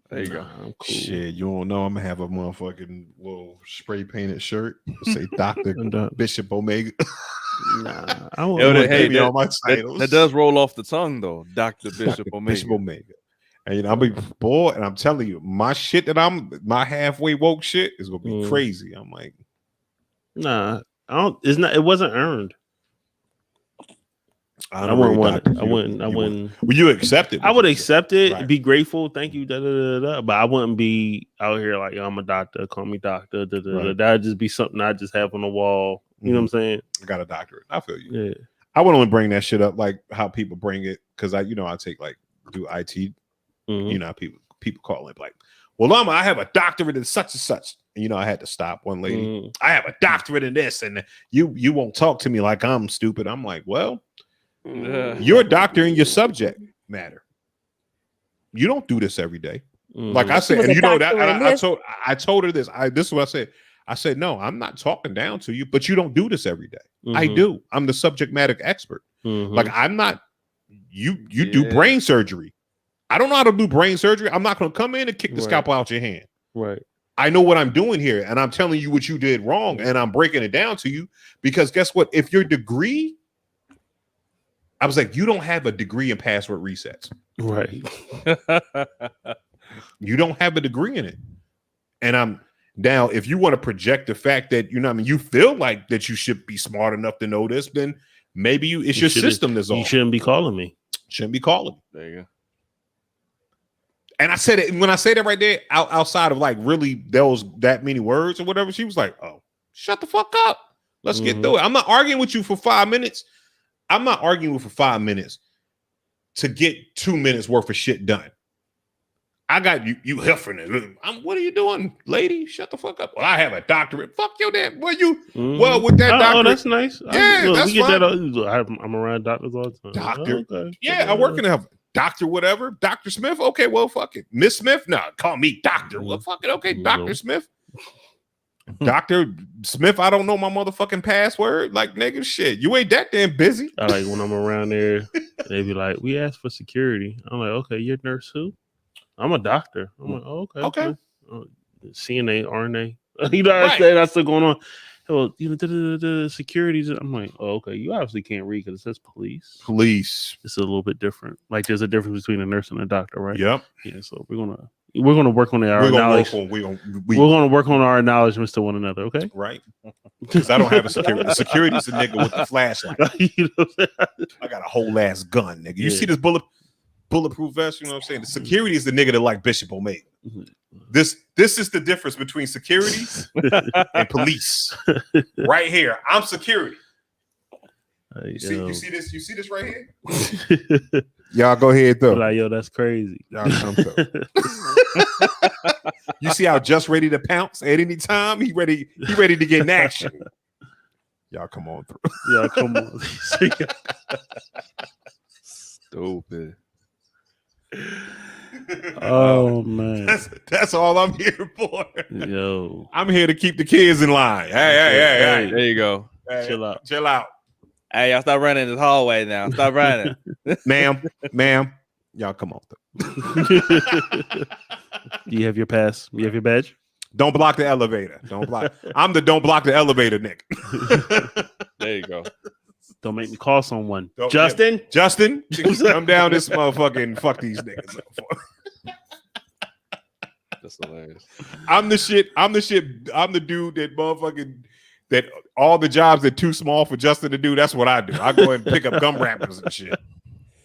There you go. Cool. Shit, you don't know I'm gonna have a motherfucking little spray painted shirt. Say Dr. Bishop Omega. Nah, I won't. Hey, on my titles. That does roll off the tongue though, Dr. Bishop Omega. Bishop Omega. And I'll be bored, and I'm telling you, my shit my halfway woke shit is gonna be crazy. I'm like, nah, it wasn't earned. I wouldn't want it. I wouldn't. Will you accept it? I would accept it. Right. Be grateful. Thank you. But I wouldn't be out here like, yo, I'm a doctor. Call me doctor. Right. That'd just be something I just have on the wall. You know what I'm saying? I got a doctorate. I feel you. Yeah. I would only bring that shit up like how people bring it because I take like do IT. You know, people call it like, well, I have a doctorate in such and such. And, I had to stop one lady. I have a doctorate in this, and you won't talk to me like I'm stupid. I'm like, well. You're a doctor in your subject matter. You don't do this every day. Like I said, and you know that I told her this. This is what I said. I said, no, I'm not talking down to you, but you don't do this every day. I do. I'm the subject matter expert. Like I'm not. You do brain surgery. I don't know how to do brain surgery. I'm not going to come in and kick the scalpel out your hand. Right. I know what I'm doing here, and I'm telling you what you did wrong, and I'm breaking it down to you because guess what? If your degree. I was like, you don't have a degree in password resets. Right. You don't have a degree in it. And I'm now, if you want to project the fact that, you feel like that you should be smart enough to know this, then maybe it's your system that's off. You shouldn't be calling me. Shouldn't be calling me. There you go. And I said it when I say that right there, outside of like really that many words or whatever, she was like, oh, shut the fuck up. Let's get through it. I'm not arguing with you for 5 minutes. I'm not arguing for 5 minutes to get 2 minutes worth of shit done. I got you huffing. What are you doing, lady? Shut the fuck up. Well, I have a doctorate. Fuck your damn. Well, with that doctorate. Oh, that's nice. Yeah, that's we get fine. that. I'm around doctors all the time. Doctor. Oh, okay. Yeah, I work in a doctor, whatever. Dr. Smith. Okay, well, fuck it. Miss Smith? No, call me doctor. Well, fuck it. Okay, Dr. Smith. Dr. Smith, I don't know my motherfucking password. Like, nigga, shit. You ain't that damn busy. I like when I'm around there, they be like, we asked for security. I'm like, okay, you're a nurse who? I'm a doctor. I'm like, oh, okay. CNA, RNA. You know what I'm saying? That's still going on. Well, the securities. I'm like, oh, okay. You obviously can't read because it says police. Police. It's a little bit different. Like, there's a difference between a nurse and a doctor, right? Yep. Yeah. So we're gonna work on our knowledge. We're gonna work on our acknowledgments to one another. Okay. Right. Because I don't have a security. The security's a nigga with the flashlight. I got a whole ass gun, nigga. You see this bulletproof vest? You know what I'm saying? The security is the nigga that like Bishop Omega. This is the difference between security and police. Right here, I'm security. You see this? You see this right here? Y'all go ahead though. Like, yo, that's crazy. Y'all come through. You see how just ready to pounce at any time? He ready to get in action. Y'all come on through. Y'all come on. Stupid. Oh man, that's all I'm here for. Yo, I'm here to keep the kids in line. Hey. There you go. Hey, chill out. Hey, y'all stop running this hallway now. Stop running. ma'am. Y'all come on. Do you have your pass? You have your badge? Don't block the elevator. Don't block. I'm the don't block the elevator, Nick. There you go. Don't make me call someone. Justin, come down this motherfucking fuck these niggas. That's hilarious. I'm the shit. I'm the dude that motherfucking that all the jobs that too small for Justin to do. That's what I do. I go and pick up gum wrappers and shit.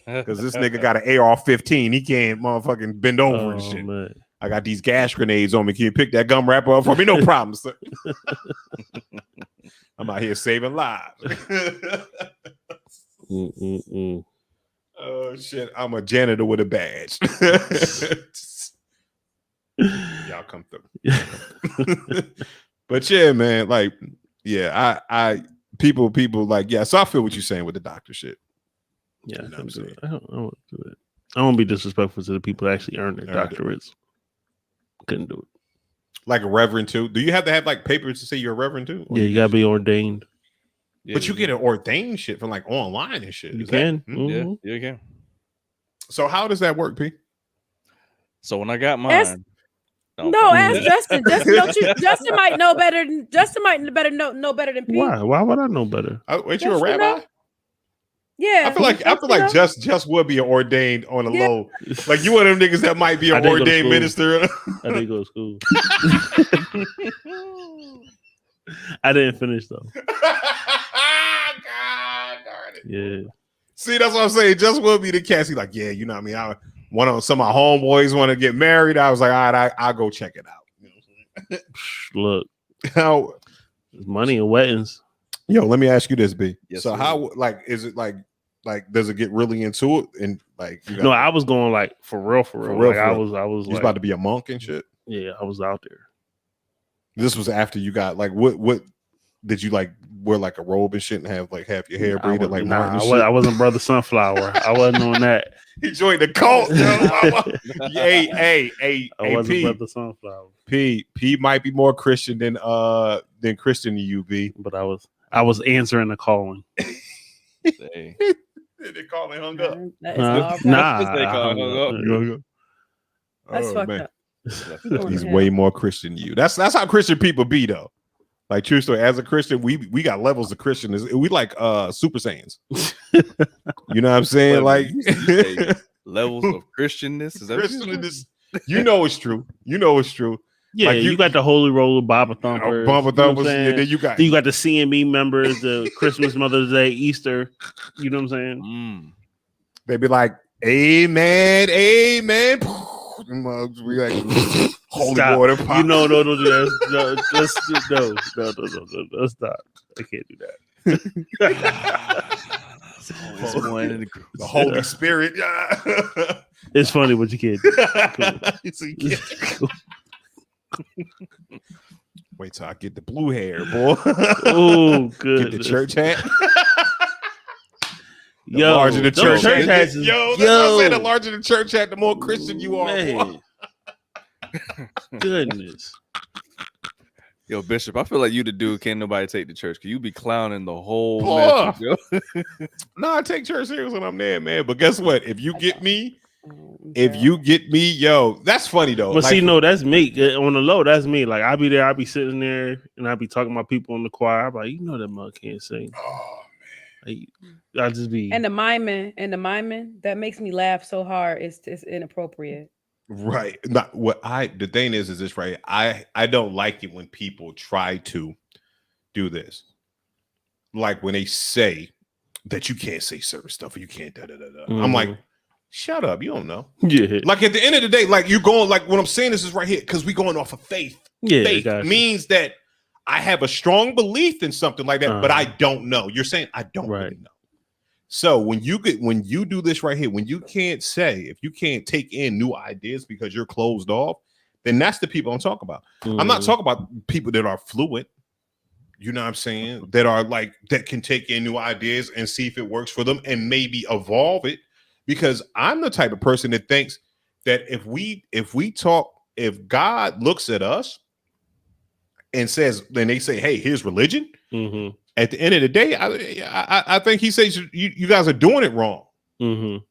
Because this nigga got an AR-15. He can't motherfucking bend over and shit. Man. I got these gas grenades on me. Can you pick that gum wrapper up for me? No problem, sir. I'm out here saving lives. Oh shit! I'm a janitor with a badge. Y'all come through. But yeah, man, like, yeah, I people like, yeah. So I feel what you're saying with the doctor shit. Yeah, you know I don't do it. I won't be disrespectful to the people that actually earn their doctorates. Couldn't do it. Like a reverend too. Do you have to have like papers to say you're a reverend too? Yeah, you gotta be ordained. But you get an ordained shit from like online and shit. You can. Yeah, you can. So how does that work, P? So when I got mine, ask Justin. Justin might know better. Justin might know better than P. Why? Why would I know better? Ain't you a rabbi? Yeah, I feel like just would be ordained on a low. Like you one of them niggas that might be an ordained minister. I didn't go to school. I didn't finish though. God darn it. Yeah. See, that's what I'm saying. Just will be the cast. He's like, yeah, you know what I mean. Some of my homeboys want to get married. I was like, all right, I'll go check it out. You know Look, how money and weddings. Yo, let me ask you this, B. Yes, so how is it like does it get really into it and like no, I was going like for real. Like, I was you was about to be a monk and shit. Yeah, I was out there. This was after you got like what did you like wear like a robe and shit and have like half your hair braided like Martin? I wasn't Brother Sunflower. I wasn't on that. He joined the cult. Hey, I wasn't P, Brother Sunflower. P might be more Christian than Christian to you, B. But I was answering the calling. Hey. They call and hung up. Nah, they hung up. That's fucked up. He's way more Christian than you. That's how Christian people be though. Like true story. As a Christian, we got levels of Christian. We like Super Saiyans. You know what I'm saying? Like levels of Christianness. Is that Christianness? You know it's true. Yeah, like you got the Holy Roller, Baba Thumpers. Baba Thumpers. Yeah, then you got the CME members, the Christmas, Mother's Day, Easter. You know what I'm saying? They be like, "Amen, amen." We like holy stop. water. Pop. You know, no, stop. I can't do that. The Holy Spirit. It's funny, but you can't. Wait till I get the blue hair, boy. Oh, good. Get the church hat. The larger the church hat. That's what I say. The larger the church hat, the more Christian you are. Man. Goodness. Yo, Bishop, I feel like you the dude can't nobody take to church because you be clowning the whole message, yo. No, I take church serious when I'm there, man. But guess what? If you get me, yo, that's funny though. But see, no, that's me. On the low, that's me. Like, I'll be there, I'll be sitting there, and I'll be talking about people in the choir. I'm like, that mug can't sing. Oh, man. I'll just be. And the miming, that makes me laugh so hard. It's inappropriate. Right. Not what the thing is this right. I don't like it when people try to do this. Like when they say that you can't say certain stuff or you can't I'm like, shut up, you don't know. Yeah. Like at the end of the day, like you're going, like what I'm saying is right here, because we're going off of faith. Yeah. Faith means that I have a strong belief in something like that, but I don't know. You're saying I don't really know. So when you do this right here, when you can't say, if you can't take in new ideas because you're closed off, then that's the people I'm talking about. I'm not talking about people that are fluent. You know what I'm saying? That are like, that can take in new ideas and see if it works for them and maybe evolve it. Because I'm the type of person that thinks that if God looks at us and says, then they say, hey, here's religion. At the end of the day, I think he says you guys are doing it wrong. I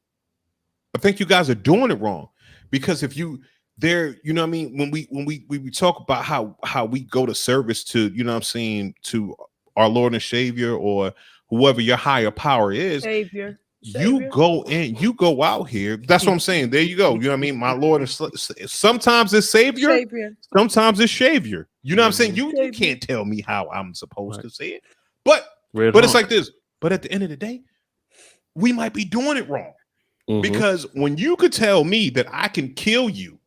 think you guys are doing it wrong because if you there, you know what I mean, when we talk about how we go to service to, you know what I'm saying, to our Lord and Savior or whoever your higher power is, Savior. You go in, you go out here. That's what I'm saying. There you go. You know what I mean? My Lord and sometimes it's Savior. Sometimes it's Savior. You know what I'm saying? You can't tell me how I'm supposed to say it. But it's like this. But at the end of the day, we might be doing it wrong. Because when you could tell me that I can kill you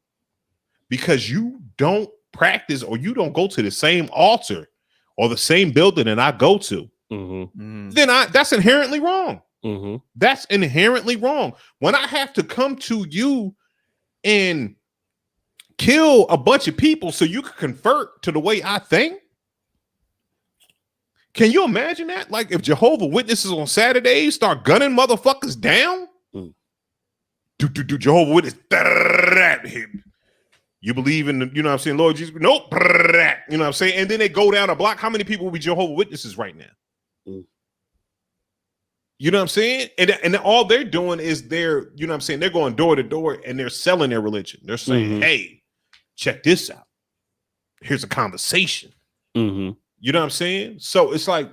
because you don't practice or you don't go to the same altar or the same building that I go to, then that's inherently wrong. That's inherently wrong. When I have to come to you and kill a bunch of people so you can convert to the way I think. Can you imagine that? Like if Jehovah Witnesses on Saturdays start gunning motherfuckers down? Do Jehovah Witness. You believe in the, you know what I'm saying, Lord Jesus? Nope. You know what I'm saying? And then they go down a block. How many people will be Jehovah Witnesses right now? You know what I'm saying? And all they're doing is they're, you know what I'm saying, they're going door to door and they're selling their religion. They're saying, hey, check this out. Here's a conversation. You know what I'm saying? So it's like,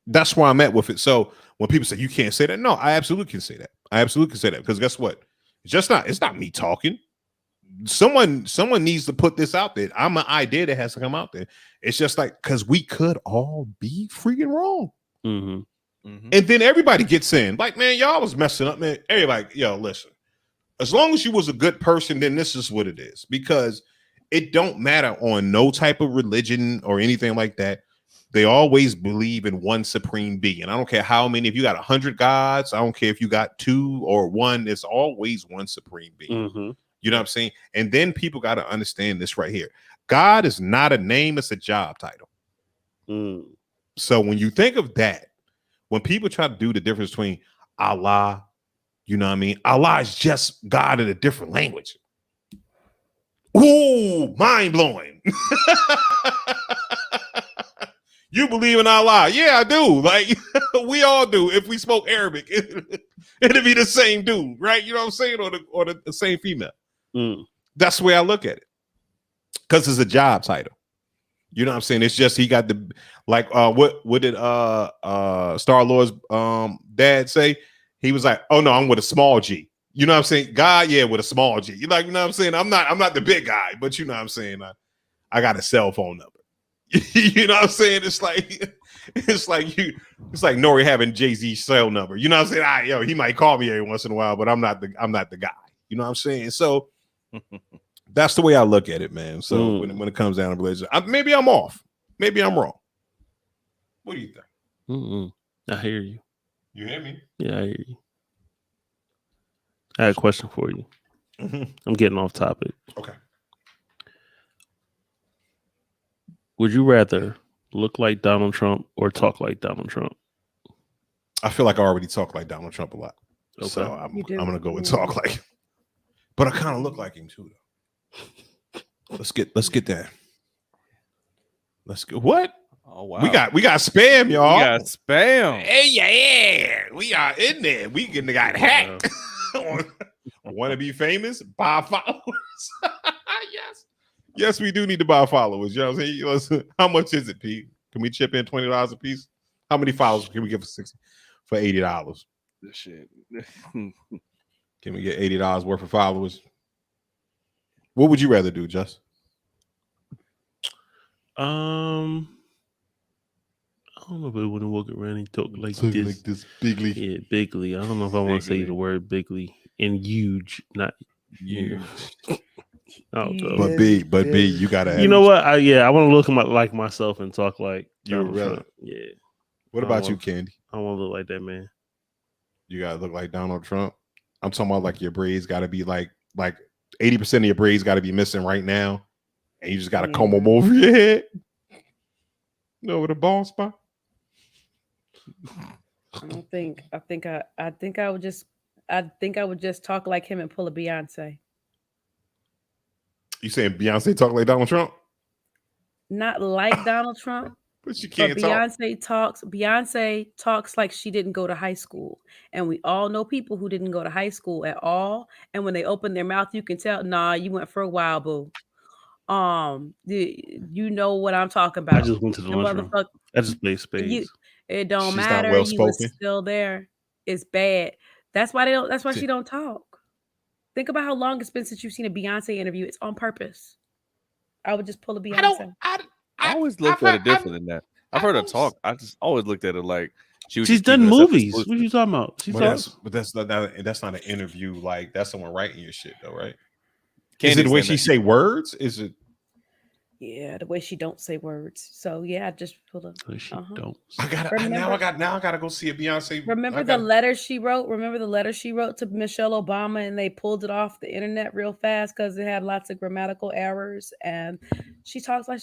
that's where I'm at with it. So when people say you can't say that, no, I absolutely can say that. I absolutely can say that because guess what? It's not me talking. Someone needs to put this out there. I'm an idea that has to come out there. It's just like, because we could all be freaking wrong. And then everybody gets in. Like, man, y'all was messing up, man. Everybody, yo, listen. As long as you was a good person, then this is what it is. Because it don't matter on no type of religion or anything like that. They always believe in one supreme being. I don't care how many. If you got 100 gods, I don't care if you got 2 or 1. It's always one supreme being. You know what I'm saying? And then people got to understand this right here. God is not a name. It's a job title. So when you think of that, when people try to do the difference between Allah, you know what I mean? Allah is just God in a different language. Ooh, mind blowing. You believe in Allah? Yeah, I do. Like we all do. If we spoke Arabic, it'd be the same dude, right? You know what I'm saying? Or the same female. That's the way I look at it. Because it's a job title. You know what I'm saying? It's just he got the like what did Star-Lord's dad say? He was like, "Oh no, I'm with a small G." You know what I'm saying? God, yeah, with a small G. You like, you know what I'm saying? I'm not the big guy, but you know what I'm saying? I got a cell phone number. You know what I'm saying? It's like Nori having Jay-Z's cell number. You know what I'm saying? He might call me every once in a while, but I'm not the guy. You know what I'm saying? So that's the way I look at it, man. So when it comes down to religion, maybe I'm off. Maybe I'm wrong. What do you think? I hear you. You hear me? Yeah, I hear you. I had a question for you. I'm getting off topic. Okay. Would you rather look like Donald Trump or talk like Donald Trump? I feel like I already talk like Donald Trump a lot. Okay. So I'm gonna go and talk like him. But I kind of look like him too, though. Let's get that. Let's go. What? Oh wow. We got spam, y'all. We got spam. Hey, yeah. We are in there. We got hacked. Want to be famous? Buy followers. Yes, we do need to buy followers. You know what I'm saying? Listen, how much is it, Pete? Can we chip in $20 a piece? How many followers can we get for $80? This shit. Can we get $80 worth of followers? What would you rather do, Just? I don't know if I want to walk around and talk like this bigly. Yeah, bigly. I don't know if I want to say the word bigly and huge, not huge. I don't know. But B, you gotta. You know what? I want to look like myself and talk like you. Really? Yeah. What about you, Candy? I want to look like that man. You gotta look like Donald Trump. I'm talking about like your braids got to be like 80% of your braids got to be missing right now, and you just got to comb them over your head. You know, with a bald spot. I think I would just talk like him and pull a Beyonce. You saying Beyonce talk like Donald Trump? Not like Donald Trump. But she can't Beyonce talks like she didn't go to high school. And we all know people who didn't go to high school at all. And when they open their mouth, you can tell, nah, you went for a while, boo. You know what I'm talking about. I just went to the lunchroom. I just played spades. It don't She's matter. Not well you were spoken. still there. It's bad. That's why she don't talk. Think about how long it's been since you've seen a Beyonce interview. It's on purpose. I would just pull a Beyonce. I always looked at it different than that. I've heard her talk. I just always looked at it like she's done movies. What are you talking about? That's not an interview. Like that's someone writing your shit, though, right? Candy's is it the way she say words? Is it? Yeah, the way she don't say words. So yeah, I just pull up. She don't. I gotta go see a Beyonce. Remember the letter she wrote? Remember the letter she wrote to Michelle Obama, and they pulled it off the internet real fast because it had lots of grammatical errors, and she talks like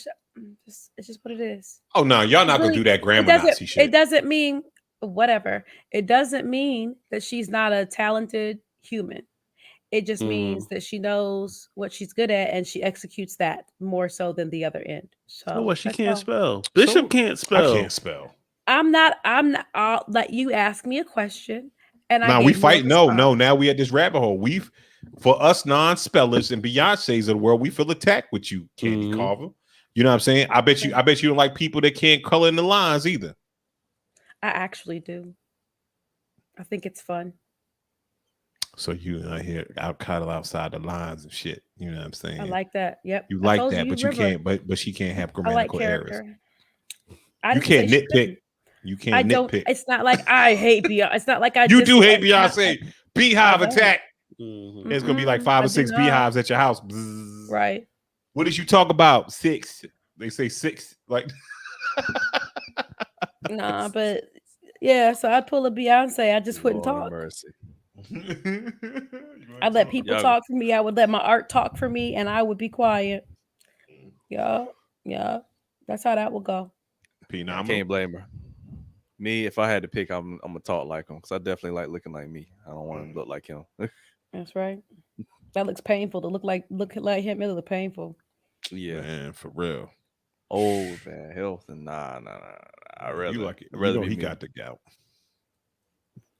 it's just what it is. Oh no, y'all not gonna do that grammar Nazi shit. It doesn't mean whatever. It doesn't mean that she's not a talented human. It just means that she knows what she's good at and she executes that more so than the other end. So what? She can't spell. Bishop can't spell. I can't spell. I'm not. I'll let you ask me a question, and now we fight. No. Now we at this rabbit hole. For us non-spellers and Beyonces of the world, we feel attacked with you, Candy Carver. You know what I'm saying? I bet you don't like people that can't color in the lines either. I actually do. I think it's fun. So you out here out cuddle outside the lines and shit. You know what I'm saying? I like that. Yep. You like that, but you can't. But she can't have grammatical errors. You can't nitpick. You can't nitpick. It's not like I hate Beyonce. It's not like I. You do hate Beyonce. Beehive attack. There's gonna be like 5 or 6 beehives at your house. Bzzz. Right. What did you talk about? 6. They say 6. Like. Nah, but yeah. So I'd pull a Beyonce. I just wouldn't talk. Mercy. I'd let people talk for me. I would let my art talk for me, and I would be quiet. Yeah. That's how that would go. I can't blame her. Me, if I had to pick, I'm gonna talk like him because I definitely like looking like me. I don't want to look like him. That's right. That looks painful to look like him. It looks painful. Yeah, man, for real. Oh, bad health and nah. I rather you like it. He got the gout.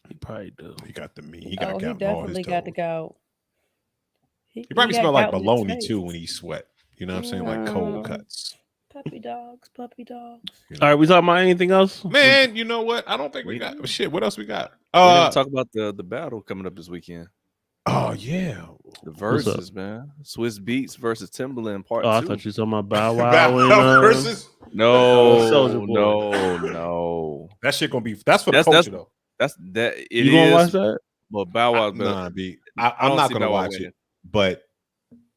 He probably do. He got the meat. He got gout. He definitely got the gout. He probably smell like bologna too when he sweat. You know what I'm saying? Like cold cuts. Puppy dogs. You know? All right, we talking about anything else? Man, you know what? I don't think we got shit. What else we got? We're gonna talk about the battle coming up this weekend. Oh yeah, the verses, man. Swiss Beats versus Timbaland Part 2. I thought you were talking about Bow Wow versus. No. That shit gonna be. That's for the culture though. You gonna watch that? Well, Bow Wow. I'm not gonna watch it. But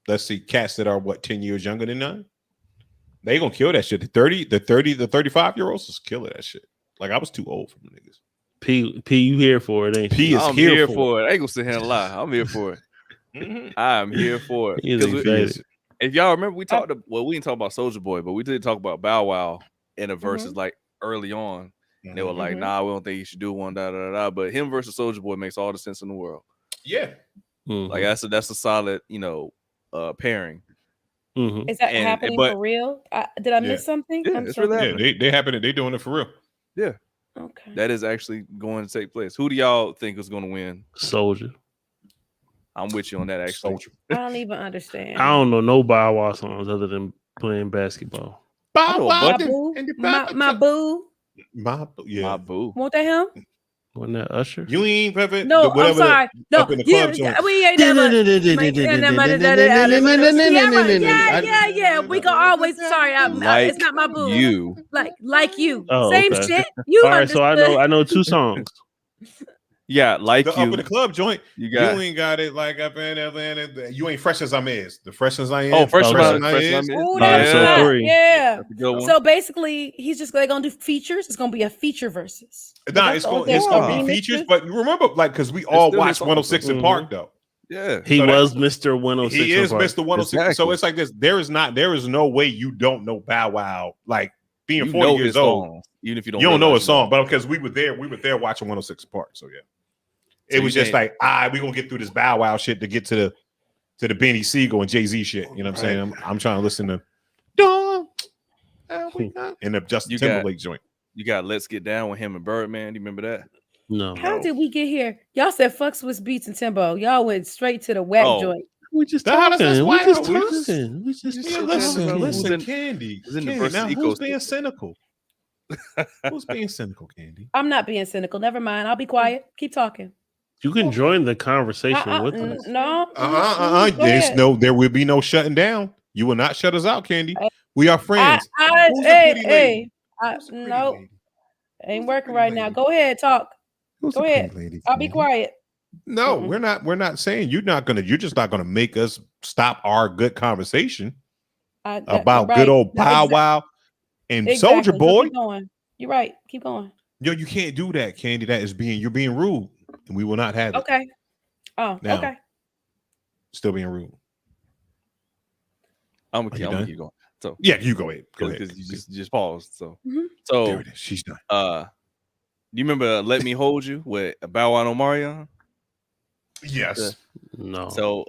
let's see, cats that are 10 years younger than 9. They gonna kill that shit. The 35-year-olds just kill that shit. Like I was too old for them niggas. P, you here for it, ain't you? P is I'm here for it. I ain't gonna sit here and lie. I'm here for it. I'm here for it. Because if y'all remember, we didn't talk about Soulja Boy, but we did talk about Bow Wow in the verses like early on. They were like, "Nah, we don't think you should do one." Da da da. But him versus Soulja Boy makes all the sense in the world. Yeah, like that's a solid, pairing. Is that happening for real? Did I miss something? Yeah, it's really happening. Yeah, they happening. They doing it for real. Yeah. Okay. That is actually going to take place. Who do y'all think is going to win? Soulja. I'm with you on that. Actually, I don't even understand. I don't know no Bow Wow songs other than playing basketball. My boo. My boo. Won't that him? Wasn't that Usher? You ain't perfect. No, I'm sorry. No, up in the club joint. We ain't never. Yeah. We can always. Sorry, it's not my boo. You like you. Oh, same okay. shit. You all right? So I know 2 songs. Yeah, like the you up in the club joint. You ain't got it like up in Atlanta. You ain't fresh as I'm is. The fresh as I am. Oh, fresh as I is. Ooh, so 3. Yeah. That's a good one. So basically, he's just gonna do features. It's gonna be a feature versus. Nah, it's gonna be features. But remember, because we all watched 106 in Park though. Yeah, he was Mr. 106. He is Mr. 106. Exactly. So it's like this. There is no way you don't know Bow Wow. Like being 40 know years old, songs, even if you don't know a song. But because we were there watching 106 Park. So yeah. It was just like, we're gonna get through this Bow Wow shit to get to the Benny Siegel and Jay-Z shit. You know what I'm saying? I'm trying to listen to in the Justin Timberlake joint. You got Let's Get Down with him and Birdman. Do you remember that? No. How did we get here? Y'all said fuck Swiss Beats and Timbo. Y'all went straight to the whack joint. We just talking. Listen, Candy. Now who's being cynical? Who's being cynical, Candy? I'm not being cynical. Never mind. I'll be quiet. Keep talking. You can join the conversation with us. No. There will be no shutting down. You will not shut us out, Candy. We are friends. No. Ain't working right now. Go ahead, talk. Go ahead. I'll be quiet. No, we're not saying you're just not gonna make us stop our good conversation about good old Bow Wow and Soulja Boy. You're right. Keep going. Yo, you can't do that, Candy. You're being rude, and we will not have it. Okay. Oh, now, okay. Still being rude. I'm gonna keep going. So yeah, you go ahead. Go ahead. Because you just paused. So there it is. She's done. Do you remember "Let Me Hold You" with Bow Wow and Omarion? Yes. No. So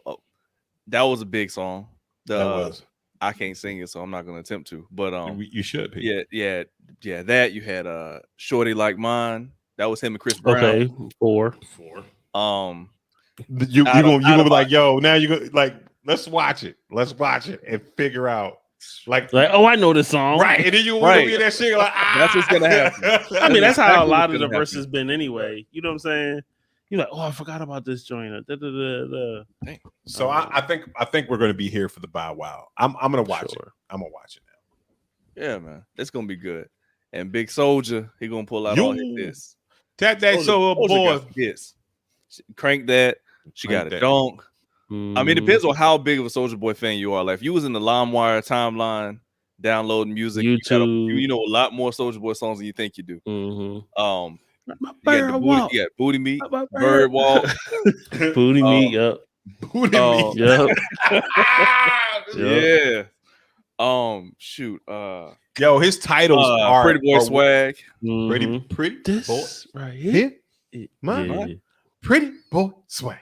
that was a big song. That was. I can't sing it, so I'm not gonna attempt to. But you should. Yeah. That you had "Shorty Like Mine." That was him and Chris Brown. Okay, 4. You gonna be like, yo, now you go like, let's watch it and figure out. Like, I know this song, right? And then you want to be that shit like, that's what's gonna happen. I mean, that's how a lot of the verses been anyway. You know what I'm saying? You're like, I forgot about this joint. So I think we're gonna be here for the Bow Wow. I'm gonna watch it. I'm gonna watch it now. Yeah, man, it's gonna be good. And Big Soulja, he gonna pull out all his hits. Tap that Soulja boy. Hits. Crank that. She got a donk. I mean, it depends on how big of a Soulja Boy fan you are. Like, if you was in the LimeWire timeline downloading music, YouTube, you know a lot more Soulja Boy songs than you think you do. Mm-hmm. You got Booty Meat, Bird Walk, Booty Meat, yep. Booty Meat, yep. Yeah. Shoot. Yo, his titles are Pretty Boy Swag. Pretty this boy right here. Pretty Boy Swag.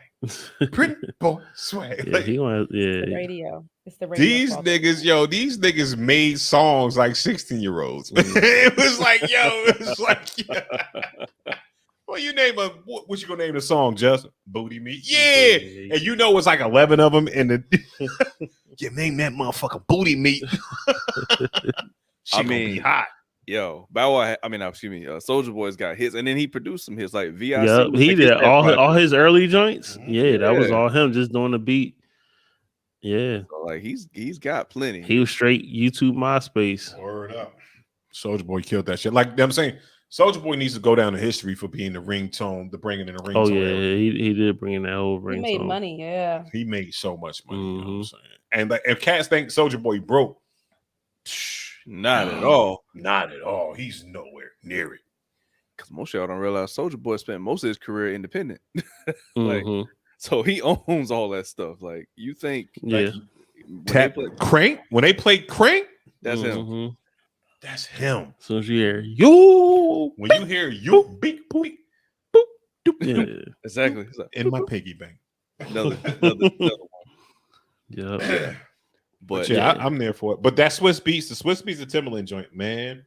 Pretty Boy Swag. Yeah, he wants, radio. It's the radio. These niggas made songs like 16-year-olds. It was like, well, you name what you gonna name the song, Justin? Booty Meat. Yeah. And you know it's like 11 of them in the you name that motherfucker Booty Meat. She gonna be hot. Yo, Bow Wow, Soulja Boy's got hits, and then he produced some hits like VIC. Yep, he did all his early joints. Yeah, that was all him just doing the beat. Yeah, so like he's got plenty. He was straight YouTube MySpace. Word up. Soulja Boy killed that shit. Like I'm saying, Soulja Boy needs to go down in history for being the ringtone, bringing in the ringtone. Oh yeah, he did bring in that whole ringtone. He made money. Yeah, he made so much money. You know what I'm saying? And like, if cats think Soulja Boy broke. Not at all. Not at all. He's nowhere near it. because most of y'all don't realize Soulja Boy spent most of his career independent. Like, so he owns all that stuff. Like, you think, yeah, when they play Crank, that's him. That's him. So you hear you, when you hear you, beep, beep, boop, doop, yeah, exactly. Like, in my piggy bank. Another one. Yeah. But yeah, I'm there for it. But that Swiss Beats, the Swiss Beats and Timberland joint, man.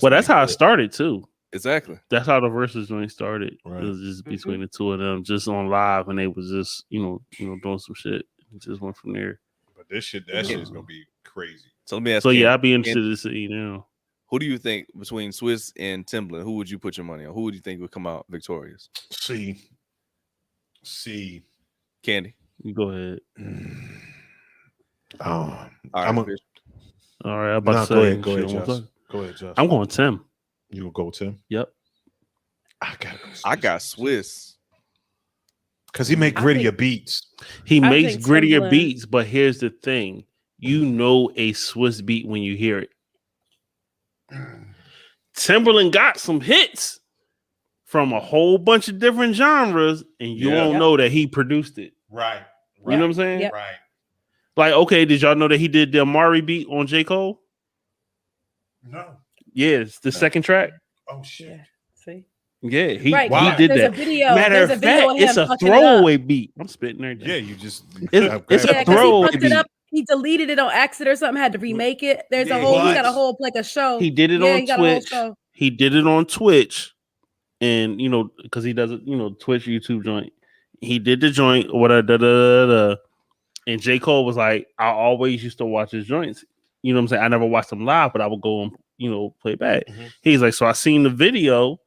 That's how it started too. Exactly. That's how the Versus joint started. Right. It was just between the two of them, just on live, and they was just doing some shit. It just went from there. But that shit is gonna be crazy. So let me ask. So yeah, I'd be interested to see now. Who do you think between Swiss and Timbaland? Who would you put your money on? Who would you think would come out victorious? See, Candy. You go ahead. All right. I'm about to say. Go ahead, Josh. I'm going Tim. You gonna go with Tim? Yep. I got Swiss. Because he make grittier beats. He makes grittier beats, but here's the thing. You know a Swiss beat when you hear it. Timberland got some hits from a whole bunch of different genres, and you don't know that he produced it. Right. You know what I'm saying? Yep. Right. Like, okay, did y'all know that he did the Amari beat on J. Cole? No. Yeah, it's the second track. Oh shit. Yeah. See? Yeah, he There's did that. A video, Matter of fact, it's a throwaway beat. I'm spitting there. Yeah, you just it's a throwaway beat. He deleted it on accident or something, had to remake it. There's a whole, he got a whole, like a show. He did it on Twitch. He did it on Twitch. And, because he does it, Twitch, YouTube joint. He did the joint, whatever, and J. Cole was like, I always used to watch his joints. You know what I'm saying? I never watched them live, but I would go and, play back. He's like, so I seen the video.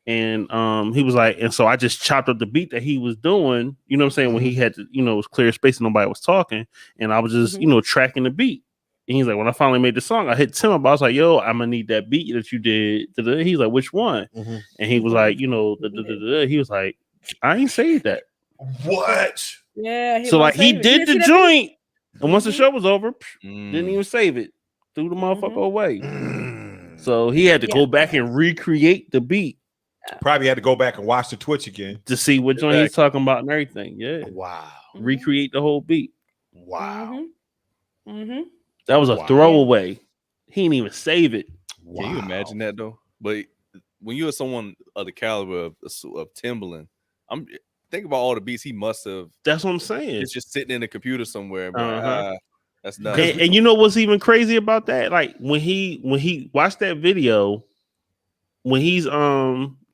And he was like, and so I just chopped up the beat that he was doing, you know what I'm saying, when he had to, it was clear space and nobody was talking. And I was just, tracking the beat. And he's like, when I finally made the song, I hit Tim up. I was like, yo, I'm gonna need that beat that you did. He's like, which one? And he was like, he was like, I ain't saved that. What? Yeah. So like he did the joint, and once the show was over, didn't even save it. Threw the motherfucker away. So he had to go back and recreate the beat. Probably had to go back and watch the Twitch again to see what joint he's talking about and everything. Yeah. Wow. Recreate the whole beat. Wow. That was a throwaway. He didn't even save it. Wow. Can you imagine that though? But when you're someone of the caliber of Timbaland, think about all the beats he must have. That's what I'm saying. It's just sitting in a computer somewhere. But, that's nuts. And you know what's even crazy about that? Like when he watched that video, when he's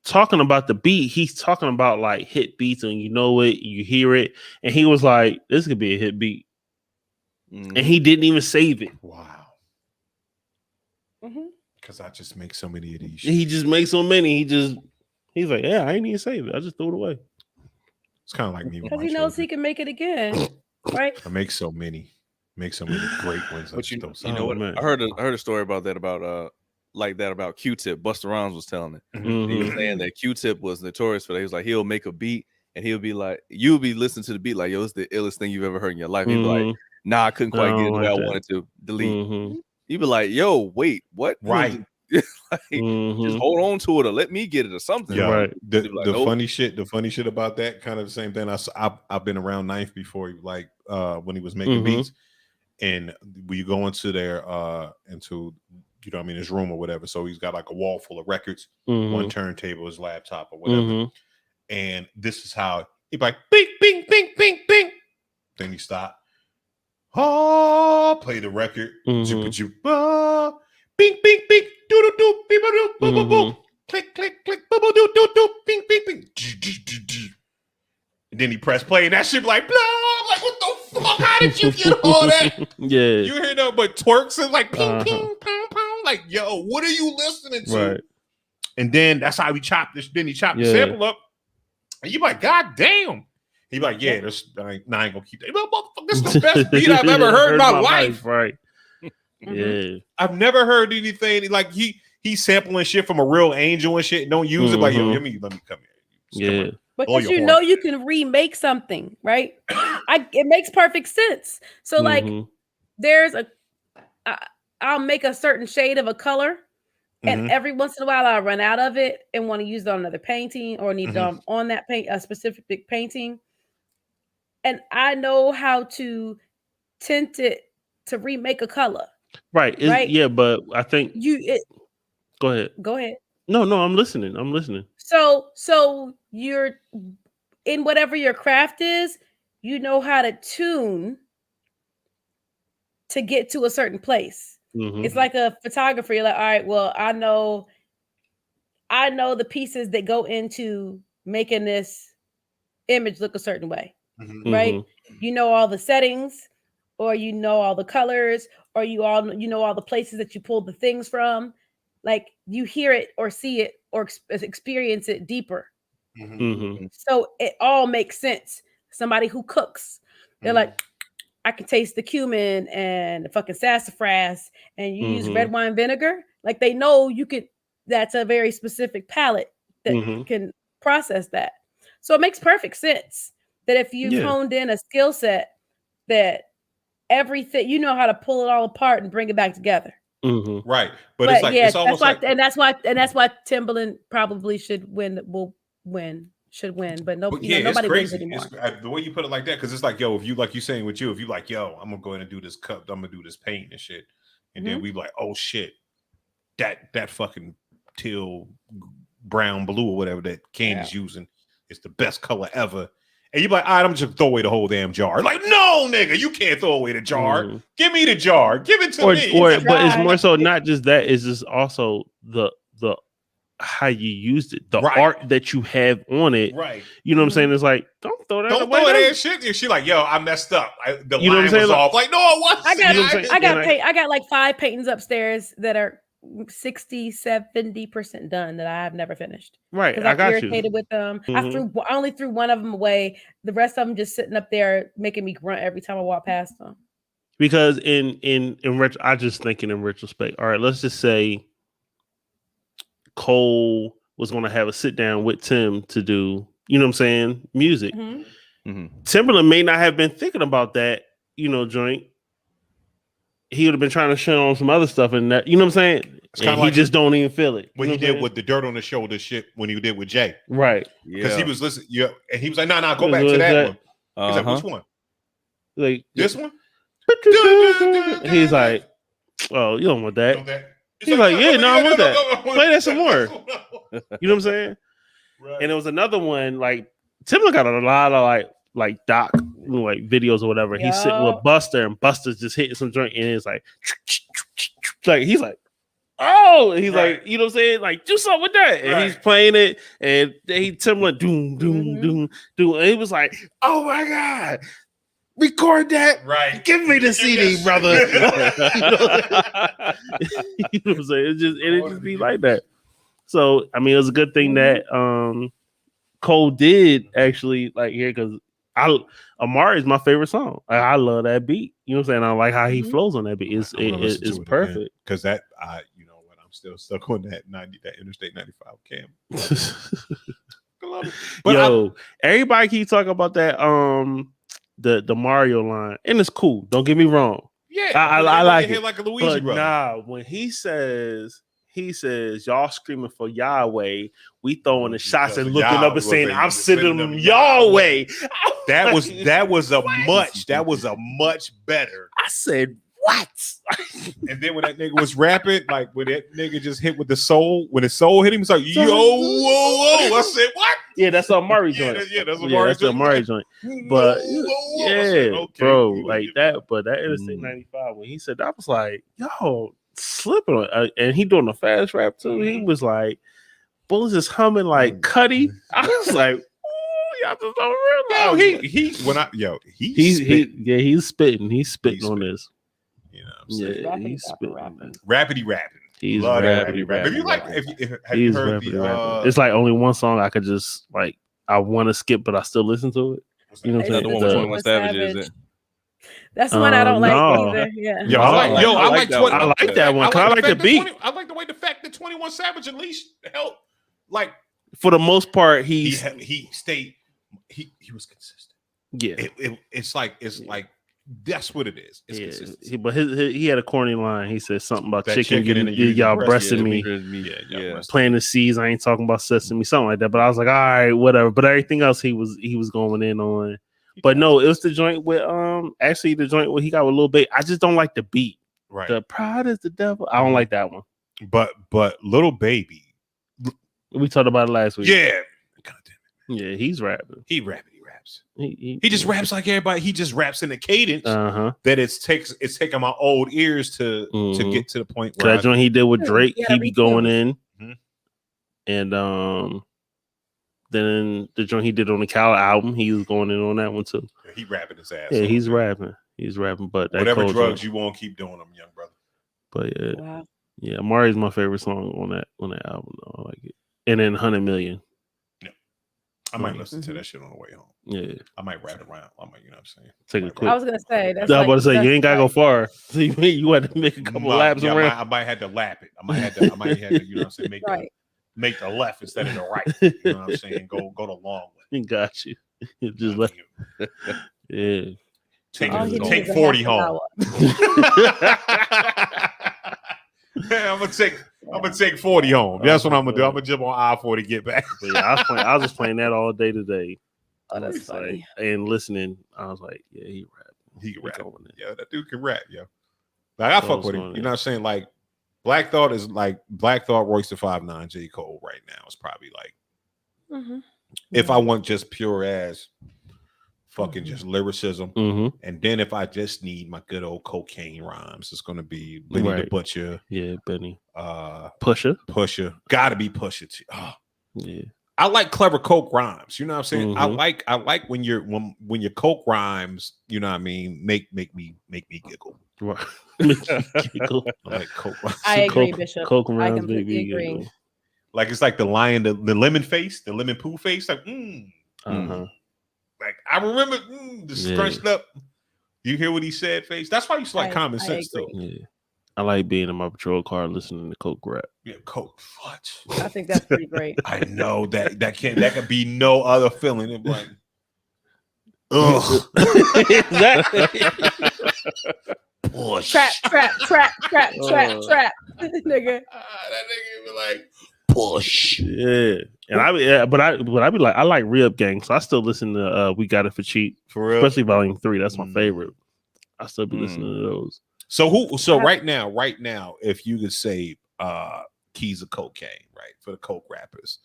talking about the beat, he's talking about like hit beats, and you hear it, and he was like, this could be a hit beat. And he didn't even save it. Wow. Because I just make so many of these. He just makes so many. He's like, yeah, I ain't even save it. I just threw it away. It's kind of like me because he knows he can make it again, right? I make so many great ones. But you know what? I heard a story about that about Q-Tip. Busta Rhymes was telling it. He was saying that Q-Tip was notorious for that. He was like, he'll make a beat and he'll be like, you'll be listening to the beat like, yo, it's the illest thing you've ever heard in your life. He'd be like, nah, I couldn't quite get it the way I wanted to delete. You'd be like, yo, wait, what? Right. Just hold on to it or let me get it or something. Yeah. Right. The funny shit about that, kind of the same thing. I've been around Ninth before, like when he was making beats, and we go into there into his room or whatever. So he's got like a wall full of records, one turntable, his laptop or whatever. And this is how he'd be like, bing, bing, bing, bing, bing. Then he stopped. Oh, play the record. Bing, bing, bing, doo doo doo, boo boo boo, click, click, click, boo boo doo doo doo, bing, bing, bing. And then he pressed play, and that shit like, blah. Like, what the fuck? How did you get all that? Yeah. You hear that, but twerks and like ping, ping, ping, ping. Like, yo, what are you listening to? Right. And then that's how he chopped this. Then he chopped the sample up. And you like, God damn. He like, yeah, I ain't gonna keep that. This is the best beat I've ever heard in my life. Right. Yeah. I've never heard anything like he's sampling shit from a real angel and shit. Don't use it like, yo, let me come here. Yeah. Because you can remake something, right? It makes perfect sense. So like there's I'll make a certain shade of a color And every once in a while, I run out of it and want to use it on another painting or need on that paint a specific painting. And I know how to tint it to remake a color. Right. Yeah, but I think go ahead. Go ahead. No, I'm listening. So you're in whatever your craft is, you know how to tune to get to a certain place. It's like a photographer. You're like, all right, well, I know the pieces that go into making this image look a certain way, right? You know all the settings, or you know all the colors, or you know all the places that you pulled the things from. Like you hear it or see it or experience it deeper. So it all makes sense. Somebody who cooks, they're like, I can taste the cumin and the fucking sassafras, and you use red wine vinegar. Like they know you could. That's a very specific palate that can process that. So it makes perfect sense that if you've honed in a skill set, that everything, you know how to pull it all apart and bring it back together. Right, but it's like it's almost that's why Timbaland probably should win. But nobody wins anymore. The way you put it like that, because it's like, yo, if you like you saying with you, if you like, yo, I'm gonna go ahead and do this cup, I'm gonna do this paint and shit, and then we like, oh shit, that fucking teal, brown, blue, or whatever that Candy's using is the best color ever. And you're like, all right, I'm just throw away the whole damn jar. Like, no, nigga, you can't throw away the jar. Give me the jar. Give it to me. But it's more so not just that. It's just also the how you used it, the art that you have on it. Right. You know what I'm saying? It's like, don't throw that away. Don't throw that shit. And she like, yo, I messed up. The line was off. Like, no, it wasn't. I got like 5 paintings upstairs that are 60-70% done that I have never finished. Right. Because I'm irritated with them. I only threw one of them away. The rest of them just sitting up there making me grunt every time I walk past them. Because I just thinking in retrospect. All right, let's just say Cole was going to have a sit down with Tim to do, you know what I'm saying, music. Timberland may not have been thinking about that, joint. He would have been trying to show on some other stuff, and that, you know what I'm saying? And he just don't even feel it. When he did with the dirt on the shoulder shit when he did with Jay. Right. Because he was listening, and he was like, no, go back to that one. He's like, which one? Like this one? He's like, oh, you don't want that. He's like, yeah, no, I want that. Play that some more. You know what I'm saying? Right. And there was another one, like, Timberland got a lot of like doc, like videos or whatever. He's sitting with Buster, and Buster's just hitting some joint, and it's like he's like, oh, and he's like, you know what I'm saying? Like, do something with that. And he's playing it, and Timberland doom. And he was like, oh my God. Record that. Right. Give me the CD, brother. You know what I'm saying? It just be like that. So, I mean, it was a good thing that Cole did actually like here, because Amari is my favorite song. I love that beat. You know what I'm saying? I like how he flows on that beat. It's perfect. Because that you know what, I'm still stuck on that Interstate 95 cam. But everybody keep talking about that the Mario line, and it's cool. Don't get me wrong. Yeah, I like it. Like a Luigi brother. Nah, when he says y'all screaming for Yahweh, we throwing the shots and looking up and saying, I'm sending them Yahweh. That was a much better. I said, what? And then when that nigga was rapping, like when that nigga just hit with the soul, when his soul hit him, he's like, yo, whoa. I said, what? Yeah, that's a Murray joint. That's a Murray joint. But bro, like that. But that Interstate 95, when he said that, I was like, yo, slipping on, and he doing a fast rap too. He was like, bullets is humming like Cuddy. I was like, ooh, y'all just don't realize. He's spitting. He's spitting on this. You know what I'm saying? He's spitting. Rappity rapping. He's rappity rapping. If you like, have you heard the it's like only one song I could just like. I want to skip, but I still listen to it. You know what I'm saying? The one with 21 Savage, is it? That's the one I don't like either. Yeah. I like that one. I like that one. I like the beat. I like the fact that 21 Savage at least helped. Like, for the most part, he stayed. He was consistent. Yeah. It's like That's what it is. It's consistency. But he had a corny line. He said something about that chicken and y'all breasting me. Yeah. Planting the seeds. I ain't talking about sesame, something like that. But I was like, all right, whatever. But everything else he was going in on. But no, it was the joint with actually the joint where he got a little bit. I just don't like the beat. Right. The Pride is the Devil. I don't like that one. But Little Baby. We talked about it last week. Yeah. God damn it. Yeah, he's rapping. He raps. He just raps like everybody. He just raps in a cadence that it's taking my old ears to get to the point where that joint he did with Drake, he be going in. And then the joint he did on the Cal album, he was going in on that one too. Yeah, he rapping his ass. Yeah, he's rapping. But that whatever drugs you won't keep doing them, young brother. But yeah, Amari's my favorite song on that album. Though. I like it. And then 100 Million. Yeah, I might listen to that shit on the way home. Yeah, I might rap around. I might, you know what I'm saying? Take a quick. I was gonna say. I was about to say you ain't gotta go far. So you had to make a couple laps around. I might have to lap it. I might have to. You know what I'm saying? Make the left instead of the right. You know what I'm saying? Go the long way. Got you. Just let. Yeah. Take 40 home. I'm gonna take 40 home. That's what I'm gonna do. I'm gonna jump on I-40, get back. Yeah, I was just playing that all day today. Oh, that's funny. And listening, I was like, yeah, he rap. He can rap. Yeah, that dude can rap, yo. Like I fuck with him. You know what I'm saying? Like Black Thought, Royce the 5'9", J. Cole right now is probably like if I want just pure ass fucking just lyricism. And then if I just need my good old cocaine rhymes, it's gonna be Benny the Butcher. Yeah, Benny. Pusha. Gotta be Pusha too. Oh. Yeah. I like clever coke rhymes. You know what I'm saying? I like when your coke rhymes, you know what I mean, make me giggle. Right. Giggle. I like coke rhymes. I agree, Bishop. Coke rhymes, I completely agree. Like it's like the lion, the lemon face, the lemon poo face, like like I remember the scrunched up. You hear what he said, face? That's why you like common sense though. Yeah. I like being in my patrol car listening to Coke rap. Yeah, Coke. What? I think that's pretty great. I know that could be no other feeling than like, ugh. Push. Trap, nigga. That nigga be like, push. Yeah. And I be like, I like Re-Up Gang, so I still listen to We Got It for Cheap, for real, especially Volume 3. That's my favorite. I still be listening to those. So right now, if you could say Keys of Cocaine, right, for the Coke rappers,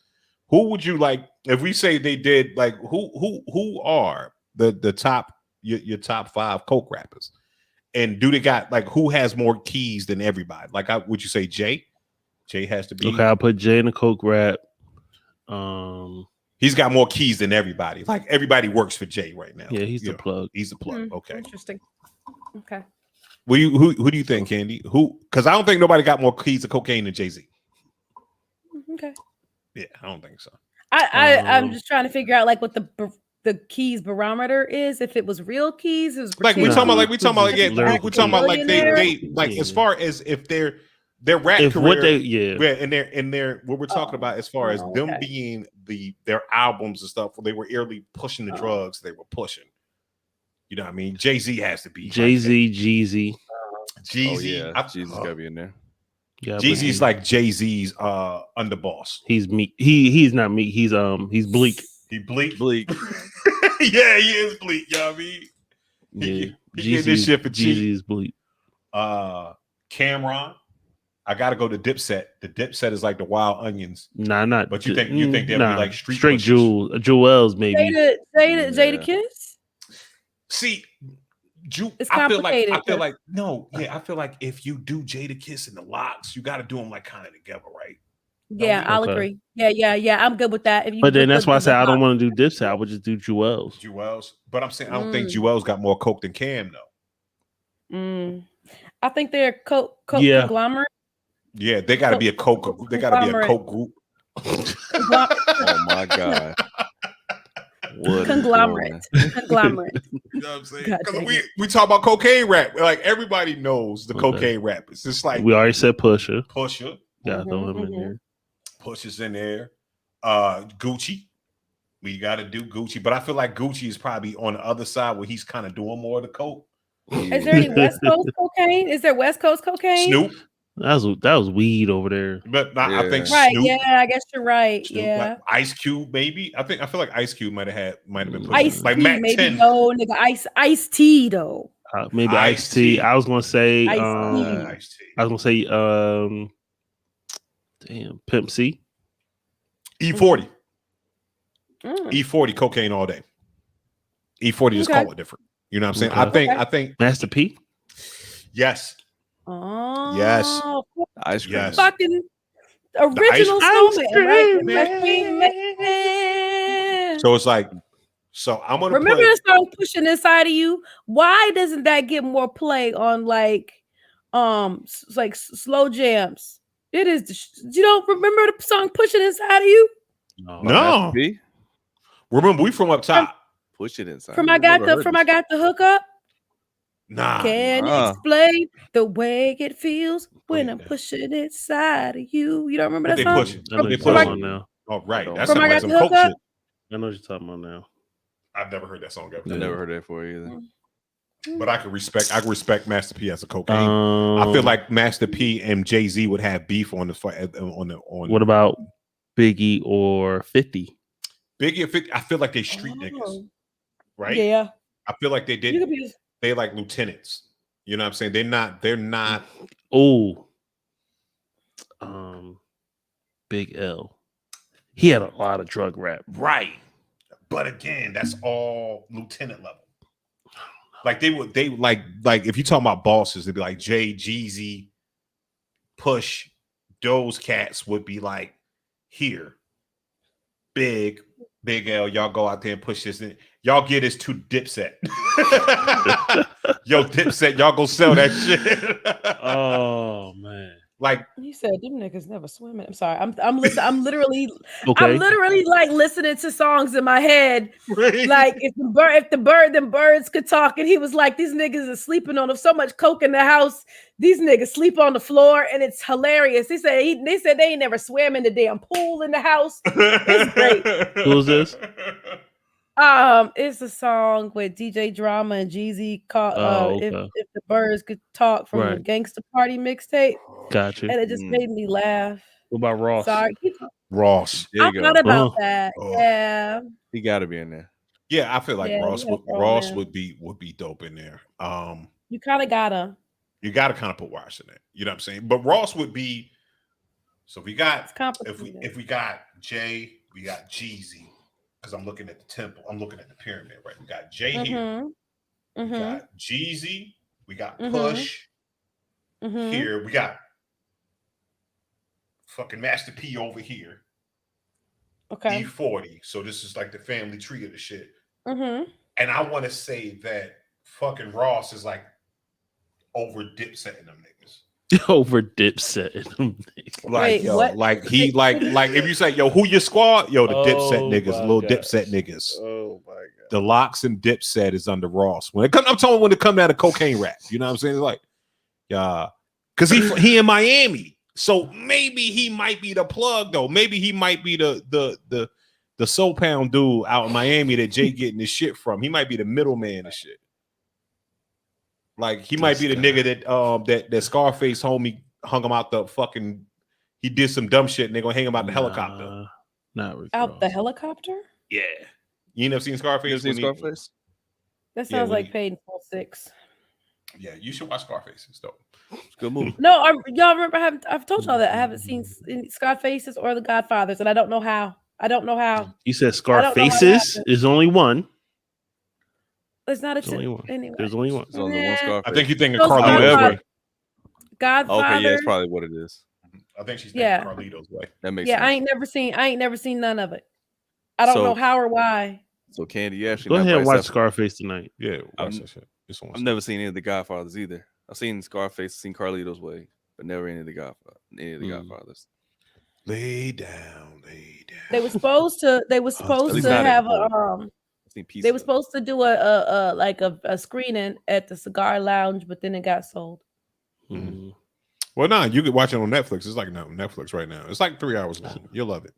who would you like? If we say they did, like, who are the top your top 5 Coke rappers, and do they got like who has more keys than everybody? Like, would you say Jay? Jay has to be. Okay, I'll put Jay in the Coke rap. He's got more keys than everybody. Like everybody works for Jay right now. Yeah, he's the plug. He's the plug. Okay, interesting. Okay. Who do you think, Candy? Who? Because I don't think nobody got more keys of cocaine than Jay-Z. Okay. Yeah, I don't think so. I'm just trying to figure out like what the keys barometer is. If it was real keys, it was like we talking about like they like as far as if their rap career, what they and their what we're talking about as far as them being their albums and stuff. They were early pushing the drugs they were pushing. You know what I mean? Jay-Z has to be. Jay-Z, Jeezy. Jeezy. Jeezy's gotta be in there. Yeah, Jeezy's like Jay-Z's underboss. He's meek. He's not meek. He's bleak. He bleak. Yeah, he is bleak. You know what I mean? Yeah. He this shit for cheap. Jeezy is bleak. Cameron. I gotta go to Dipset. The Dipset is like the Wild Onions. Nah, not. But you think they'll be like straight Jewels maybe. Jada Kiss. See, it's I complicated. feel like if you do Jada Kiss and the Locks, you got to do them like kind of together, right? Yeah, I'll agree. Yeah. I'm good with that. But then that's why I said I don't want to do Dipset. I would just do Jewels. But I'm saying I don't think Jewels got more coke than Cam though. I think they're coke conglomerate. Yeah, they got to be a coke. They got to be a coke group. Oh my god. Conglomerate. You know what I'm saying? Because we talk about cocaine rap. Like everybody knows the cocaine rap. It's just like we already said Pusha. Yeah, throw him in there. Pusha's in there. Gucci. We got to do Gucci, but I feel like Gucci is probably on the other side where he's kind of doing more of the coke. Is there any West Coast cocaine? Is there West Coast cocaine? Snoop. That was weed over there. But I think right. Snoop, yeah, I guess you're right. Snoop, yeah, like Ice Cube, maybe. I feel like Ice Cube might have been pushing Ice like T, Mac maybe 10. no nigga. Ice T though. Maybe Ice T. I was gonna say Ice-T. I was gonna say damn, Pimp C. E40. E40 cocaine all day. E40 just call it different. You know what I'm saying? I think Master P. Yes. Oh yes. Ice cream. Yes. Fucking original snowman, right? So it's like, so I'm gonna remember the song "Pushing Inside of You." Why doesn't that get more play on like slow jams? It is. You don't remember the song "Pushing Inside of You"? No. Remember, we from up top. Push it inside. I got the hookup. Nah. Can't explain the way it feels when I'm pushing inside of you. You don't remember that song? They pushing now. Oh, right. That sounds like some coke shit. I know what you're talking about now. I've never heard that song ever. I never heard that before either. But I can respect Master P as a cocaine. I feel like Master P and Jay-Z would have beef on the. What about Biggie or 50? Biggie and 50, I feel like they street niggas. Right? Yeah. I feel like they like lieutenants. You know what I'm saying? They're not. Oh. Big L. He had a lot of drug rap. Right. But again, that's all lieutenant level. Like they like if you talking about bosses, they'd be like Jay, Jeezy, Push. Those cats would be like, here, Big L, y'all go out there and push this in. Y'all get this to Dipset. Yo, Dipset, y'all go sell that shit. Oh man. Like you said, them niggas never swimming. I'm sorry. I'm listening. I'm literally like listening to songs in my head. Like if the birds could talk, and he was like, these niggas are sleeping on so much coke in the house. These niggas sleep on the floor, and it's hilarious. They said they ain't never swam in the damn pool in the house. It's great. Who's this? It's a song with DJ Drama and Jeezy called if the birds could talk from the Gangsta Party mixtape. Gotcha. And it just made me laugh. What about Ross? Sorry. Ross. I thought about that. Yeah. He gotta be in there. Yeah, I feel like Ross would be dope in there. You kind of gotta kind of put Ross in there. You know what I'm saying? But Ross would be. So we got if we got Jay, we got Jeezy. Because I'm looking at the temple. I'm looking at the pyramid, right? We got Jay here. We got Jeezy. We got Push. Here. We got fucking Master P over here. Okay. E40. So this is like the family tree of the shit. And I want to say that fucking Ross is like over Dipset them niggas. Over Dipset. Like, yo, what? Like he like if you say, yo, who your squad? Yo, the Dipset niggas, little Dipset niggas. Oh my god. The Locks and Dipset is under Ross. I'm talking when it comes out of cocaine rap. You know what I'm saying? It's like, yeah, because he in Miami. So maybe he might be the plug though. Maybe he might be the Soul Pound dude out in Miami that Jay getting his shit from. He might be the middleman and shit. Like he might be the nigga that Scarface homie hung him out the fucking. He did some dumb shit and they're gonna hang him out the helicopter. Not Rick out Ross. The helicopter. Yeah, you never seen Scarface? Scarface? That sounds like Paid in Full 6. Yeah, you should watch Scarface. It's dope. It's a good movie. No, y'all remember? I've told y'all that I haven't seen Scarfaces or The Godfathers, and I don't know how. You said Scarfaces is only one. It's not anyway. There's only one. There's only one Scarface. I think you think of Carlito's Way. Godfather. Okay, yeah, that's probably what it is. I think she's thinking Carlito's Way. That makes sense. I ain't never seen none of it. I don't know how or why. So Candy, you actually go ahead and watch Scarface tonight. Yeah, watch that shit. I've never seen any of the Godfathers either. I've seen Scarface, seen Carlito's Way, but never any of the Godfathers. Lay down. They were supposed to have a they were supposed to do a screening at the Cigar Lounge, but then it got sold. Mm-hmm. Well, nah, you could watch it on Netflix. It's like no Netflix right now. It's like 3 hours long. You'll love it.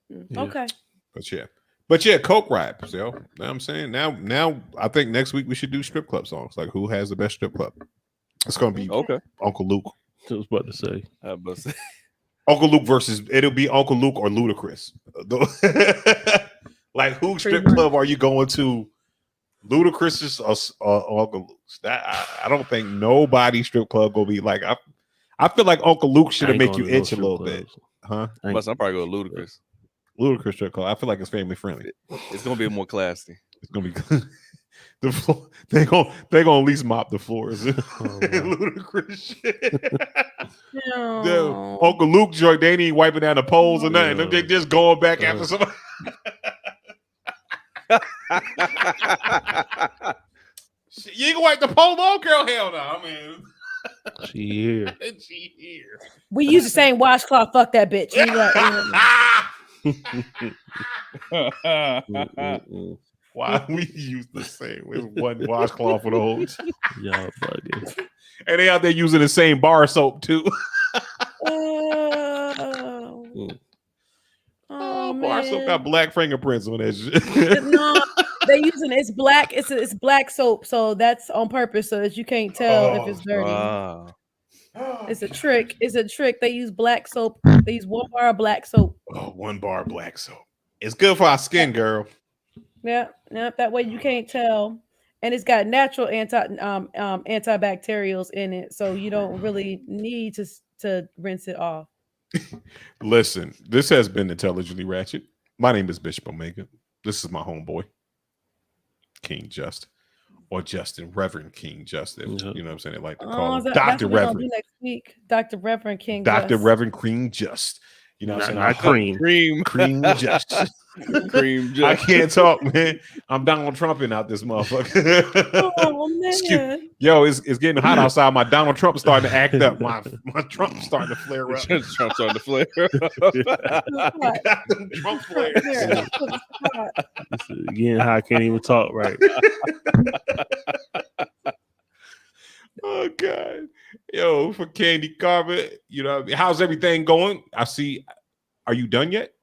Yeah. Okay. But yeah. But yeah, Coke raps, yo. Know what I'm saying? Now I think next week we should do strip club songs. Like who has the best strip club? It's gonna be Uncle Luke. I was about to say. Uncle Luke versus it'll be Uncle Luke or Ludacris. Like who strip club are you going to? Ludacris or Uncle Luke's? That I don't think nobody strip club gonna be like. I feel like Uncle Luke should have make you itch a little bit, huh? I'm probably go Ludacris. Ludacris strip club. I feel like it's family friendly. It's gonna be more classy. It's gonna be the floor. They gonna at least mop the floors. Ludacris shit. No. Uncle Luke joint, they ain't wiping down the poles or nothing. They just going back after somebody. You ain't gonna wipe the pole on, girl? Hell no. I mean, she here. She here. We use the same washcloth. Fuck that bitch. Why we use the same? It's one washcloth for the whole. Y'all bugging. And they out there using the same bar soap too. Bar soap got black fingerprints on that shit. No, they using it's black. It's black soap, so that's on purpose, so that you can't tell if it's dirty. Wow. It's a trick. It's a trick. They use black soap. They use 1 bar of black soap. Oh, 1 bar of black soap. It's good for our skin, girl. Yeah. That way you can't tell, and it's got natural antibacterials in it, so you don't really need to rinse it off. Listen, this has been Intelligently Ratchet. My name is Bishop Omega. This is my homeboy, King Just, or Justin, Reverend King Justin. You know what I'm saying? They like to call him Dr. Reverend. Next week, Dr. Reverend King. Dr. Reverend King Just. You know what I'm saying? Not cream just. Cream just. I can't talk, man. I'm Donald Trumping out this motherfucker. Oh man. Yo, it's getting hot outside. My Donald Trump starting to act up. My Trump starting to flare up. Trump starting to flare up. Trump flare. Again, I can't even talk right. Oh God. Yo, for Candy Carver, you know, how's everything going? I see. Are you done yet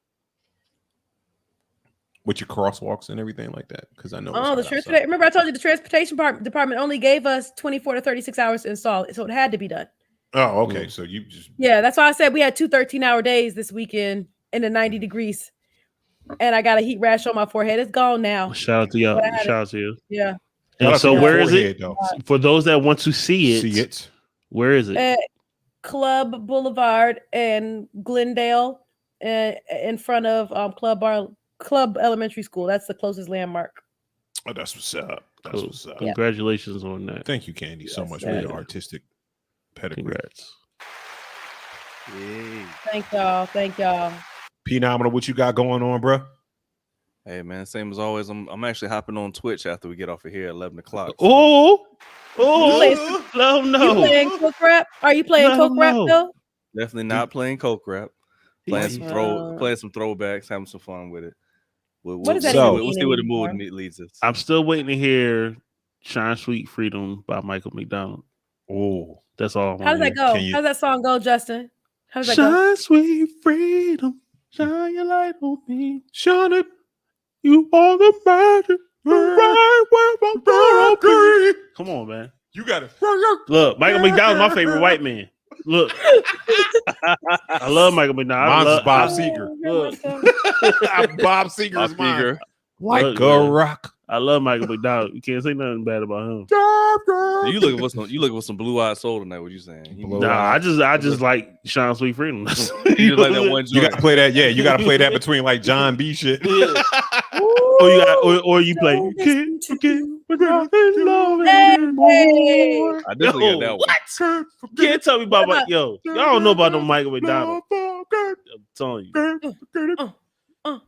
with your crosswalks and everything like that? Because I know. Oh, the transportation. Remember, I told you the transportation department only gave us 24 to 36 hours to install it, so it had to be done. Oh, okay. So you just that's why I said we had 2 13-hour days this weekend in the 90 degrees, and I got a heat rash on my forehead. It's gone now. Shout out to y'all. Shout out to you. Yeah. And so where is it? For those that want to see it. Where is it? At Club Boulevard and Glendale, in front of Club Elementary School. That's the closest landmark. Oh, that's what's up. That's cool. What's up. Congratulations on that. Thank you, Candy, so much for your artistic pedigree. Congrats. Yay. Thank y'all. Phenomenal, what you got going on, bro? Hey man, same as always. I'm actually hopping on Twitch after we get off of here at 11 o'clock. So. Oh, no. You playing Coke Rap? Are you playing Coke Rap though? Definitely not playing Coke Rap. Playing some throwbacks, having some fun with it. We'll see where the mood leads us. I'm still waiting to hear "Shine Sweet Freedom" by Michael McDonald. Oh, that's all. How does that go? How does that song go, Justin? How does that go? Shine sweet freedom, shine your light on me, shine it. You are the magic. Right where come on, man. You got it. Look, Michael McDonald's my favorite white man. Look, I love Michael McDonald. Mine's Bob Seger. Bob Seger is mine. Like a rock. I love Michael McDonald. You can't say nothing bad about him. You looking for some blue-eyed soul tonight? What you saying? I just like Shine Sweet Freedom. You like that one? You got to play that. Yeah, you got to play that between like John B. shit. Yeah. Or you play. Hey. I definitely got that one. What? You can't tell me about y'all don't know about no Michael McDonald. I'm telling you.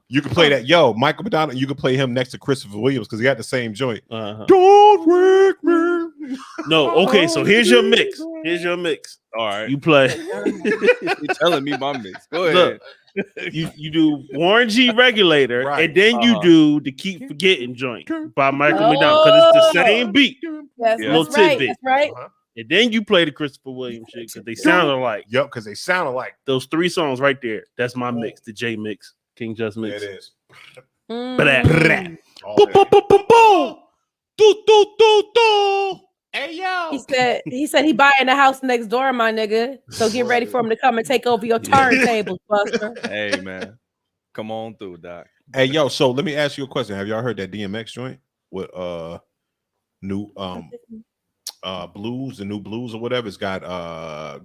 You can play that, Michael McDonald. You can play him next to Christopher Williams because he got the same joint. Don't wake me. No, okay. So here's your mix. All right, you play. You're telling me my mix. Go ahead. Look, you do Warren G Regulator, right. And then you do the Keep Forgetting joint by Michael McDonald because it's the same beat. That's right. That's right. And then you play the Christopher Williams shit because they sound alike. Yep, because they sound alike. Those 3 songs right there. That's my mix, the J mix. King Just mix. Yeah, it is. Hey yo. He said he buying the house next door, my nigga. So get ready for him to come and take over your turntables, Buster. Hey man, come on through, Doc. Hey yo, so let me ask you a question. Have y'all heard that DMX joint with new blues, the new blues or whatever? It's got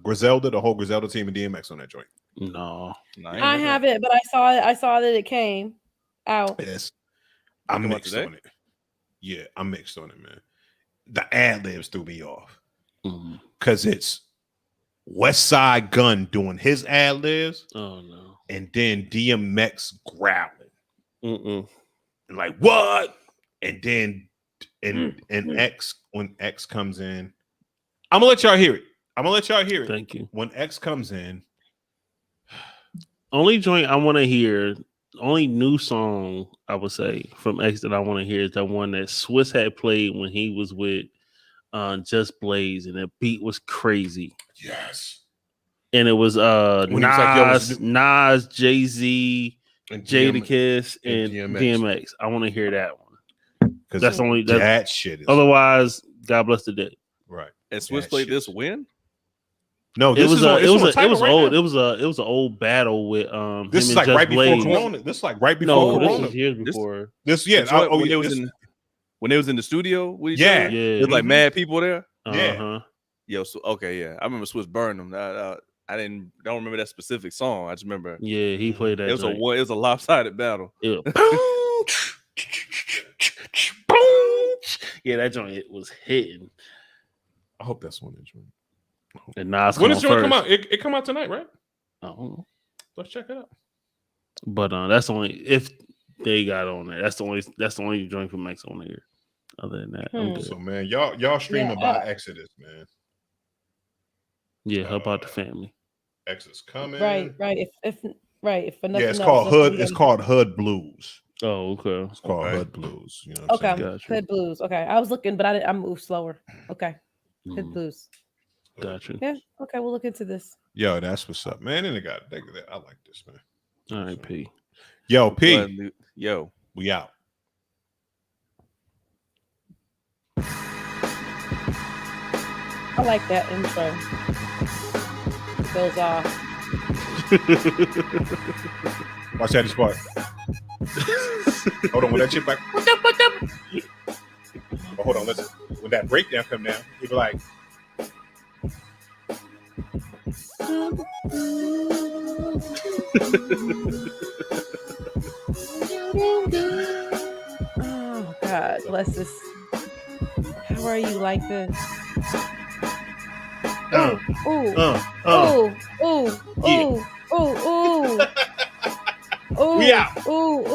Griselda, the whole Griselda team, and DMX on that joint. No, I haven't, but I saw that it came out. Yes, I'm mixed on it. Yeah, I'm mixed on it, man. The ad libs threw me off because it's West Side Gun doing his ad libs. Oh no, and then DMX growling, and like what? And then and X, when X comes in, I'm gonna let y'all hear it. Thank you. When X comes in, only joint I want to hear, only new song I would say from X that I want to hear is that one that Swiss had played when he was with Just Blaze, and the beat was crazy. Yes. And it was Nas, Jay-Z, Jadakiss, and DMX. I want to hear that one. Because that's only that shit is otherwise, God bless the dead. Right. And Swiss played this win? No, it was old. It was an old battle with this is like right before Corona. This is like right before Corona. This was years before. When it was in the studio with each other? It was like mad people there. Yeah. Yo, so okay, yeah. I remember Swiss burned them. I don't remember that specific song. I just remember. Yeah, he played that. It was a lopsided battle. Yeah. Yeah, that joint was hitting. I hope that's one joint. And Nas when does joint come out? It come out tonight, right? I don't know. Let's check it out. But that's only if they got on there. That's the only joint from Max on there. Other than that, I'm good. So man, y'all stream about Exodus, man. Yeah, help out the family. Exodus coming. Right. If for nothing it's called Hood. It's called Hood Blues. Oh, okay. It's called Hood Blues. You know okay. Hood Blues. Okay. I was looking, but I moved slower. Okay. Hood Blues. Gotcha. Yeah. Okay. We'll look into this. Yo, that's what's up, man. And I like this, man. All right, P. Yo, P. Yo, we out. I like that intro. It goes off. Watch that part. Hold on, when that chip back. What up? Oh, hold on, listen. When that breakdown come down, he be like. Oh God, bless this. How are you like this? We out. Ooh.